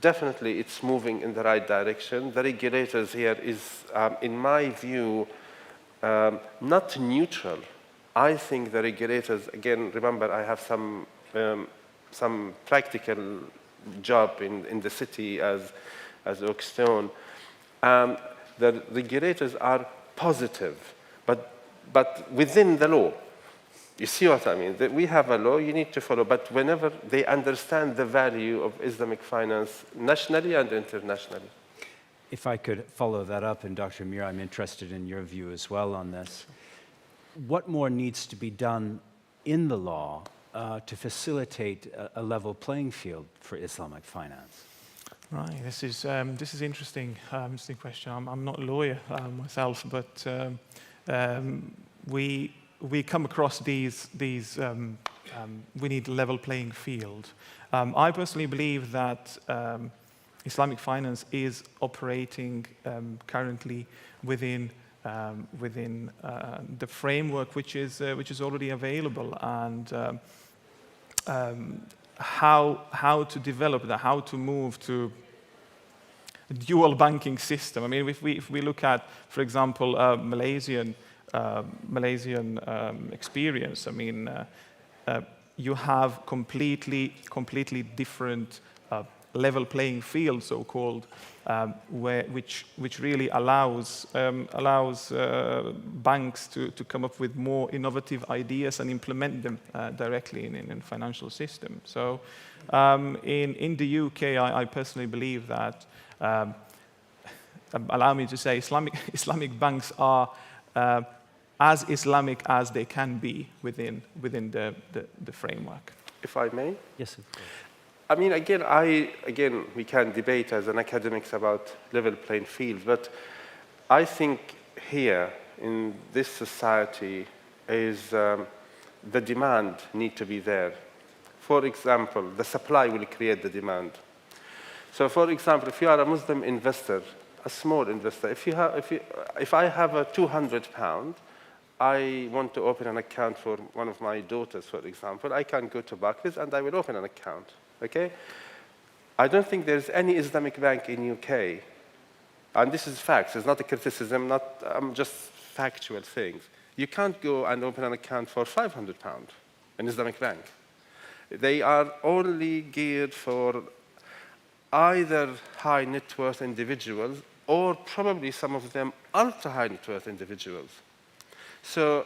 definitely, it's moving in the right direction. The regulators here is, in my view, not neutral. I think the regulators, again, remember I have some practical job in the city as Oakstone. The regulators are positive, but within the law. You see what I mean? That we have a law, you need to follow, but whenever they understand the value of Islamic finance nationally and internationally. If I could follow that up, and Dr. Amir, I'm interested in your view as well on this. What more needs to be done in the law to facilitate a level playing field for Islamic finance? Right, this is interesting question. I'm not a lawyer myself, but we come across these we need a level playing field. I personally believe that Islamic finance is operating currently within the framework which is already available, and how to develop that, how to move to a dual banking system. I mean, if we look at, for example, Malaysian experience, I mean, you have completely different level playing field, so-called, which really allows banks to come up with more innovative ideas and implement them directly in financial system. So in the UK, I personally believe that, allow me to say, Islamic banks are as Islamic as they can be within the framework. If I may? Yes, of course. I mean, again, we can debate as an academics about level playing field, but I think here in this society is the demand need to be there. For example, the supply will create the demand. So, for example, if you are a Muslim investor, a small investor, if I have a £200, I want to open an account for one of my daughters, for example, I can go to Barclays and I will open an account. Okay? I don't think there's any Islamic bank in UK, and this is facts, it's not a criticism, just factual things. You can't go and open an account for £500 in Islamic bank. They are only geared for either high net worth individuals or probably some of them ultra high net worth individuals. So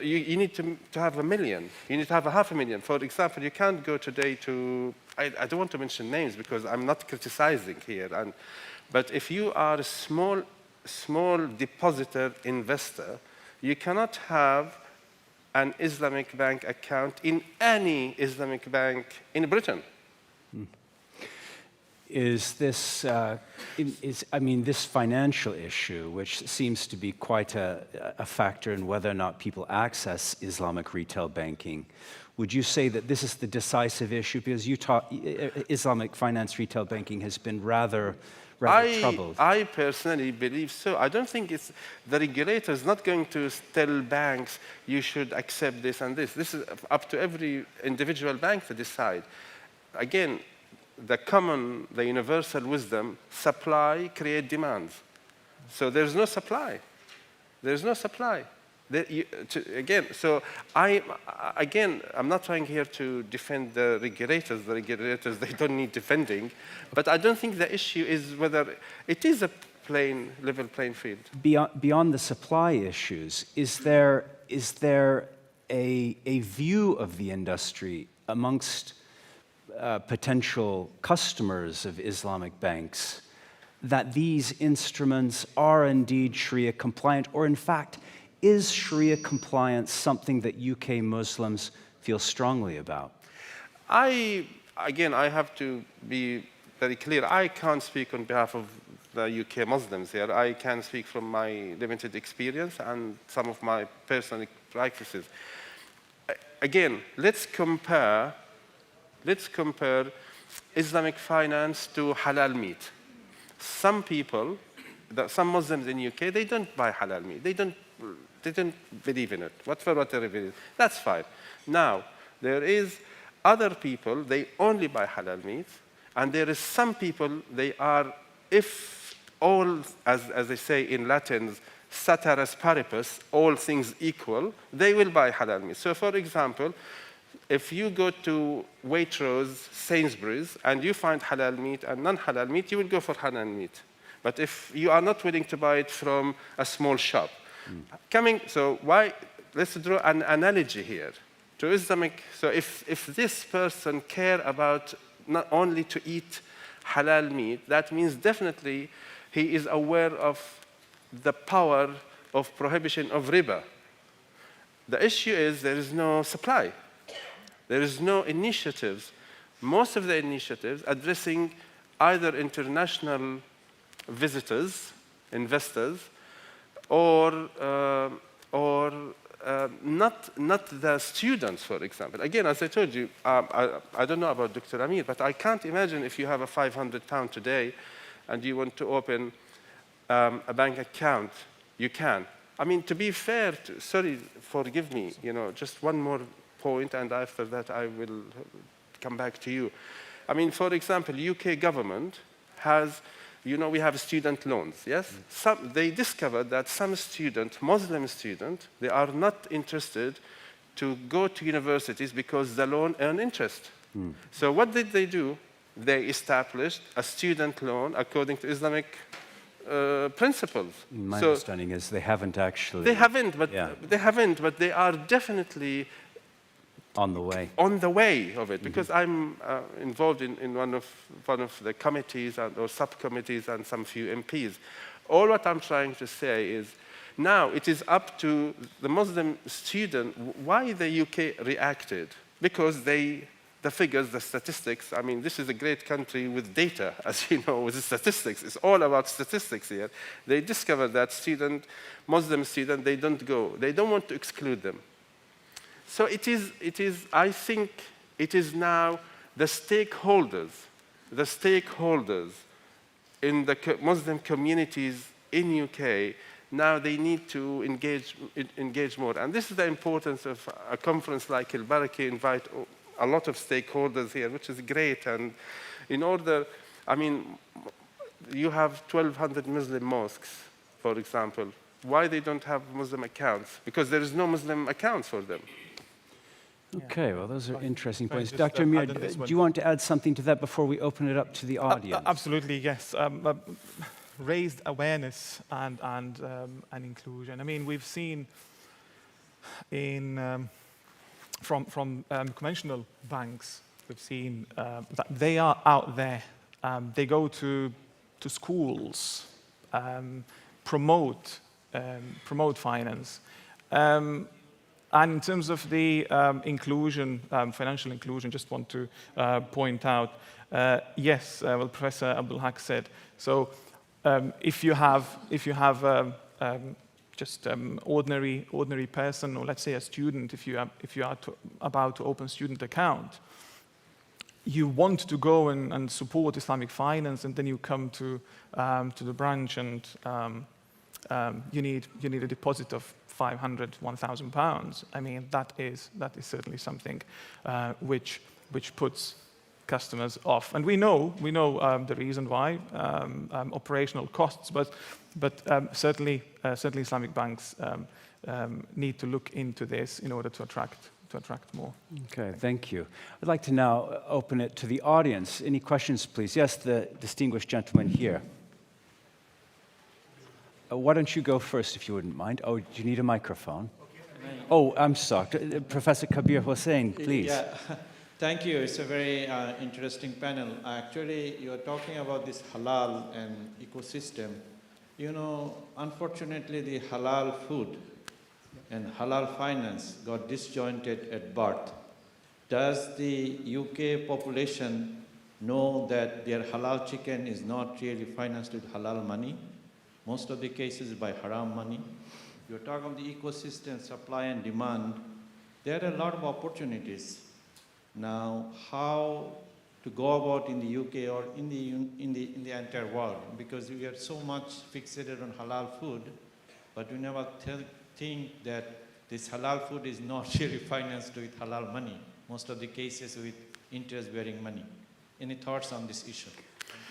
you need to have 1 million. You need to have 500,000. For example, you can't go today to, I don't want to mention names because I'm not criticizing here. But if you are a small depositor investor, you cannot have an Islamic bank account in any Islamic bank in Britain. Is this, I mean, this financial issue, which seems to be quite a factor in whether or not people access Islamic retail banking, would you say that this is the decisive issue? Because Islamic finance retail banking has been rather troubled. I personally believe so. I don't think it's the regulator is not going to tell banks you should accept this and this. This is up to every individual bank to decide. Again, the universal wisdom, supply create demands. So there's no supply. There's no supply. I'm not trying here to defend the regulators. The regulators, they don't need defending. But I don't think the issue is whether it is a level playing field. Beyond the supply issues, is there a view of the industry amongst potential customers of Islamic banks that these instruments are indeed Sharia compliant, or in fact, is Sharia compliance something that UK Muslims feel strongly about? I have to be very clear. I can't speak on behalf of the UK Muslims here. I can speak from my limited experience and some of my personal practices. Again, let's compare Islamic finance to halal meat. Some Muslims in UK, they don't buy halal meat. They don't believe in it, whatever it is. That's fine. Now, there is other people, they only buy halal meat, and there is some people, they are, if all, as they say in Latin, ceteris paribus, all things equal, they will buy halal meat. So, for example, if you go to Waitrose, Sainsbury's, and you find halal meat and non-halal meat, you will go for halal meat. But if you are not willing to buy it from a small shop, let's draw an analogy here to Islamic. So if this person care about not only to eat halal meat, that means definitely he is aware of the power of prohibition of riba. The issue is there is no supply. There is no initiatives. Most of the initiatives addressing either international visitors, investors, or not the students, for example. Again, as I told you, I don't know about Dr. Amir, but I can't imagine if you have a £500 today and you want to open a bank account, you can. I mean, to be fair, sorry, forgive me, just one more point, and after that I will come back to you. I mean, for example, UK government has, we have student loans, yes? They discovered that some Muslim students, they are not interested to go to universities because the loan earn interest. So what did they do? They established a student loan according to Islamic principles. My understanding is they haven't actually. They haven't, but they are definitely on the way. On the way of it, because I'm involved in one of the committees or subcommittees and some few MPs. All what I'm trying to say is, now it is up to the Muslim student why the UK reacted, because the figures, the statistics. I mean, this is a great country with data, as you know, with the statistics. It's all about statistics here. They discovered that Muslim student, they don't go. They don't want to exclude them. So I think it is now the stakeholders in the Muslim communities in UK, now they need to engage more. And this is the importance of a conference like Al-Barakah, invite a lot of stakeholders here, which is great. And in order, I mean, you have 1,200 Muslim mosques, for example. Why they don't have Muslim accounts? Because there is no Muslim accounts for them. Okay, well, those are interesting points. just, Dr. Amir, added this do one. you want to add something to that before we open it up to the audience? Absolutely, yes. Raised awareness and inclusion. I mean, we've seen in from conventional banks, we've seen that they are out there. They go to schools, promote finance. And in terms of the inclusion, financial inclusion, just want to point out, yes, well, Professor Abdul Haq said. So if you have just ordinary person, or let's say a student, if you are about to open student account, you want to go and support Islamic finance, and then you come to the branch and you need a deposit of 500, 1,000 pounds. I mean, that is certainly something which puts customers off. And we know the reason why, operational costs, but certainly Islamic banks need to look into this in order to attract more. Okay, thank you. I'd like to now open it to the audience. Any questions, please? Yes, the distinguished gentleman here. Why don't you go first, if you wouldn't mind? Oh, do you need a microphone? Oh, I'm sorry. Professor Kabir Hossain, please. Yeah, thank you. It's a very interesting panel. Actually, you're talking about this halal and ecosystem. You know, unfortunately, the halal food and halal finance got disjointed at birth. Does the UK population know that their halal chicken is not really financed with halal money? Most of the cases by haram money. You're talking about the ecosystem, supply and demand. There are a lot of opportunities. Now, how to go about in the UK or in the entire world? Because we are so much fixated on halal food, but we never think that this halal food is not really financed with halal money. Most of the cases with interest-bearing money. Any thoughts on this issue?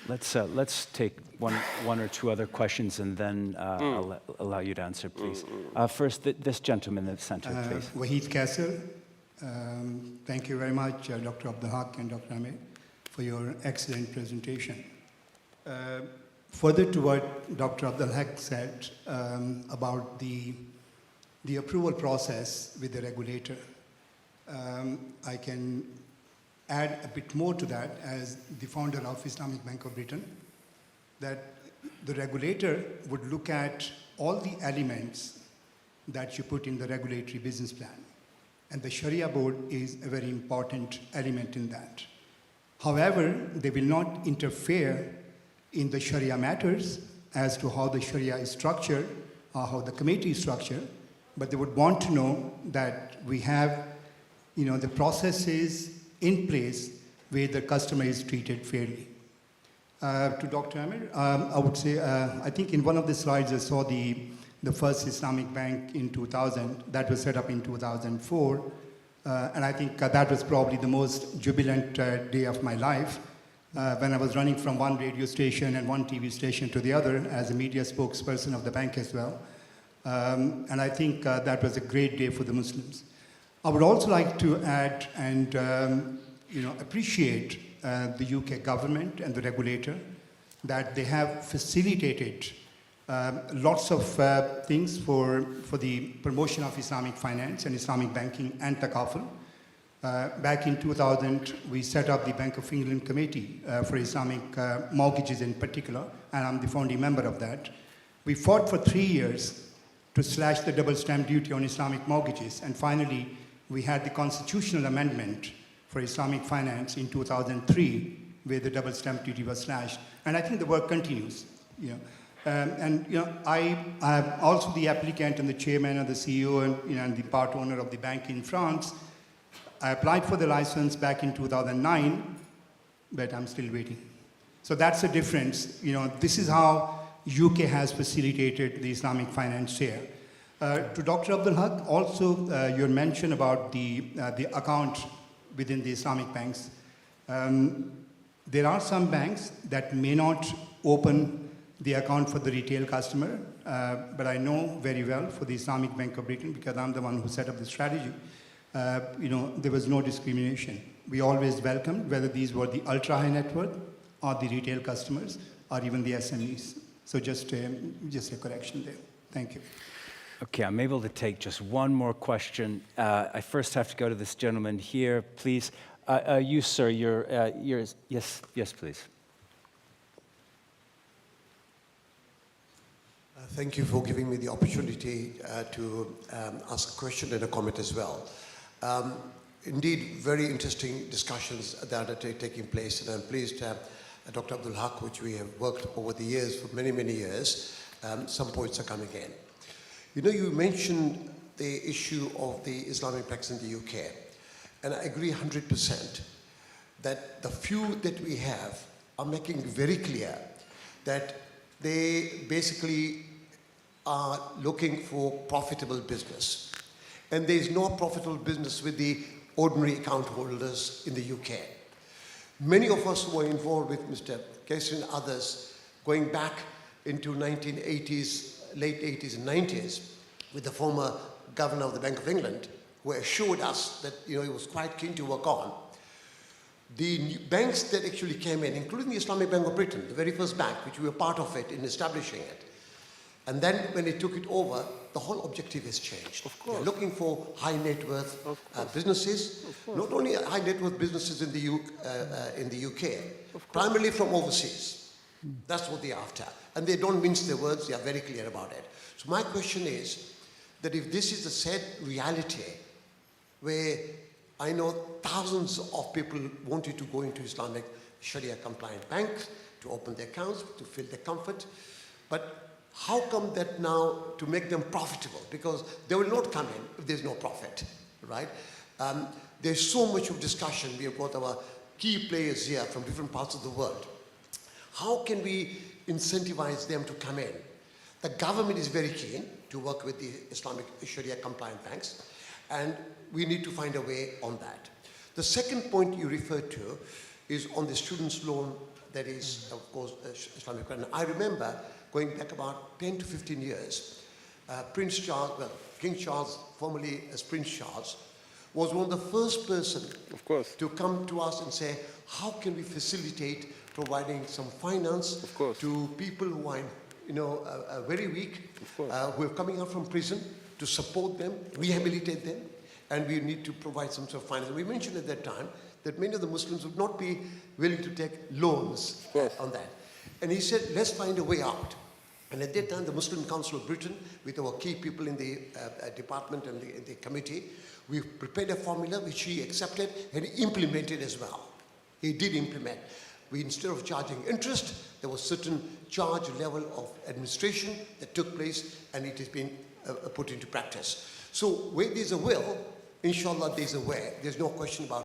Let's take one or two other questions, and then I'll allow you to answer, please. First, this gentleman in the center, please. Wahid Kasser. Thank you very much, Dr. Abdul Haq and Dr. Amir, for your excellent presentation. Further to what Dr. Abdul Haq said about the approval process with the regulator, I can add a bit more to that as the founder of Islamic Bank of Britain, that the regulator would look at all the elements that you put in the regulatory business plan. And the Sharia board is a very important element in that. However, they will not interfere in the Sharia matters as to how the Sharia is structured or how the committee is structured, but they would want to know that we have, the processes in place where the customer is treated fairly. To Dr. Amir, I would say, I think in one of the slides I saw the first Islamic bank in 2000, that was set up in 2004, and I think that was probably the most jubilant day of my life when I was running from one radio station and one TV station to the other as a media spokesperson of the bank as well. And I think that was a great day for the Muslims. I would also like to add and appreciate the UK government and the regulator that they have facilitated lots of things for the promotion of Islamic finance and Islamic banking and Takaful. Back in 2000, we set up the Bank of England Committee for Islamic mortgages in particular, and I'm the founding member of that. We fought for 3 years to slash the double stamp duty on Islamic mortgages, and finally, we had the constitutional amendment for Islamic finance in 2003, where the double stamp duty was slashed. And I think the work continues. I am also the applicant and the chairman and the CEO and the part owner of the bank in France. I applied for the license back in 2009, but I'm still waiting. So that's the difference. This is how UK has facilitated the Islamic finance here. To Dr. Abdul Haq, also your mention about the account within the Islamic banks. There are some banks that may not open the account for the retail customer, but I know very well for the Islamic Bank of Britain, because I'm the one who set up the strategy. there was no discrimination. We always welcomed whether these were the ultra high net worth or the retail customers or even the SMEs. So just a correction there. Thank you. Okay, I'm able to take just one more question. I first have to go to this gentleman here, please. You, sir, yes, please. Thank you for giving me the opportunity to ask a question and a comment as well. Indeed, very interesting discussions that are taking place, and I'm pleased to have Dr. Abdul Haq, which we have worked over the years for many, many years. Some points are coming in. You mentioned the issue of the Islamic practice in the UK, and I agree 100% that the few that we have are making very clear that they basically are looking for profitable business. And there is no profitable business with the ordinary account holders in the UK. Many of us who were involved with Mr. Kesri and others going back into 1980s, late 80s and 90s with the former governor of the Bank of England, who assured us that he was quite keen to work on. The banks that actually came in, including the Islamic Bank of Britain, the very first bank, which we were part of it in establishing it, and then when they took it over, the whole objective has changed. Of course. They're looking for high net worth businesses, not only high net worth businesses in the UK, primarily from overseas. That's what they're after. And they don't mince their words, they are very clear about it. So my question is that if this is the sad reality, where I know thousands of people wanted to go into Islamic Sharia compliant banks to open their accounts, to feel their comfort, but how come that now to make them profitable? Because they will not come in if there's no profit, right? There's so much of discussion. We have got our key players here from different parts of the world. How can we incentivize them to come in? The government is very keen to work with the Islamic Sharia compliant banks, and we need to find a way on that. The second point you referred to is on the students' loan that is, of course, Islamic credit. I remember going back about 10 to 15 years, Prince Charles, well, King Charles, formerly as Prince Charles, was one of the first persons to come to us and say, how can we facilitate providing some finance to people who are very weak, who are coming out from prison, to support them, rehabilitate them, and we need to provide some sort of finance. We mentioned at that time that many of the Muslims would not be willing to take loans on that. And he said, let's find a way out. And at that time, the Muslim Council of Britain, with our key people in the department and the committee, we prepared a formula which he accepted and implemented as well. He did implement. Instead of charging interest, there was certain charge level of administration that took place, and it has been put into practice. So where there's a will, inshallah there's a way. There's no question about